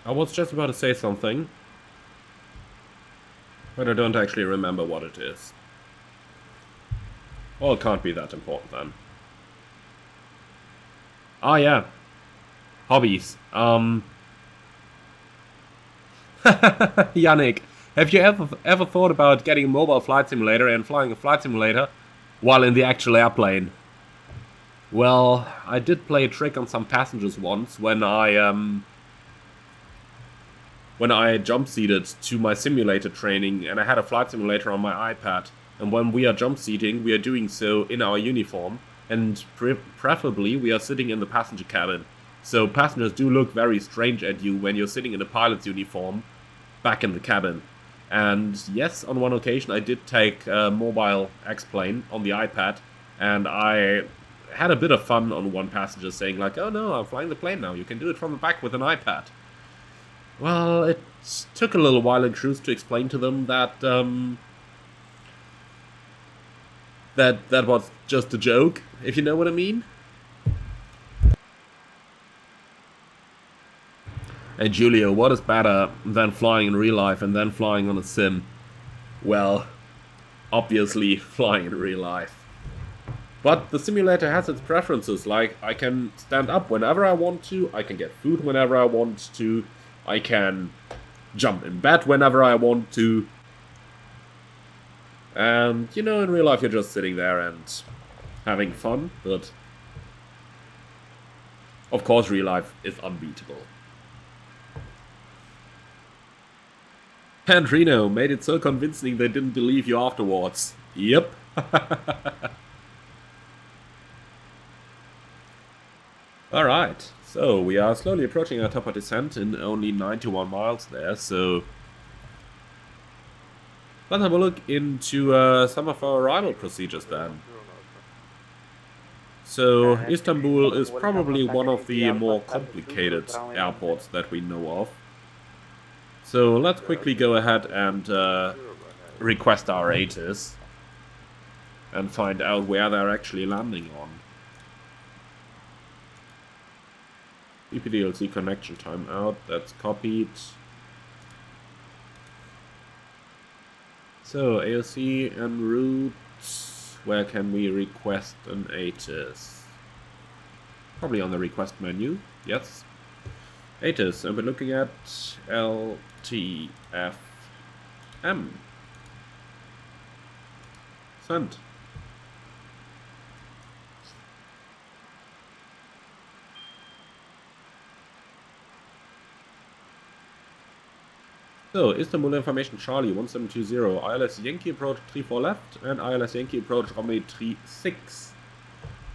I was just about to say something, but I don't actually remember what it is. Well, it can't be that important then. Ah, yeah. Hobbies. Yannick, have you ever thought about getting a mobile flight simulator and flying a flight simulator while in the actual airplane? Well, I did play a trick on some passengers once when I jump seated to my simulator training, and I had a flight simulator on my iPad. And when we are jump seating, we are doing so in our uniform, and preferably we are sitting in the passenger cabin. So passengers do look very strange at you when you're sitting in a pilot's uniform back in the cabin. And yes, on one occasion I did take a mobile X-plane on the iPad, and I had a bit of fun on one passenger saying like, oh no, I'm flying the plane now, you can do it from the back with an iPad. Well, it took a little while in cruise to explain to them that that was just a joke, if you know what I mean. Hey Julio, what is better than flying in real life and then flying on a sim? Well, obviously flying in real life. But the simulator has its preferences, like I can stand up whenever I want to, I can get food whenever I want to, I can jump in bed whenever I want to. And, you know, in real life you're just sitting there and having fun, but of course real life is unbeatable. And Reno made it so convincing they didn't believe you afterwards. Yep. Alright, so we are slowly approaching our top of descent in only 91 miles there, so let's have a look into some of our arrival procedures then. So Istanbul is probably one of the more complicated airports that we know of. So let's quickly go ahead and request our ATIS and find out where they're actually landing on. EPDLC connection timeout, that's copied. So AOC en route, where can we request an ATIS? Probably on the request menu, yes. ATIS, and we're looking at LTFM. Send. So, Istanbul information Charlie 1720, ILS Yankee approach 34 left, and ILS Yankee approach runway 36.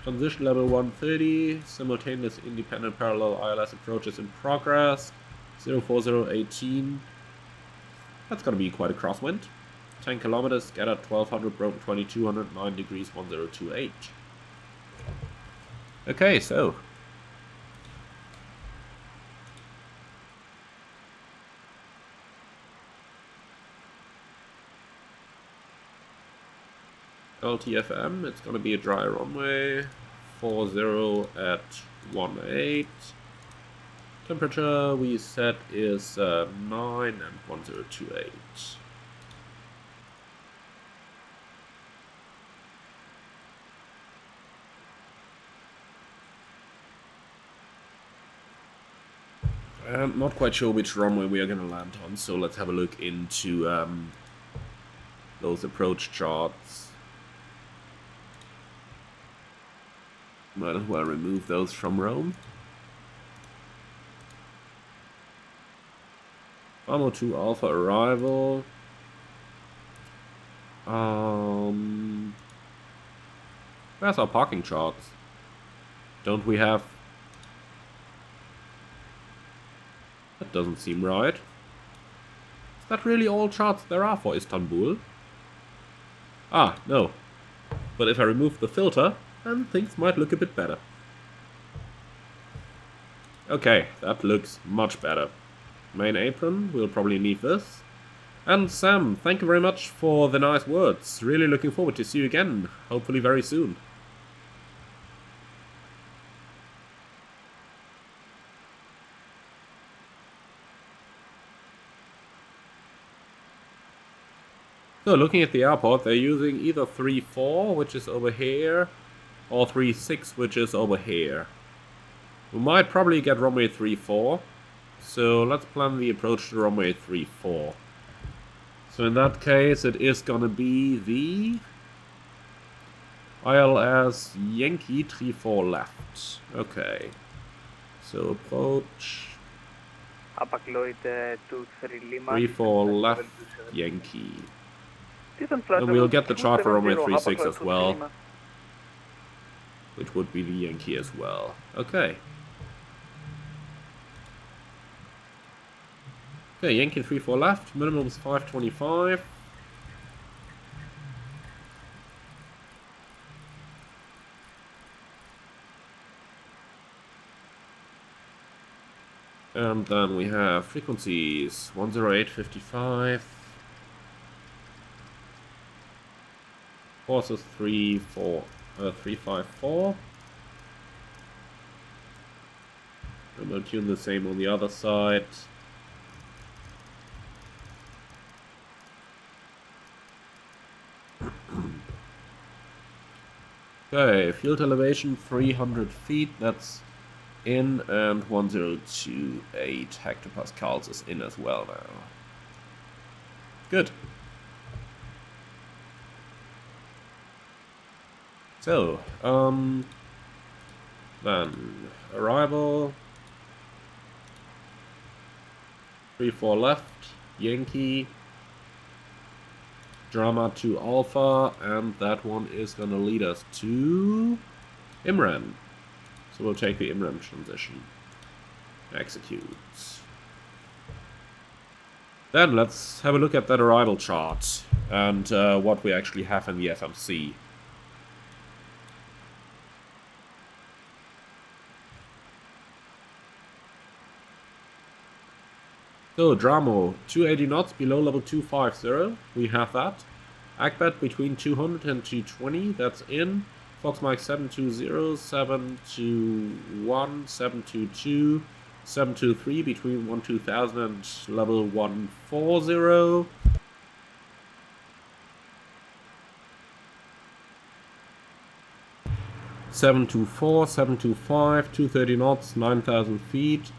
Transition level 130, simultaneous independent parallel ILS approaches in progress, 04018. That's gonna be quite a crosswind. 10 kilometers, scattered 1200, broken 2200, 9 degrees 1028. Okay, so LTFM, it's gonna be a dry runway, 40 at 18. Temperature we set is 9 and 1028. I'm not quite sure which runway we are going to land on, so let's have a look into those approach charts. Might as well remove those from Rome. Bravo 2 Alpha arrival. Where's our parking charts? Don't we have... That doesn't seem right. Is that really all charts there are for Istanbul? Ah, no. But if I remove the filter, then things might look a bit better. Okay, that looks much better. Main apron, we'll probably need this. And Sam, thank you very much for the nice words. Really looking forward to see you again, hopefully very soon. So looking at the airport, they're using either 3-4, which is over here, or 3-6, which is over here. We might probably get runway 3-4, so let's plan the approach to runway 3-4. So in that case, it is gonna be the ILS Yankee 3-4 left. Okay, so approach 3-4 left Yankee. And we'll get the chart for runway 36 as well, which would be the Yankee as well. Okay. Okay, Yankee 3-4 left, minimum is 525. And then we have frequencies 108.55. Forces 354. And we'll tune the same on the other side. Okay, field elevation 300 feet, that's in, and 1028 hectopascals is in as well now. Good. So, then arrival 3-4 left, Yankee, Drama 2 Alpha, and that one is gonna lead us to Imran. So we'll take the Imran transition. Execute. Then let's have a look at that arrival chart and what we actually have in the FMC. So, Dramo, 280 knots below level 250, we have that. Akbat between 200 and 220, that's in. Fox Mike 720, 721, 722, 723 between 12000 and level 140. Seven 725, 230 knots, 9,000 feet.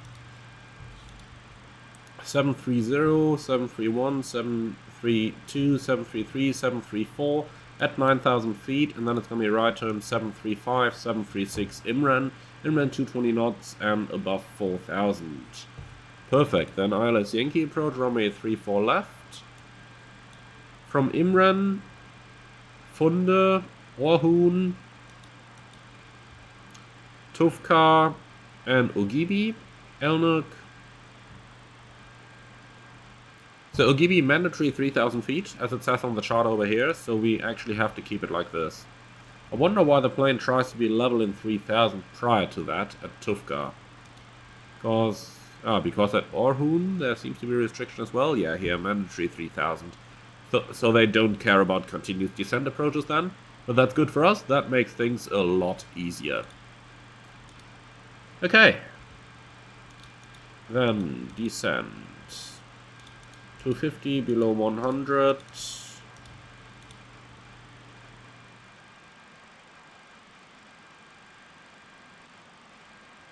730, 731, 732, 733, 734 at 9,000 feet, and then it's going to be a right turn 735, 736 Imran, Imran 220 knots and above 4,000. Perfect, then ILS Yankee approach, runway 34 left. From Imran, Funde, Orhun, Tufka and Ogibi, Elnuk. So Ogibi mandatory 3,000 feet, as it says on the chart over here, so we actually have to keep it like this. I wonder why the plane tries to be level in 3,000 prior to that at Tufka. Because at Orhun there seems to be a restriction as well. Yeah, here, mandatory 3,000. So they don't care about continuous descent approaches then. But that's good for us, that makes things a lot easier. Okay. Then, descent. 250 below 100.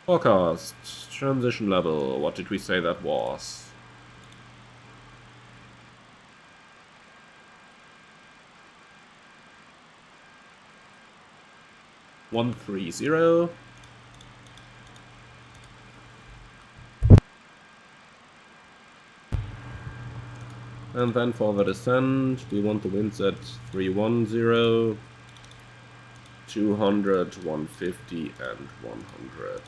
Forecast. Transition level. What did we say that was? (130). And then for the descent, we want the winds at 310, 200, 150, and 100.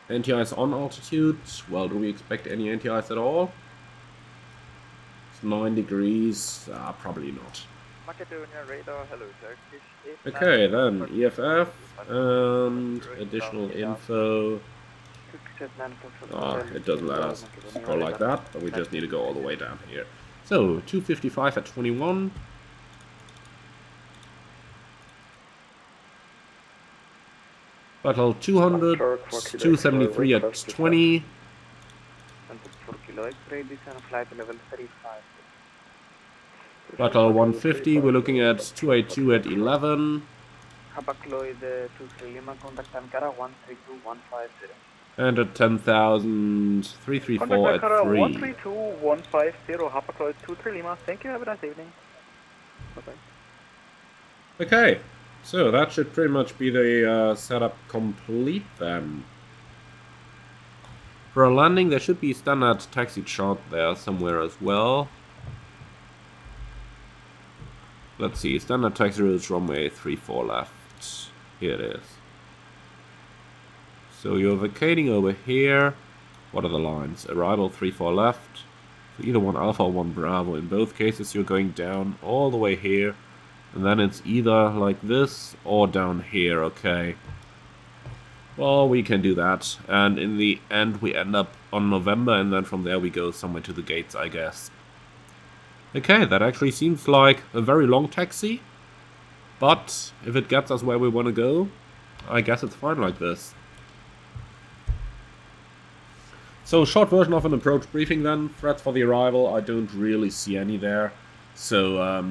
Anti-ice on altitude. Well, do we expect any anti-ice at all? It's 9 degrees. Probably not. Macedonia radar, hello Turkish. Okay, then EFF and additional info. It doesn't let us go like that, but we just need to go all the way down here. So, 255 at 21. Battle 200, 273 at 20. Battle 150, we're looking at 282 at 11. And at 10,000, 334 at 3. 132150, Hapag-Lloyd 23 Lima. Thank you, have a nice evening. Bye-bye. Okay, so that should pretty much be the setup complete then. For a landing, there should be standard taxi chart there somewhere as well. Let's see, standard taxi route runway 34 left. Here it is. So you're vacating over here. What are the lines? Arrival 34 left. So either 1 Alpha or 1 Bravo. In both cases you're going down all the way here. And then it's either like this or down here, okay. Well, we can do that. And in the end we end up on November, and then from there we go somewhere to the gates, I guess. Okay, that actually seems like a very long taxi. But if it gets us where we want to go, I guess it's fine like this. So, short version of an approach briefing then. Threats for the arrival, I don't really see any there. So,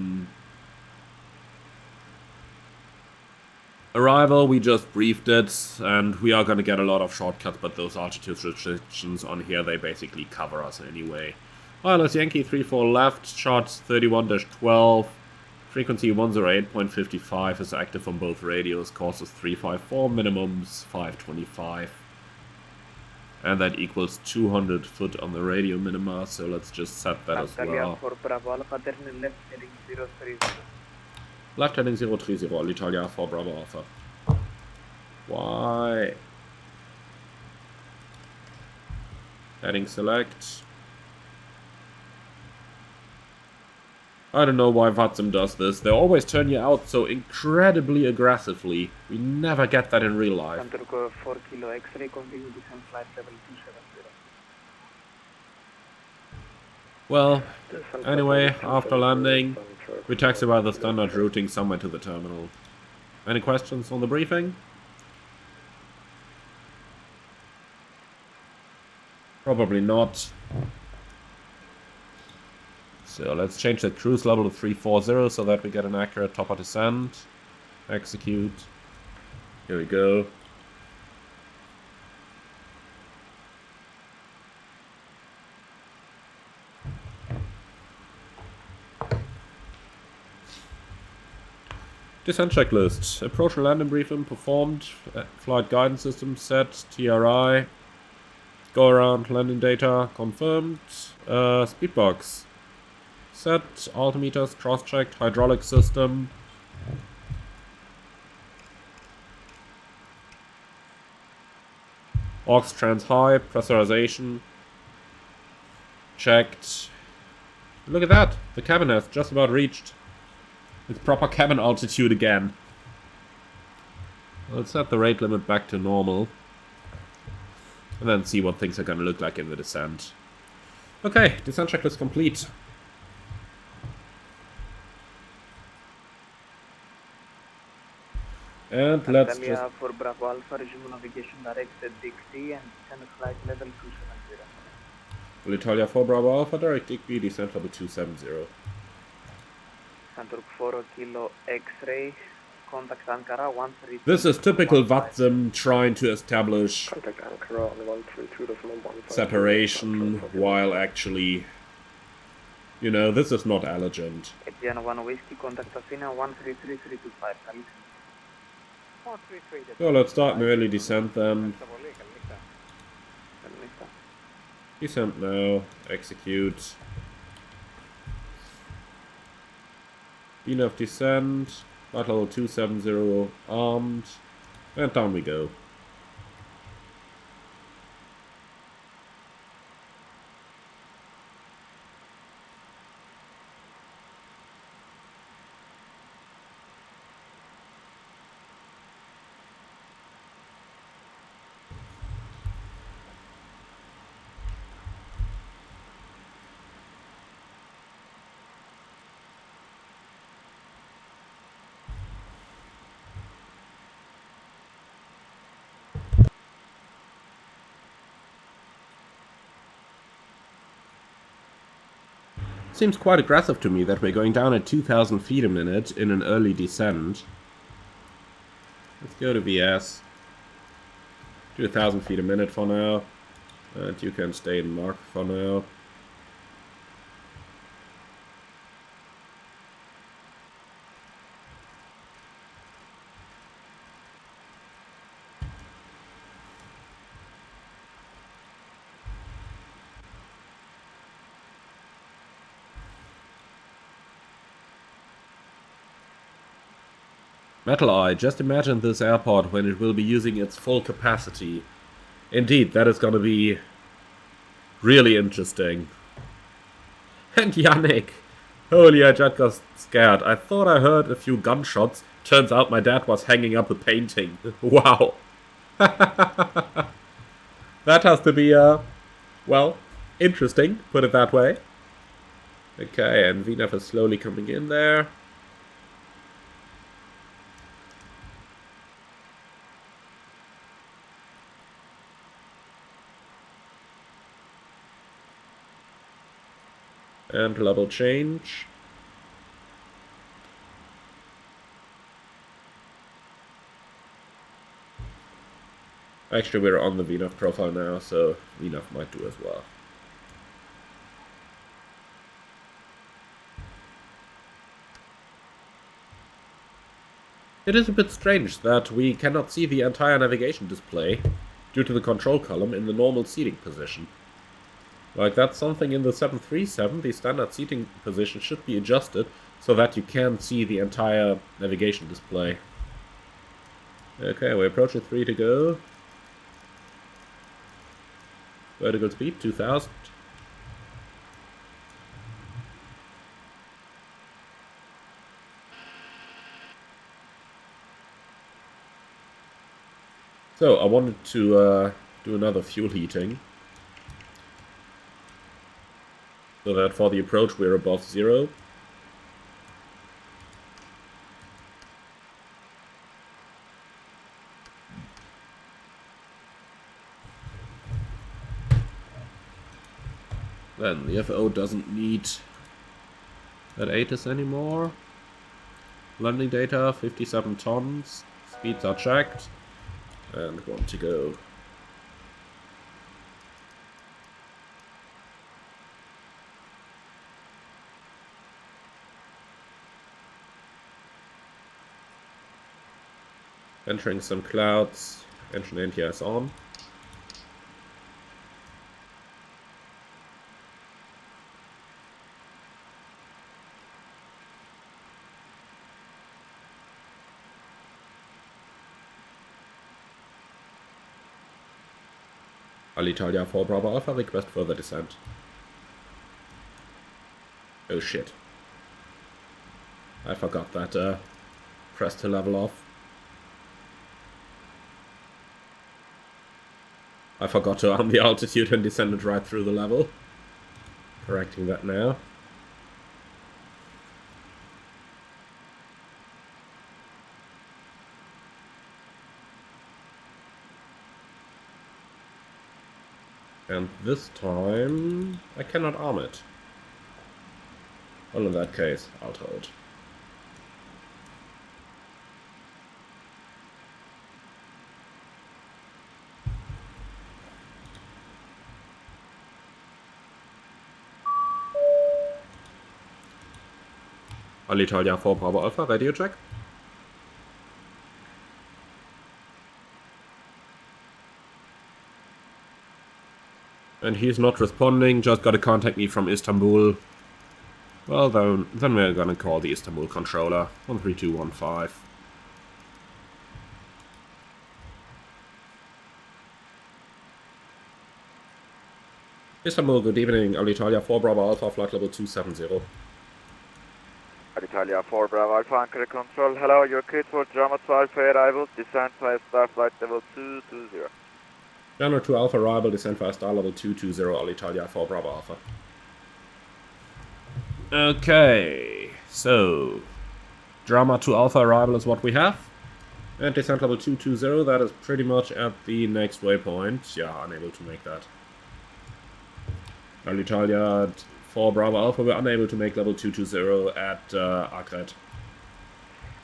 arrival, we just briefed it, and we are going to get a lot of shortcuts, but those altitude restrictions on here, they basically cover us anyway. Wireless Yankee 34 left, chart 31-12, frequency 108.55 is active on both radios, course is 354, minimums 525. And that equals 200 foot on the radio minima, so let's just set that as well. Left heading 030, Alitalia for Bravo Alpha. Why? Heading select. I don't know why VATSIM does this. They always turn you out so incredibly aggressively. We never get that in real life. Well, anyway, after landing, we taxi by the standard routing somewhere to the terminal. Any questions on the briefing? Probably not. So let's change the cruise level to 340 so that we get an accurate top of descent. Execute. Here we go. Descent checklist. Approach and landing briefing performed. Flight guidance system set. TRI. Go around landing data confirmed. Speedbox. Set, altimeters cross-checked, hydraulic system. Aux trans high, pressurization. Checked. Look at that, the cabin has just about reached its proper cabin altitude again. Let's set the rate limit back to normal. And then see what things are going to look like in the descent. Okay, descent checklist complete. And let's just... for Bravo Alpha, resume navigation direct at Digby and descend flight level 270. Italia 4 Bravo Alpha, direct Digby, descent level 270. Santurk 4 Kilo X-ray, contact Ankara 132. This is typical VATSIM trying to establish Contact Ankara on 132.15. separation while actually, you know, this is not elegant. Etienne 1 Whiskey, contact Athena 133.325. So let's start an early descent then. Descent now, execute. Enough descent, battle 270 armed, and down we go. Seems quite aggressive to me that we're going down at 2,000 feet a minute in an early descent. Let's go to VS. Do 1,000 feet a minute for now. And you can stay in Mark for now. Metal Eye, just imagine this airport when it will be using its full capacity. Indeed, that is going to be really interesting. And Yannick! Holy, I just got scared. I thought I heard a few gunshots. Turns out my dad was hanging up a painting. Wow. That has to be, well, interesting, put it that way. Okay, and VNAV is slowly coming in there. And level change. Actually, we're on the VNAV profile now, so VNAV might do as well. It is a bit strange that we cannot see the entire navigation display due to the control column in the normal seating position. Like, that's something in the 737, the standard seating position should be adjusted so that you can see the entire navigation display. Okay, we're approaching 3 to go. Vertical speed, 2000. So, I wanted to do another fuel heating. So that for the approach we're above 0. Then the FO doesn't need that HOTAS anymore. Landing data, 57 tons. Speeds are checked. And 1 to go. Entering some clouds, engine NTS on. Alitalia 4 Bravo Alpha, request further descent. Oh shit. I forgot that press to level off. I forgot to arm the altitude and descended right through the level. Correcting that now. And this time I cannot arm it. Well, in that case, I'll hold. Alitalia 4 Bravo Alpha, radio check. And he's not responding, just got to contact me from Istanbul. Well, then we're gonna call the Istanbul controller. 13215. Istanbul, good evening. Alitalia 4 Bravo Alpha, flight level 270. Alitalia 4 Bravo Alpha, anchor control. Hello, your code for Drama 12 for arrival. Descent via star flight level 220. Runway 2 Alpha arrival, descent via star level 220, Alitalia 4 Bravo Alpha. Okay, so Drama 2 Alpha arrival is what we have. And descent level 220, that is pretty much at the next waypoint. Yeah, unable to make that. Alitalia 4 Bravo Alpha, we're unable to make level 220 at Akret.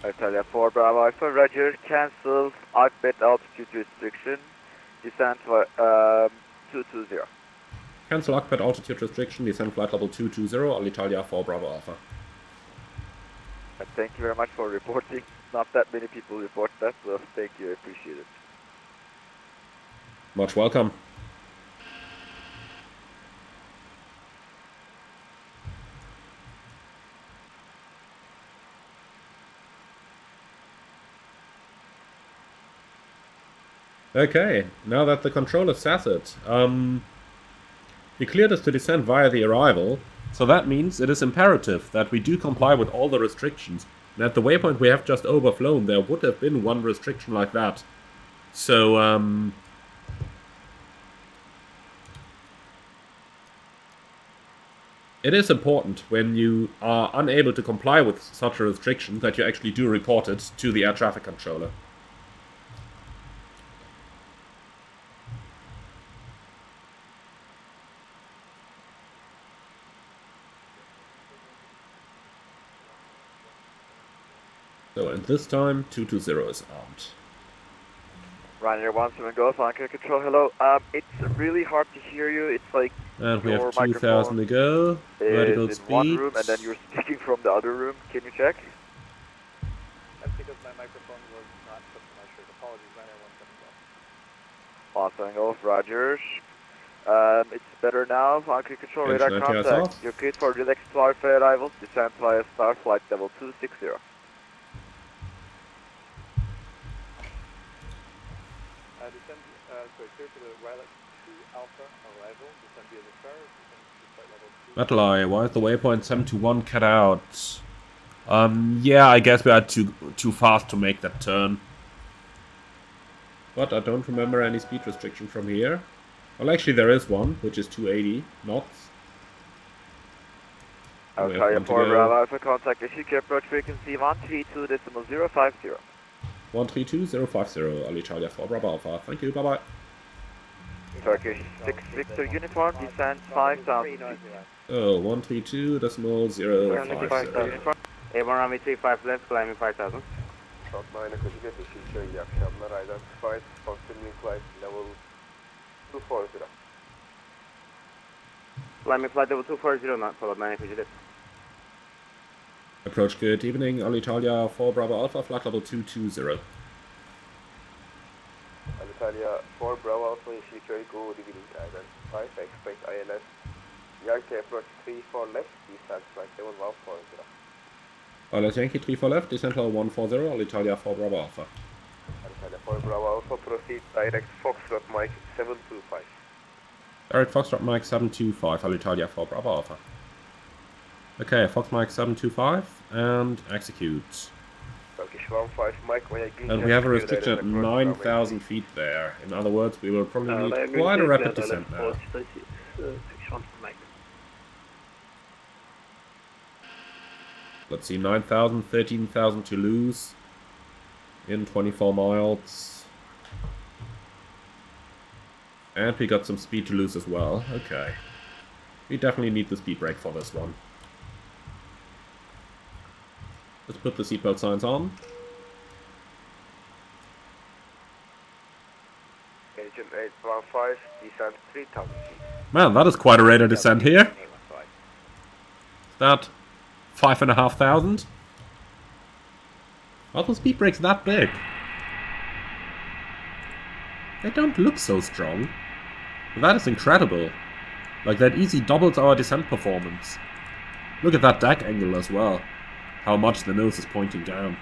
Alitalia 4 Bravo Alpha, roger, cancel, Cockpit altitude restriction, descent 220. Cancel Cockpit altitude restriction, descent flight level 220, Alitalia 4 Bravo Alpha. And thank you very much for reporting. Not that many people report that, so thank you, I appreciate it. Much welcome. Okay, now that the controller says it, he cleared us to descend via the arrival, so that means it is imperative that we do comply with all the restrictions. And at the waypoint we have just overflown, there would have been one restriction like that. So, it is important when you are unable to comply with such a restriction that you actually do report it to the air traffic controller. So, and this time, 220 is armed. Ryanair 17 Golf, anchor control, hello. It's really hard to hear you, it's like and we your have 2,000 to go, vertical in speed. one room and then you're speaking from the other room, can you check? That's because my microphone was not put to my shirt. Apologies, Ryanair 17 Golf. 17 Golf, roger. It's better now, anchor control, radar contact. Your code for relaxed flight for arrival, descent via star flight level 260. Descend, sorry, clear for the Ryanair 2 Alpha arrival, descend via the star, descend to flight level 2. Metal Eye, why is the waypoint 721 cut out? Yeah, I guess we are too fast to make that turn. But I don't remember any speed restriction from here. Well, actually there is one, which is 280 knots. Alitalia 4 Bravo Alpha, contact SUK approach frequency 132.050. 132.050, Alitalia 4 Bravo Alpha. Thank you, bye-bye. Turkish 6 Victor uniform, descent 5,000 feet. Oh, 132.050. A1 runway 35 left, climbing 5,000. Short 9 Kojiga, teşekkür iyi akşamlar. Identified, continuing flight level 240. Climbing flight level 240, not followed 9 Kojiga. Approach, good evening, Alitalia 4 Bravo Alpha, flight level 220. Alitalia 4 Bravo Alpha, Ishikari, good evening, identified, expect ILS. Yankee approach 34 left, descent flight level 140. ILS Yankee 34 left, descent level 140, Alitalia 4 Bravo Alpha. Alitalia 4 Bravo Alpha, proceed direct Foxtrot Mike 725. Direct Foxtrot Mike 725, Alitalia 4 Bravo Alpha. Okay, Fox Mike 725, and execute. Turkish 15 Mike, and we have a restriction at 9,000 feet there. In other words, we will probably need quite a rapid descent now. Let's see, 9,000, 13,000 to lose in 24 miles. And we got some speed to lose as well. Okay. We definitely need the speed brake for this one. Let's put the seatbelt signs on. Agent 815, descent 3,000 feet. Man, that is quite a rate of descent here. That 5,500? Are those speed brakes that big? They don't look so strong. But that is incredible. Like, that easy doubles our descent performance. Look at that deck angle as well. How much the nose is pointing down.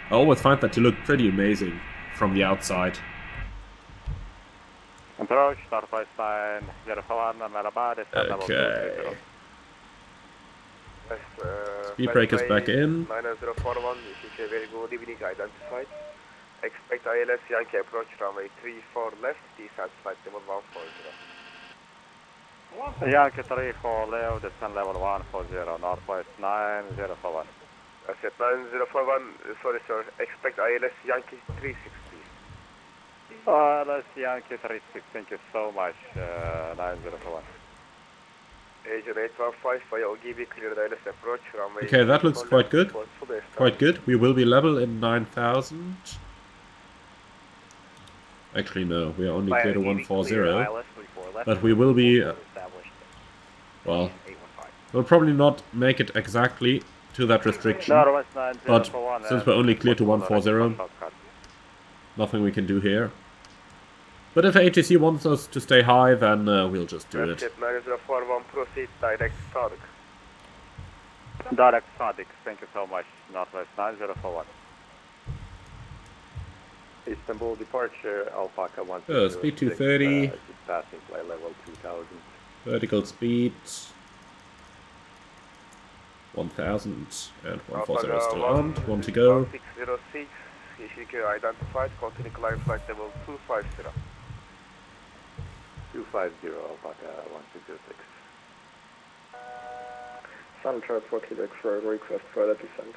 I always find that to look pretty amazing from the outside. Approach, northwest line, 04, Malabar, descent level 20. Speed brake is back in. 9041, you very good evening, identified. Expect ILS Yankee approach runway 34 left, descent flight level 140. Yankee 34 left, descent level 140, northwest 9041. That's it, 9041, sorry sir, expect ILS Yankee 36 please. ILS Yankee 36, thank you so much, 9041. Agent 815, via OGB, cleared ILS approach runway. Okay, that looks quite good. Quite good. We will be level in 9000. Actually, no, we are only clear to 140. But we will be... well, we'll probably not make it exactly to that restriction. But since we're only clear to 140, nothing we can do here. But if ATC wants us to stay high, then we'll just do it. 9041, proceed direct Sadiq. Direct Sadiq, thank you so much, northwest 9041. Istanbul departure, Alpaca 1. Speed 230. Passing flight level 2000. Vertical speed 1000 and 140 still armed. 1 to go. 606, ECQ identified, continue climb flight level 250. 250, Alpaca 1606. Suntrap for Quebec for request further descent.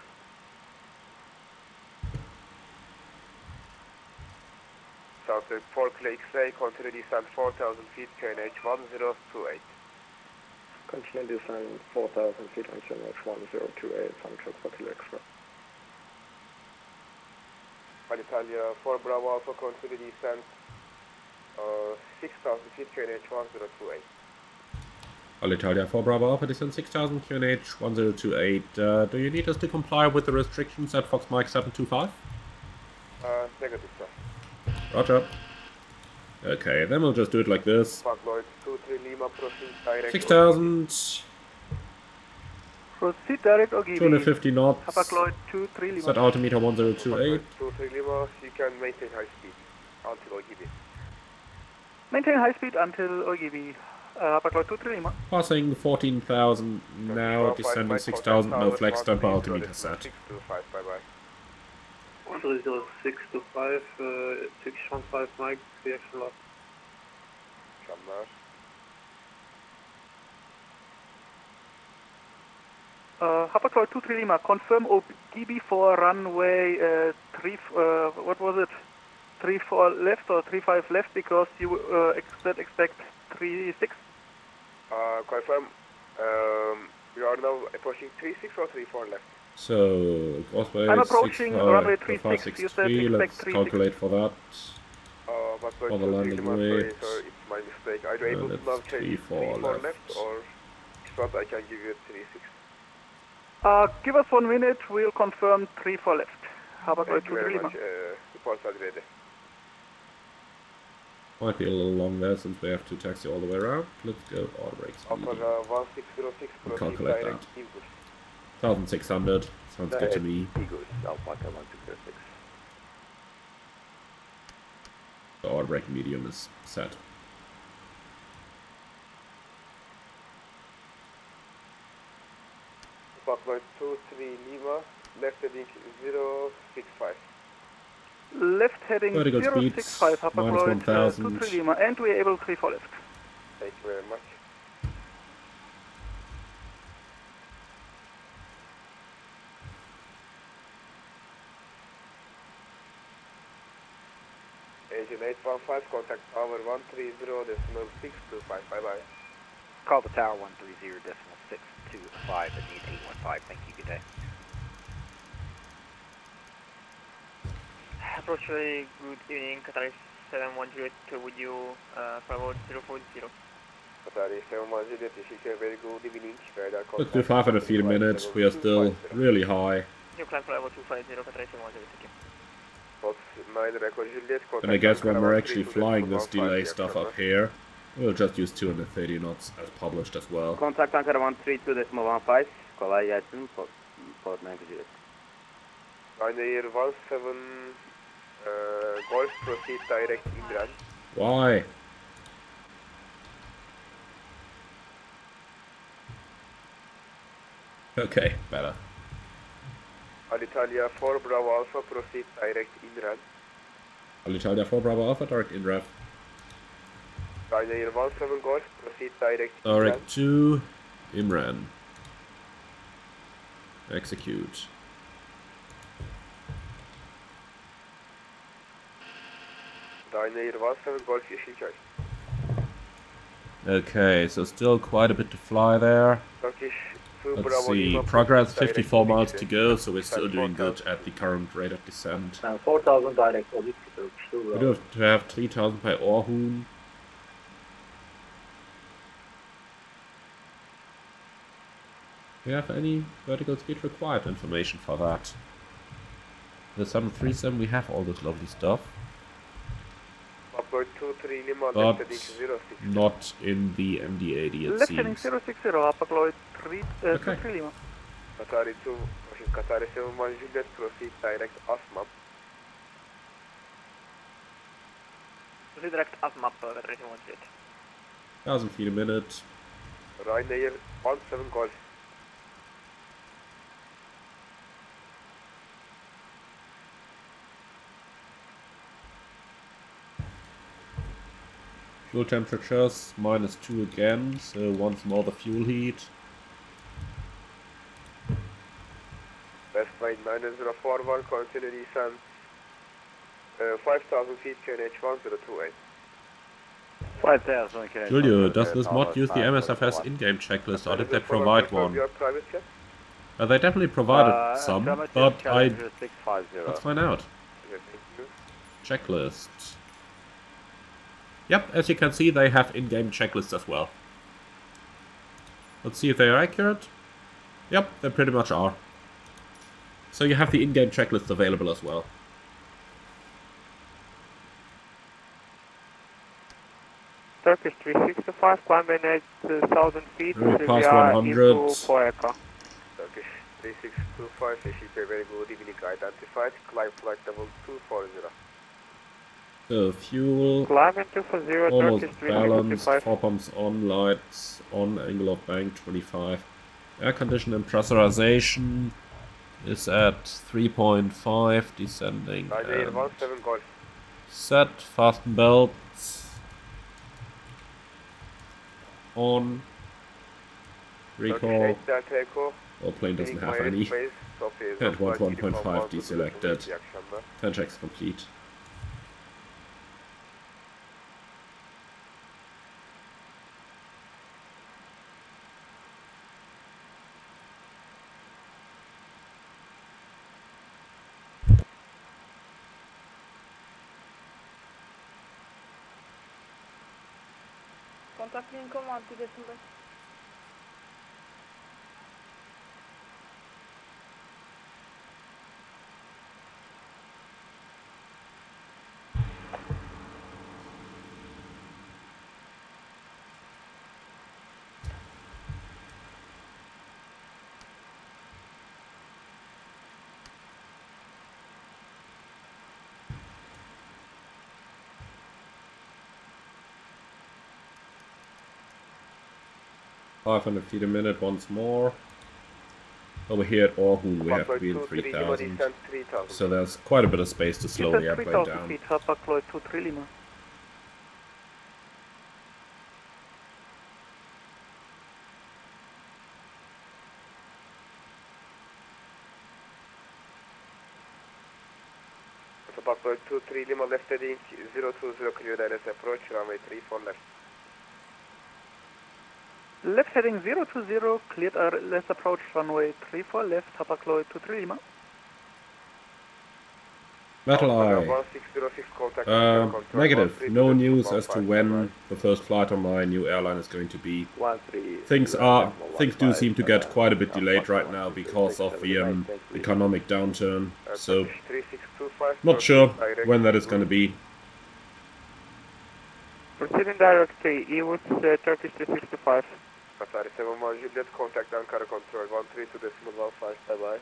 Southwest 4 Clay X-ray, continue descent 4000 feet, QNH 1028. Continue descent 4000 feet on QNH 1028, Suntrap for Quebec X-ray. Italia 4 Bravo Alpha, continue descent 6000 feet, QNH 1028. Alitalia 4 Bravo Alpha, descent 6000, QNH 1028. Do you need us to comply with the restrictions at Fox Mike 725? Negative, sir. Roger. Okay, then we'll just do it like this. 6000. Proceed direct OGB. 250 knots. Hapag-Lloyd 23 Lima. Set altimeter 1028. 23 Lima, you can maintain high speed until OGB. Maintain high speed until OGB. Hapag-Lloyd 23 Lima. Passing 14,000 now, descending 6,000, no flex, stand by altimeter set. 625, bye bye. 130-625, 615 Mike, reaction lock. Hapag-Lloyd 23 Lima, confirm OGB for runway what was it? 34 left or 35 left because you expect 36? Confirm, you are now approaching 36 or 34 left? So, Crossway I'm approaching runway 36, 36, you said expect let's 36. calculate for that. But For the landing weight. Sorry, it's my mistake. Are you able to now change 34 left or if not I can give you 36? Give us 1 minute, we'll confirm 34 left. Hapag-Lloyd 23 Lima. Reports are ready. Might be a little long there since we have to taxi all the way around. Let's go auto brakes. Alpha 1606, proceed Calculate direct that. Eagle. 1600. Sounds good to me. Eagles, Alpaca 1606. The auto brake medium is set. Hapag-Lloyd 23 Lima, left heading 065. Left heading Vertical 065, Hapag-Lloyd 23 Lima, and we're able 34 left. Thank you very much. Agent 815, contact tower 130.625, bye bye. Call the tower 130.625 and need 815, thank you, good day. Approach very good evening, Qatar 710 with you for about 040. Qatar 710, very good evening. Let's do 500 feet a minute. We are still really high. Continue climb for level 250, Qatar 710, thank you. And I guess when we're actually flying this delay stuff up here, we'll just use 230 knots as published as well. Contact Ankara 132.15, kolay gelsin, port 9 Juliet. Ryanair 17 Golf, proceed direct inland. Why? Okay, better. Alitalia 4 Bravo Alpha, proceed direct inland. Alitalia 4 Bravo Alpha, direct inrev. Ryanair 17 Golf, proceed direct Direct to Imran. Execute. Ryanair 17 Golf, Yeşilköy. Okay, so still quite a bit to fly there. Turkish Let's see, progress 54 miles to go, so we're still doing good at the current rate of descent. 4,000 direct, We do have to have 3,000 by Orhun. Do you have any vertical speed required information for that? The 737, we have all this lovely stuff. But not in the MD-80, it Left heading seems. 060, Apagloid 23 Lima. Qatari 2, Qatari 71 Juliet, proceed direct ASMAP. Proceed direct ASMAP, Qatar 710, Juliet. 1,000 feet a minute. Ryanair 17 Golf. Fuel temperatures -2 again, so once more the fuel heat. West wind 9041, continue descent 5,000 feet, QNH 1028. 5,000 QNH. Julio, does this mod use the MSFS in-game checklist, or did they provide one? They definitely provided some, but let's find out. Checklist. Yep, as you can see, they have in-game checklists as well. Let's see if they are accurate. Yep, they pretty much are. So you have the in-game checklist available as well. Turkish 365, climbing 8,000 feet, We passed 100. Turkish 3625, Yeşilköy, very good evening, identified, climb flight level 240. So fuel, Climbing 240, almost Turkish balanced, 365. 4 pumps on, lights on, angle of bank 25. Air condition and pressurization is at 3.5, descending. Ryanair And 17 Golf. set, fasten belts. On. Recall. Takeoff. Well, plane doesn't have any. And 1.5 deselected. 10 checks complete. Contacting command to December. .500 feet a minute once more. Over here at Orhun we have to be in 3,000. So there's quite a bit of space to slow the airplane down. Feet, Apagloid 23 Lima. Backload 23 Lima, left heading 020, clear direct approach, runway 34 left. Left heading 020, cleared left approach, runway 34 left, Apagloid 23 Lima. Metal Eye. 1606 contact Negative. No news as to when the first flight on my new airline is going to be. Things do seem to get quite a bit delayed right now because of the economic downturn. So not sure when that is going to be. Proceeding directly, EWOS Turkish 365. Qatari 71 Juliet, contact Ankara Control 132.15, bye-bye.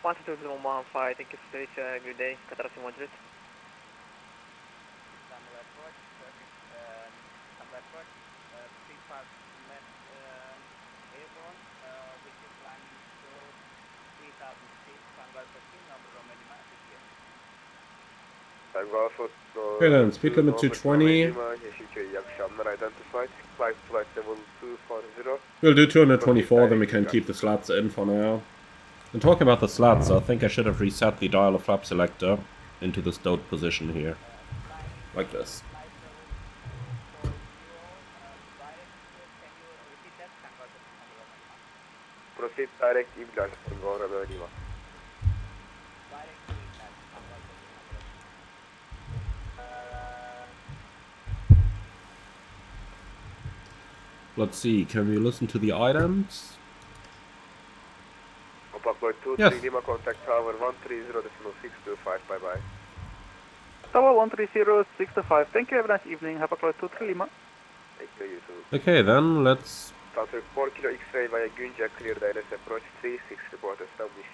132.15, thank you for this, good day, Qatar 71 Juliet. Okay then, speed limit 220. We'll do 224, then we can keep the slats in for now. And talking about the slats, I think I should have reset the dial of flap selector into the stowed position here. Like this. Proceed direct İblal, Tango Romeo Lima. Let's see, can we listen to the items? Yes. Lima, contact tower 130.625, bye-bye. Tower 130.625, thank you, have a nice evening, have a close 23 Lima. Thank you, you too. Okay, then let's... Southwest 4 Kilo X-ray via Gunja, clear direct approach 36, report established.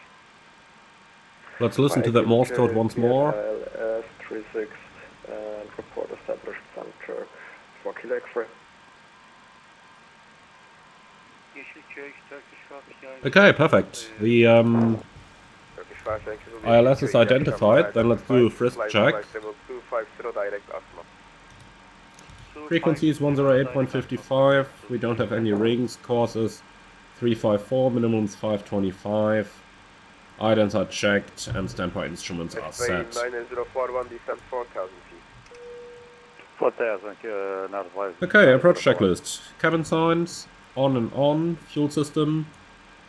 Let's listen to that Morse code once more. S36 and report established center 4 Kilo X-ray. Okay, perfect. The ILS is identified, then let's do a frisk check. Frequency is 108.55, we don't have any rings, course is 354, minimum is 525. Idents are checked and standby instruments are set. 9041, descent 4,000 feet. 4,000, okay, approach checklist. Cabin signs, on and on, fuel system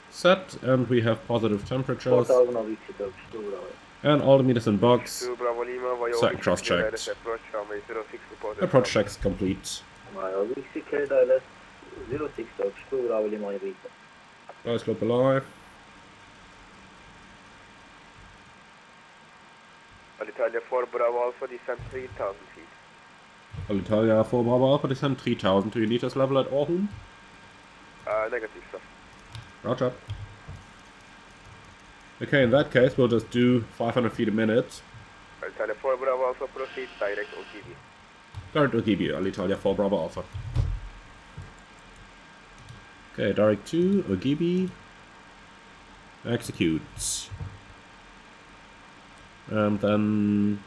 set, and we have positive temperatures. And all the meters in box. Second cross checked. Approach checks complete. Guys, slope alive. Alitalia 4 Bravo Alpha, descent 3,000 feet. Alitalia 4 Bravo Alpha, descent 3,000. Do you need this level at Orhun? Negative, sir. Roger. Okay, in that case, we'll just do 500 feet a minute. Alitalia 4 Bravo Alpha, proceed direct OTB. Direct OTB, Alitalia 4 Bravo Alpha. Okay, direct to Ogibi. Execute. And then...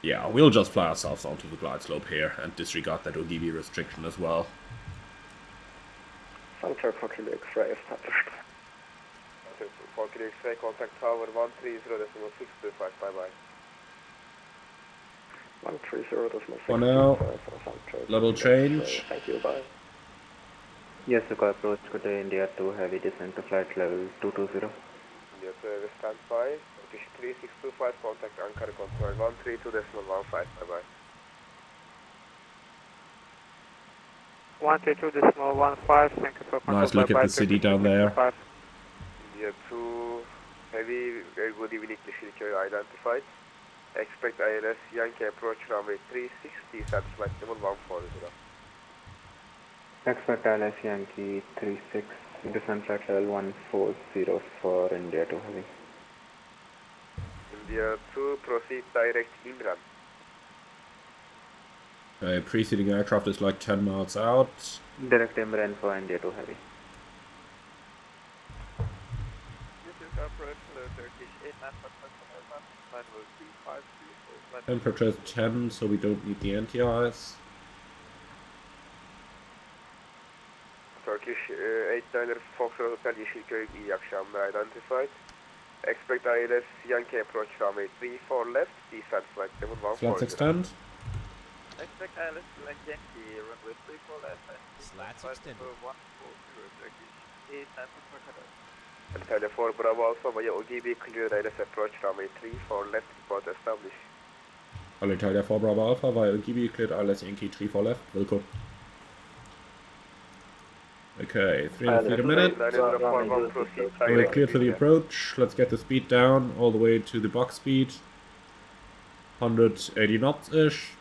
yeah, we'll just fly ourselves onto the glide slope here and disregard that Ogibi restriction as well. Center 4 Kilo X-ray established. 4 Kilo X-ray, contact tower 130.625, bye-bye. 130.625 for now, level change. Thank you, bye. Yes, Sukhoi approach, good day, India 2, heavy descent to flight level 220. India 2, stand by, Turkish 3625, contact Ankara Control 132.15, bye-bye. 132.15, thank you for control. Nice look at the city down there. India 2, heavy, very good evening, the identified. Expect ILS Yankee approach runway 360, satisfied level 140. Expect ILS Yankee 36, descent flight level 140 for India 2 heavy. India 2, proceed direct Imran. Okay, preceding aircraft is like 10 miles out. Direct Imran for India 2 heavy. This is approach Turkish 89, Temperature is 10, so we don't need the anti-ice. Turkish 89 Foxtrot Hotel Yeşilköy, iyi akşamlar, identified. Expect ILS Yankee approach runway 34 left, descent flight level 140. Slats extend. Expect ILS Yankee runway 34 left. Slats extended. 140 Turkish 89 Foxtrot Hotel. Alitalia 4 Bravo Alpha via OGB, clear ILS approach runway 34 left, report established. Alitalia 4 Bravo Alpha via OGB, cleared ILS Yankee 34 left, Wilco. Okay, 300 feet a minute. Runway cleared for the approach. Let's get the speed down all the way to the box speed. 180 knots-ish.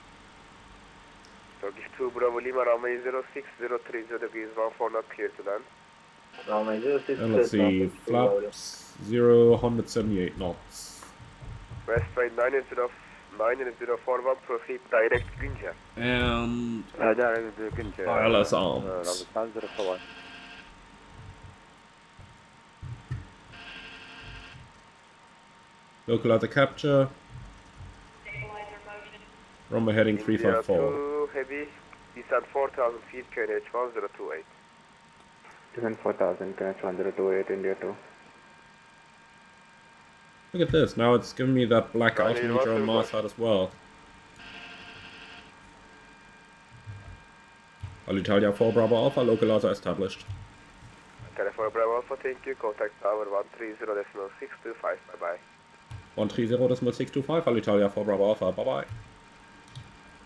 Turkish 2 Bravo Lima, runway 06, 030 14 not clear to land. Runway 06, And let's see, flaps 0, 178 knots. West right 94041, proceed direct Ginja. And direct Ginja. ILS arms. 904. Localizer capture. Runway heading 354. India 2 heavy, descent 4000 feet, QNH 1028. Descent 4000, QNH 1028, India 2. Look at this, now it's giving me that black altimeter on my side as well. Alitalia 4 Bravo Alpha, localizer established. California Bravo Alpha, thank you, contact tower 130.625, bye bye. 130.625, Alitalia 4 Bravo Alpha, bye bye.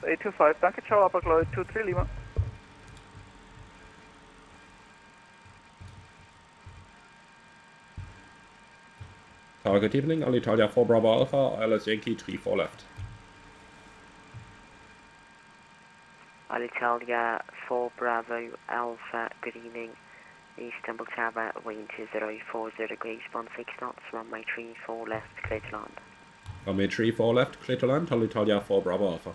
825, danke, ciao, Upper Lloyd 23 Lima. Target evening, Alitalia 4 Bravo Alpha, ILS Yankee 34 left. Alitalia 4 Bravo Alpha, good evening. Istanbul Tower, wind 040 degrees, 16 knots, runway 34 left, clear to land. Runway 34 left, clear to land, Alitalia 4 Bravo Alpha.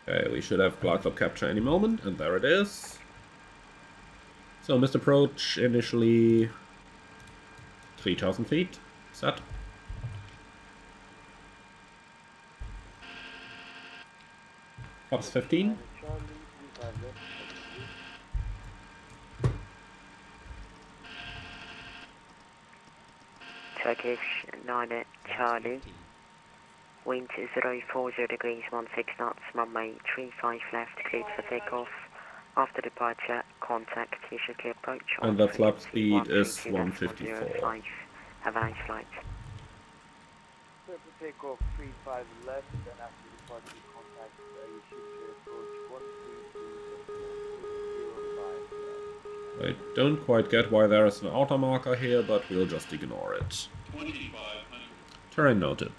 Okay, we should have glide slope capture any moment, and there it is. So, missed approach, initially 3000 feet, set. Flaps 15. Turkish 9 Charlie. Wind 040 degrees, 16 knots, runway 35 left, cleared for takeoff. After departure, contact usually approach. And the flap speed is 154. Have a nice flight. Takeoff 35 left, and after departure, contact usually approach 132.05. I don't quite get why there is an outer marker here, but we'll just ignore it. 2500. Terrain noted.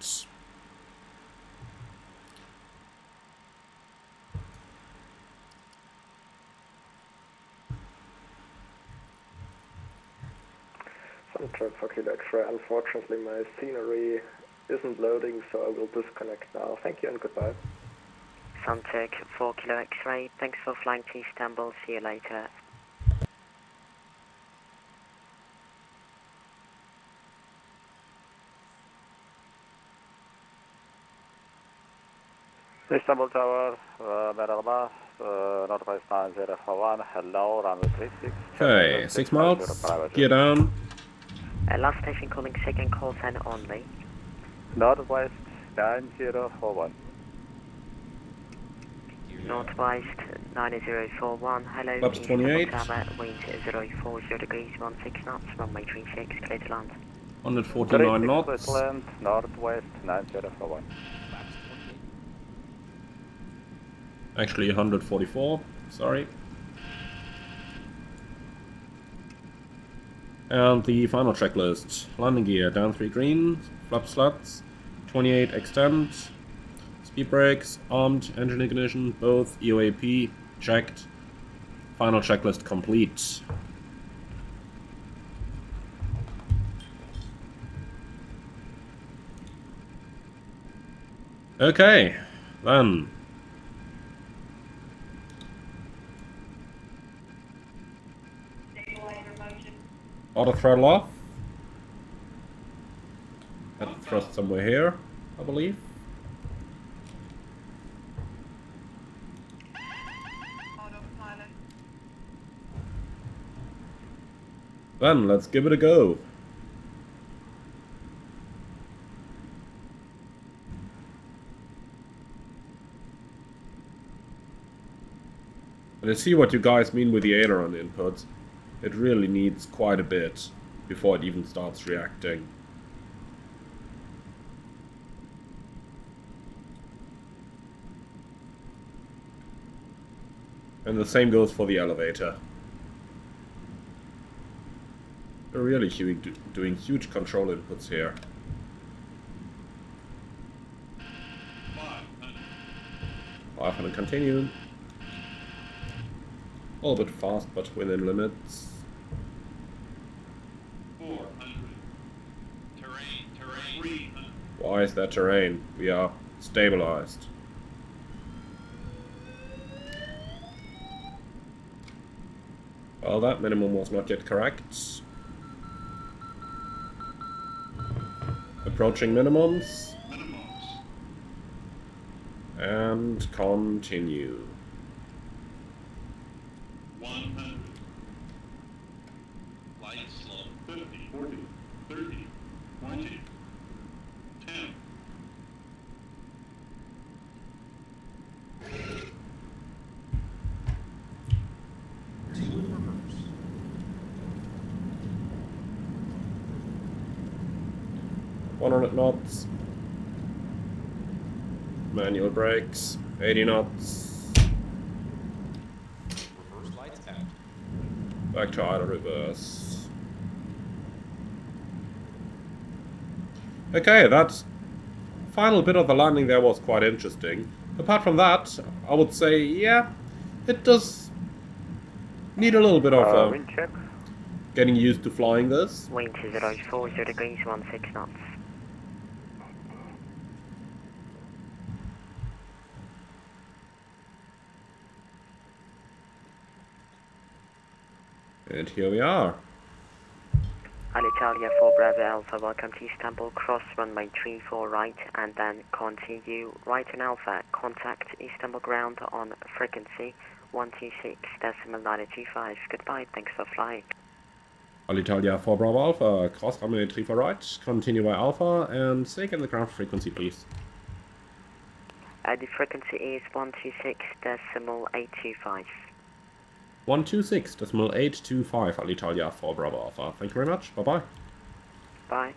Suntrap for Kilo X-ray. Unfortunately, my scenery isn't loading, so I will disconnect now. Thank you and goodbye. Sunturk 4 Kilo X-ray. Thanks for flying to Istanbul. See you later. Istanbul Tower, merhaba, Northwest 9041, hello, runway 36. Okay, 6 miles, gear down. Last station calling second call sign only. Northwest 9041. Northwest 9041, hello. Flaps 28. Tower, wind 040 degrees, 16 knots, runway 36, clear to land. 149 knots. Land, Northwest 9041. Actually 144, sorry. And the final checklist. Landing gear, down 3 green, flap sluts, 28 extend, speed brakes, armed, engine ignition, both EOAP, checked. Final checklist complete. Okay, then. Auto throttle off. At thrust somewhere here, I believe. Then let's give it a go. And I see what you guys mean with the aileron input. It really needs quite a bit before it even starts reacting. And the same goes for the elevator. We're really doing huge control inputs here. 500 continue. A little bit fast, but within limits. 400. Terrain. 300. Why is that terrain? We are stabilized. Well, that minimum was not yet correct. Approaching minimums. And continue. 100. Light slow. 50, 40, 30, 20, 10. .100 knots. Manual brakes. 80 knots. Reverse lights out. Back to idle reverse. Okay, that final bit of the landing there was quite interesting. Apart from that, I would say, yeah, it does need a little bit of wind check. Getting used to flying this. Wind 040 degrees, 16 knots. And here we are. Alitalia 4 Bravo Alpha, welcome to Istanbul, cross runway 34 right and then continue right on Alpha. Contact Istanbul ground on frequency 126.925. Goodbye, thanks for flying. Alitalia 4 Bravo Alpha, cross runway 34 right, continue by Alpha, and stay in the ground frequency, please. The frequency is 126.825. 126.825 Alitalia 4 Bravo Alpha. Thank you very much. Bye-bye. Bye.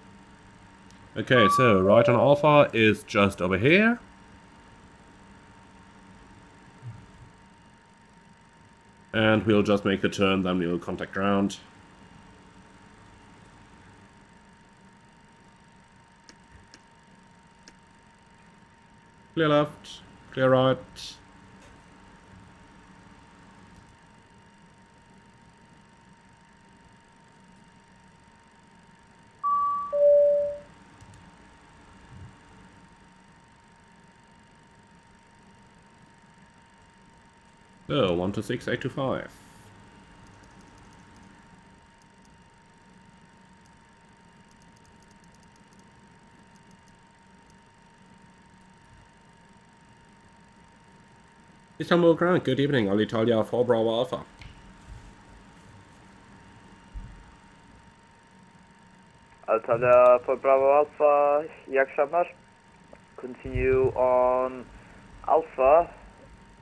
Okay, so right on Alpha is just over here. And we'll just make the turn, then we'll contact ground. Clear left, clear right. So, 126.825. Istanbul ground, good evening, Alitalia 4 Bravo Alpha. Alitalia 4 Bravo Alpha, iyi akşamlar. Continue on Alpha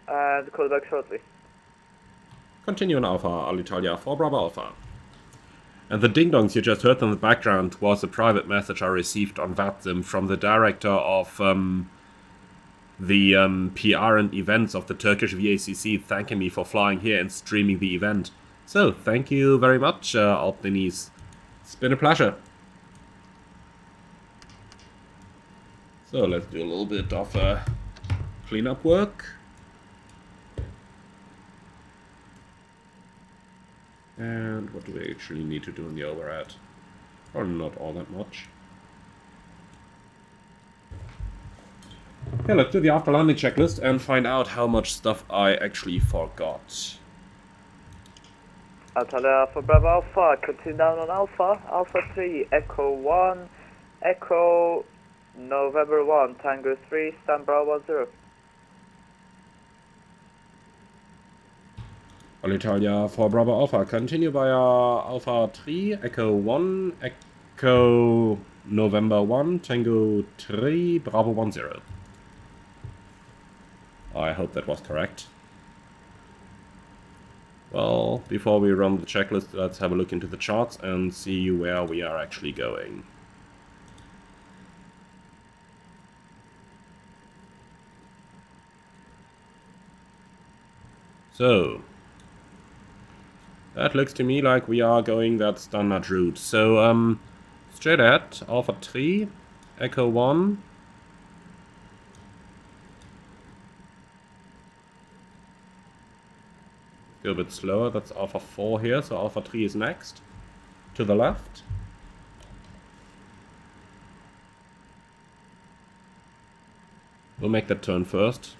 and call back shortly. Continue on Alpha, Alitalia 4 Bravo Alpha. And the ding-dongs you just heard in the background was a private message I received on VATSIM from the director of the PR and events of the Turkish VACC, thanking me for flying here and streaming the event. So, thank you very much, Alp Denise. It's been a pleasure. So, let's do a little bit of cleanup work. And what do we actually need to do in the overhead? Probably not all that much. Okay, let's do the after landing checklist and find out how much stuff I actually forgot. Alitalia 4 Bravo Alpha, continue down on Alpha. Alpha 3, Echo 1, Echo November 1, Tango 3, stand Bravo 10. Alitalia 4 Bravo Alpha, continue via Alpha 3, Echo 1, Echo November 1, Tango 3, Bravo 10. I hope that was correct. Well, before we run the checklist, let's have a look into the charts and see where we are actually going. So, that looks to me like we are going that standard route. So, straight ahead, Alpha 3, Echo 1. Go a bit slower, that's Alpha 4 here, so Alpha 3 is next. To the left. We'll make that turn first.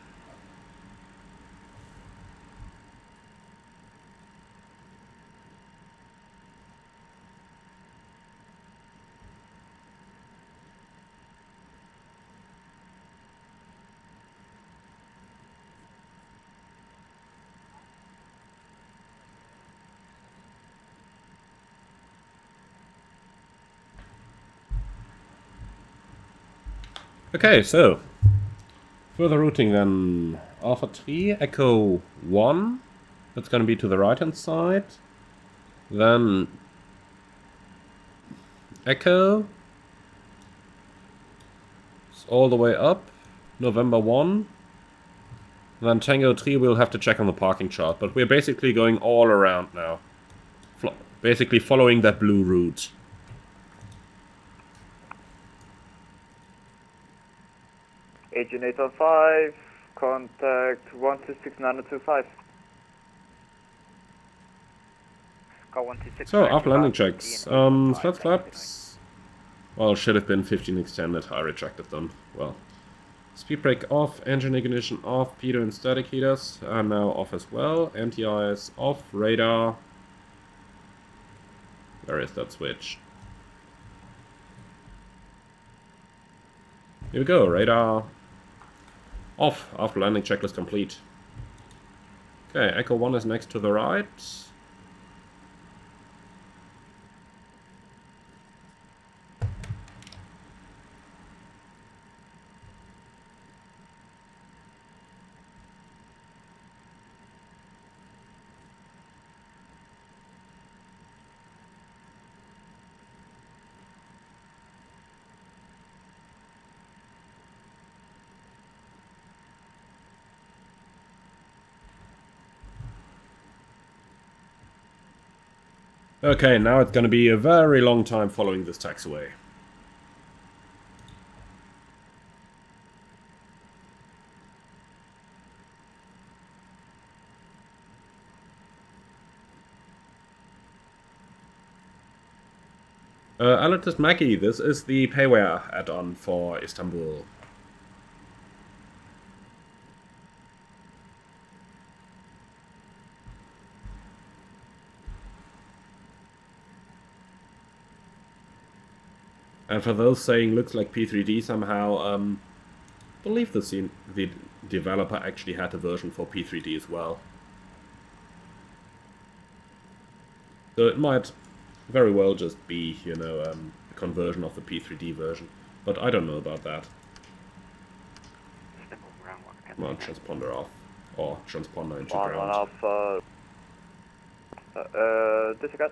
Okay, so further routing then. Alpha 3, Echo 1. That's going to be to the right hand side. Then Echo. It's all the way up. November 1. Then Tango 3 we'll have to check on the parking chart. But we're basically going all around now. Basically following that blue route. Agent 805, contact 126925. Call 126. So, after landing checks, slats flaps, well, should have been 15 extended, I retracted them, well. Speed brake off, engine ignition off, pitot and static heaters are now off as well, anti-ice off, radar. Where is that switch? Here we go, radar off after landing checklist complete. Okay, Echo 1 is next to the right. Okay, now it's going to be a very long time following this taxiway. Alertist Maggie, this is the payware add-on for Istanbul. And for those saying looks like P3D somehow, I believe the developer actually had a version for P3D as well. So it might very well just be, you know, a conversion of the P3D version. But I don't know about that. Come on, transponder off. Or transponder into ground. Alpha. Disregard.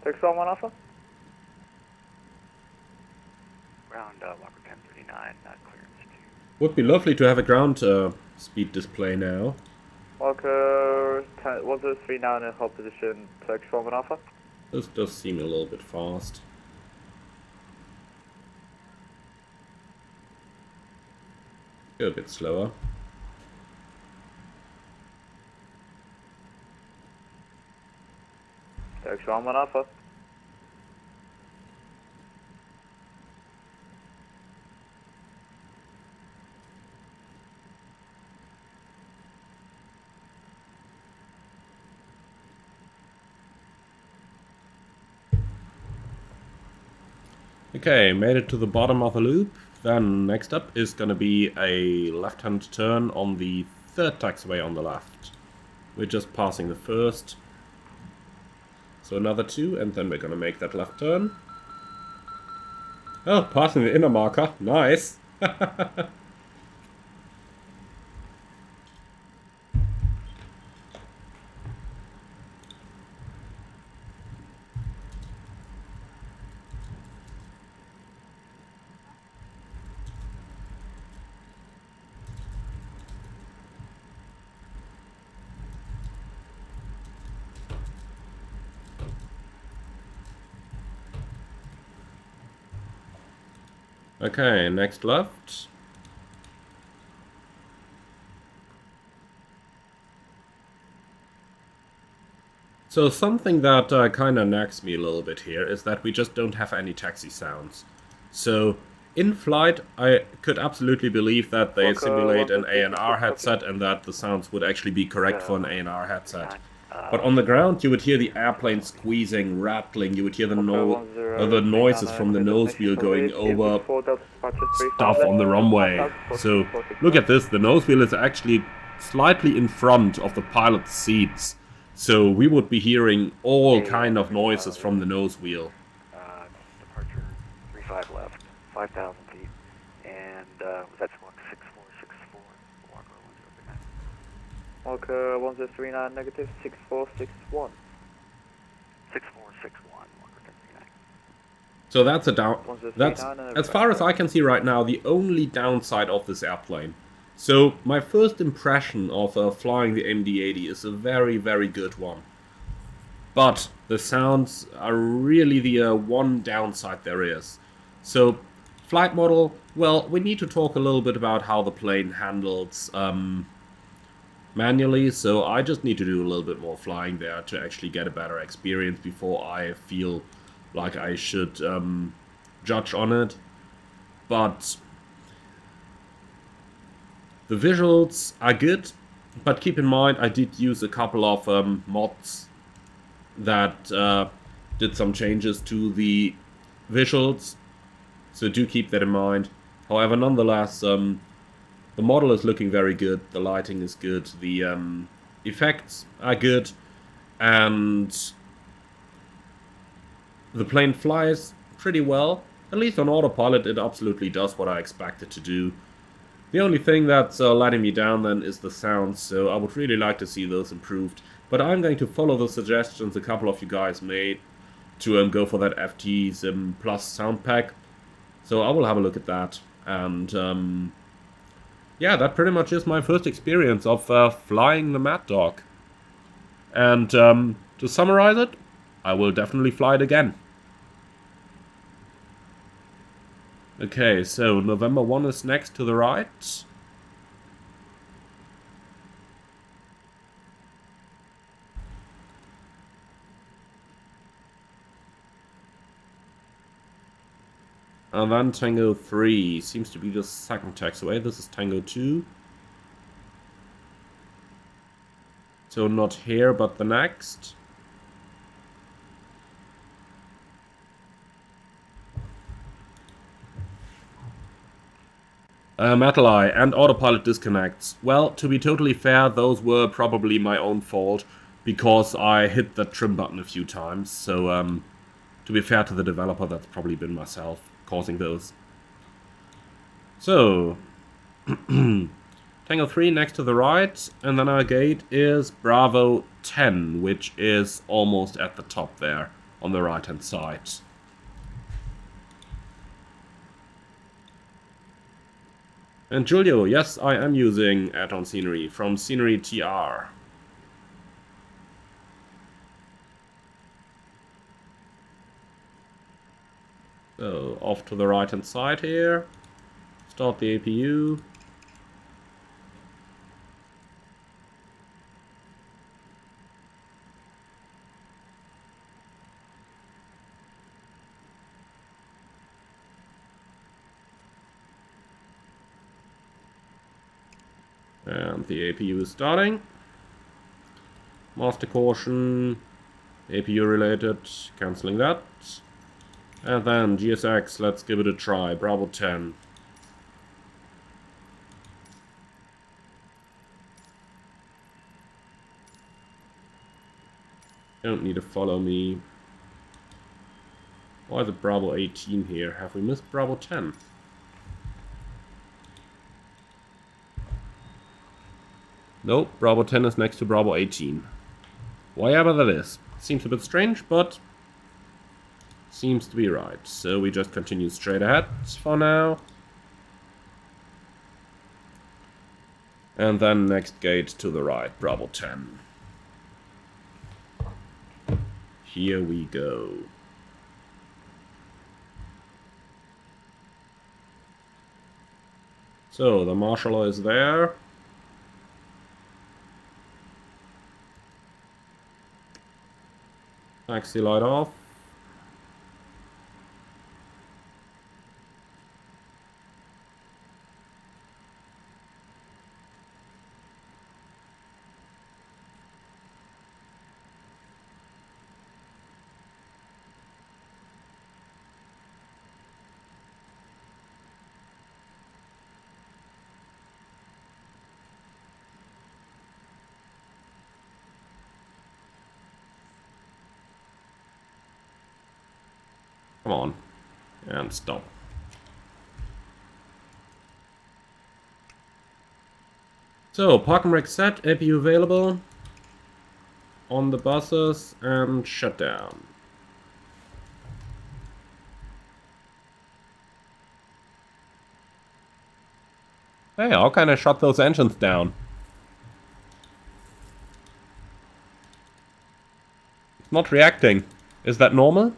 Take someone Alpha. Ground Walker 1039, not clearance 2. Would be lovely to have a ground speed display now. Walker 103 now in hold position. Take someone Alpha. This does seem a little bit fast. Go a bit slower. Take someone Alpha. Okay, made it to the bottom of the loop. Then next up is going to be a left-hand turn on the third taxiway on the left. We're just passing the first. So another 2, and then we're going to make that left turn. Oh, passing the inner marker. Nice. Okay, next left. So something that kind of nags me a little bit here is that we just don't have any taxi sounds. So in flight, I could absolutely believe that they simulate an ANR headset and that the sounds would actually be correct for an ANR headset. But on the ground, you would hear the airplane squeezing, rattling. You would hear the noises from the nose wheel going over stuff on the runway. So look at this. The nose wheel is actually slightly in front of the pilot's seats. So we would be hearing all kind of noises from the nose wheel. Departure 35 left, 5,000 feet, and that's Walk 6464, Walker 1039. Walker 1039, negative 6461. 6461, Walker 1039. So that's a down. That's, as far as I can see right now, the only downside of this airplane. So my first impression of flying the MD-80 is a very, very good one. But the sounds are really the one downside there is. So flight model, well, we need to talk a little bit about how the plane handles manually. So I just need to do a little bit more flying there to actually get a better experience before I feel like I should judge on it. But the visuals are good, but keep in mind I did use a couple of mods that did some changes to the visuals, so do keep that in mind. However, nonetheless, the model is looking very good, the lighting is good, the effects are good, and the plane flies pretty well. At least on autopilot it absolutely does what I expect it to do. The only thing that's letting me down then is the sounds, so I would really like to see those improved. But I'm going to follow the suggestions a couple of you guys made to go for that FT Plus sound pack. So I will have a look at that. And yeah, that pretty much is my first experience of flying the Mad Dog. And to summarize it, I will definitely fly it again. Okay, so November 1 is next to the right. And then Tango 3 seems to be the second taxiway. This is Tango 2. So not here, but the next. Metal Eye and autopilot disconnects. Well, to be totally fair, those were probably my own fault because I hit the trim button a few times. So, to be fair to the developer, that's probably been myself causing those. So, Tango 3 next to the right, and then our gate is Bravo 10, which is almost at the top there on the right hand side. And Giulio, yes, I am using add-on scenery from Scenery TR. So, off to the right hand side here. Start the APU. And the APU is starting. Master caution, APU related, cancelling that. And then GSX, let's give it a try. Bravo 10. Don't need to follow me. Why is it Bravo 18 here? Have we missed Bravo 10? Nope, Bravo 10 is next to Bravo 18. Whatever that is. Seems a bit strange, but seems to be right. So we just continue straight ahead for now. And then next gate to the right, Bravo 10. Here we go. So, the marshaller is there. Taxi light off. Come on. And stop. So, park and rec set, APU available. On the buses and shutdown. Hey, how can I shut those engines down? It's not reacting. Is that normal?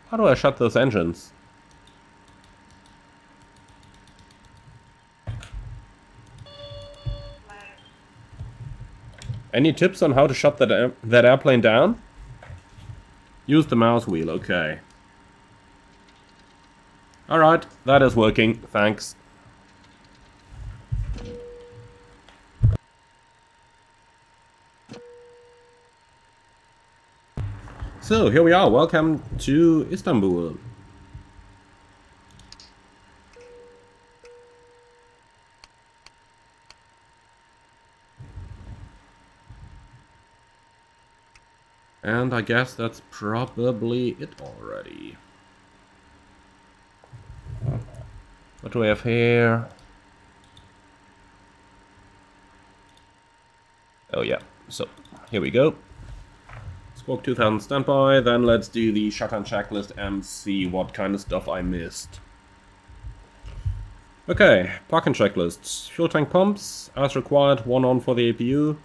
How do I shut those engines? Any tips on how to shut that airplane down? Use the mouse wheel, okay. Alright, that is working, thanks. So, here we are, welcome to Istanbul. And I guess that's probably it already. What do we have here? Oh yeah, so here we go. Squawk 2000 standby, then let's do the shutdown checklist and see what kind of stuff I missed. Okay, parking checklists. Fuel tank pumps, as required, 1 on for the APU.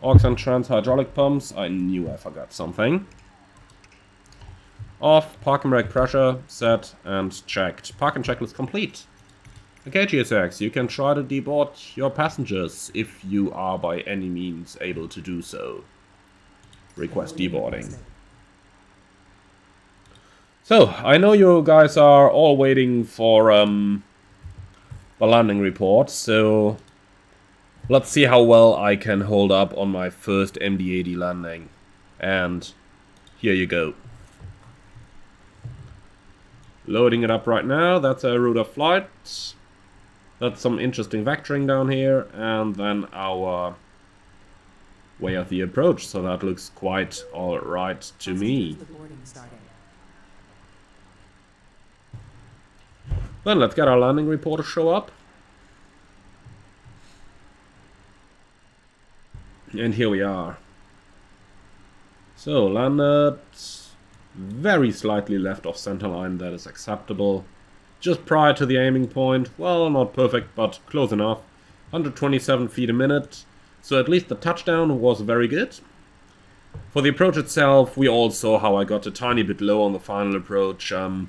Aux and trans hydraulic pumps, I knew I forgot something. Off, park and rec pressure, set and checked. Parking checklist complete. Okay, GSX, you can try to deboard your passengers if you are by any means able to do so. Request deboarding. So, I know you guys are all waiting for the landing report, so let's see how well I can hold up on my first MD-80 landing. And here you go. Loading it up right now, that's a route of flight. That's some interesting vectoring down here, and then our way of the approach, so that looks quite alright to me. Then let's get our landing report to show up. And here we are. So, landed very slightly left of center line, that is acceptable. Just prior to the aiming point, well, not perfect, but close enough. 127 feet a minute. So at least the touchdown was very good. For the approach itself, we all saw how I got a tiny bit low on the final approach. That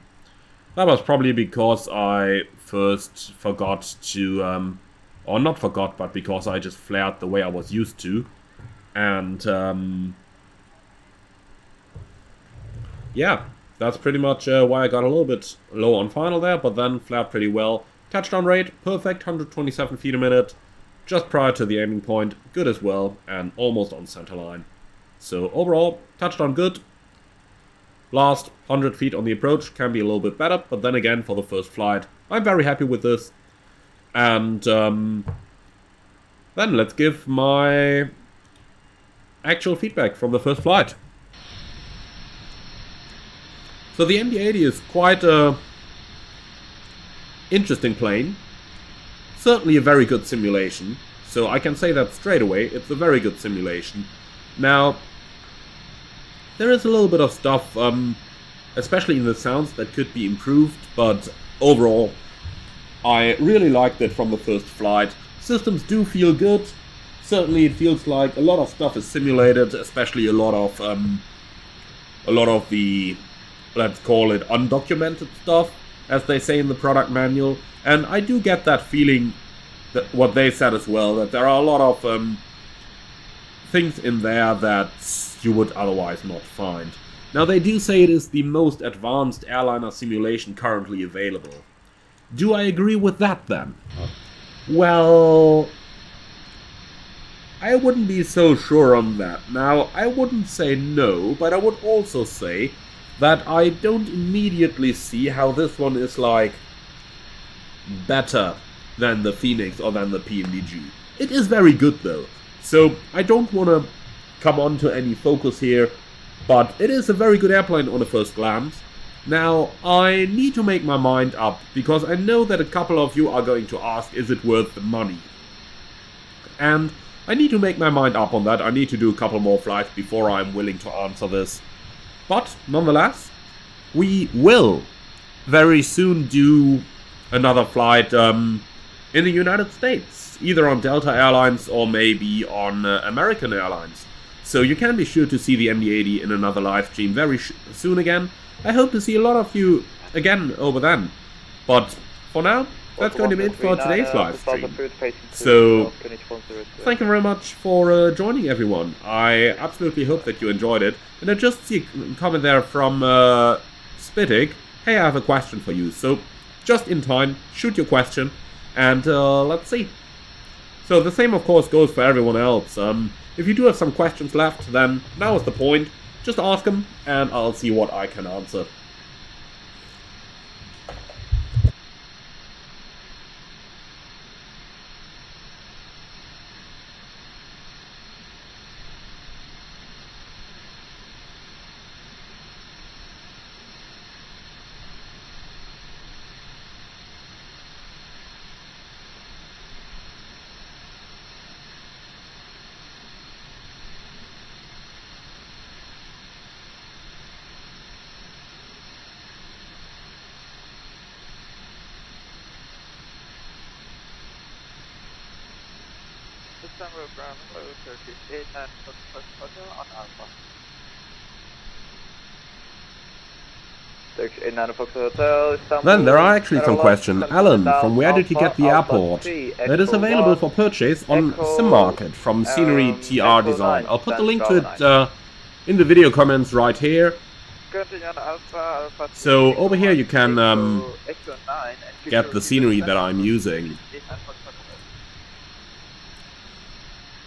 was probably because I first forgot to, or not forgot, but because I just flared the way I was used to. And, yeah, that's pretty much why I got a little bit low on final there, but then flared pretty well. Touchdown rate, perfect, 127 feet a minute. Just prior to the aiming point, good as well, and almost on center line. So overall, touchdown good. Last 100 feet on the approach can be a little bit better, but then again, for the first flight, I'm very happy with this. And then let's give my actual feedback from the first flight. So the MD-80 is quite a interesting plane. Certainly a very good simulation. So I can say that straight away, it's a very good simulation. Now, there is a little bit of stuff, especially in the sounds, that could be improved, but overall, I really liked it from the first flight. Systems do feel good. Certainly it feels like a lot of stuff is simulated, especially a lot of the, let's call it, undocumented stuff, as they say in the product manual. And I do get that feeling, that what they said as well, that there are a lot of things in there that you would otherwise not find. Now they do say it is the most advanced airliner simulation currently available. Do I agree with that then? Well, I wouldn't be so sure on that. Now, I wouldn't say no, but I would also say that I don't immediately see how this one is, like, better than the Phoenix or than the PNDG. It is very good though, so I don't want to come on to any focus here, but it is a very good airplane on a first glance. Now, I need to make my mind up, because I know that a couple of you are going to ask, is it worth the money? And I need to make my mind up on that. I need to do a couple more flights before I'm willing to answer this. But, nonetheless, we will very soon do another flight in the United States, either on Delta Airlines or maybe on American Airlines. So you can be sure to see the MD-80 in another live stream very soon again. I hope to see a lot of you again over then. But for now, that's going to be it for today's live stream. So, thank you very much for joining, everyone. I absolutely hope that you enjoyed it. And I just see a comment there from Spitic. Hey, I have a question for you. So, just in time, shoot your question, and let's see. So the same, of course, goes for everyone else. If you do have some questions left, then now is the point. Just ask them, and I'll see what I can answer. Istanbul, Bravo, Turkish 8 and Hotel on Alpha. Turkish 8 and Hotel, Istanbul. Then there are actually some questions. Alan, from where did you get the airport? It is available for purchase on Sim Market from Scenery TR Design. I'll put the link to it in the video comments right here. So over here you can get the scenery that I'm using.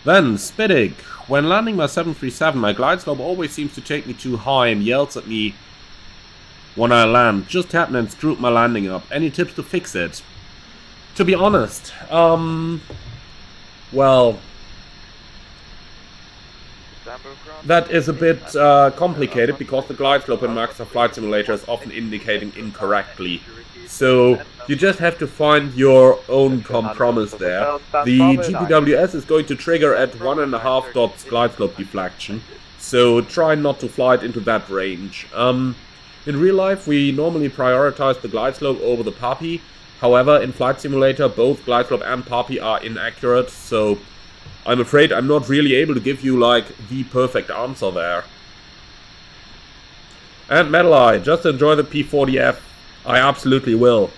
Then, Spitic, when landing my 737, my glide slope always seems to take me too high and yells at me when I land. Just happened and screwed my landing up. Any tips to fix it? To be honest, well, that is a bit complicated, because the glide slope in Microsoft Flight Simulator is often indicating incorrectly. So you just have to find your own compromise there. The GPWS is going to trigger at 1.5 dots glide slope deflection, so try not to fly it into that range. In real life, we normally prioritize the glide slope over the PAPI. However, in Flight Simulator, both glide slope and PAPI are inaccurate, so I'm afraid I'm not really able to give you, like, the perfect answer there. And Metal Eye, just enjoy the P40F. I absolutely will.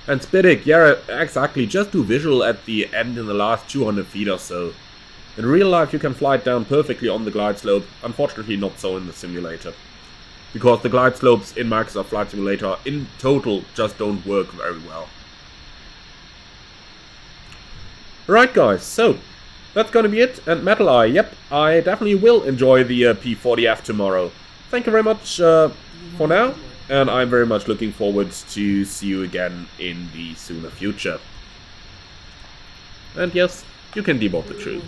And Spitic, yeah, exactly, just do visual at the end in the last 200 feet or so. In real life you can fly it down perfectly on the glide slope, unfortunately not so in the simulator. Because the glide slopes in Microsoft Flight Simulator in total just don't work very well. Right guys, so that's gonna be it. And Metal Eye, yep, I definitely will enjoy the P40F tomorrow. Thank you very much for now, and I'm very much looking forward to see you again in the sooner future. And yes, you can deboard the crew.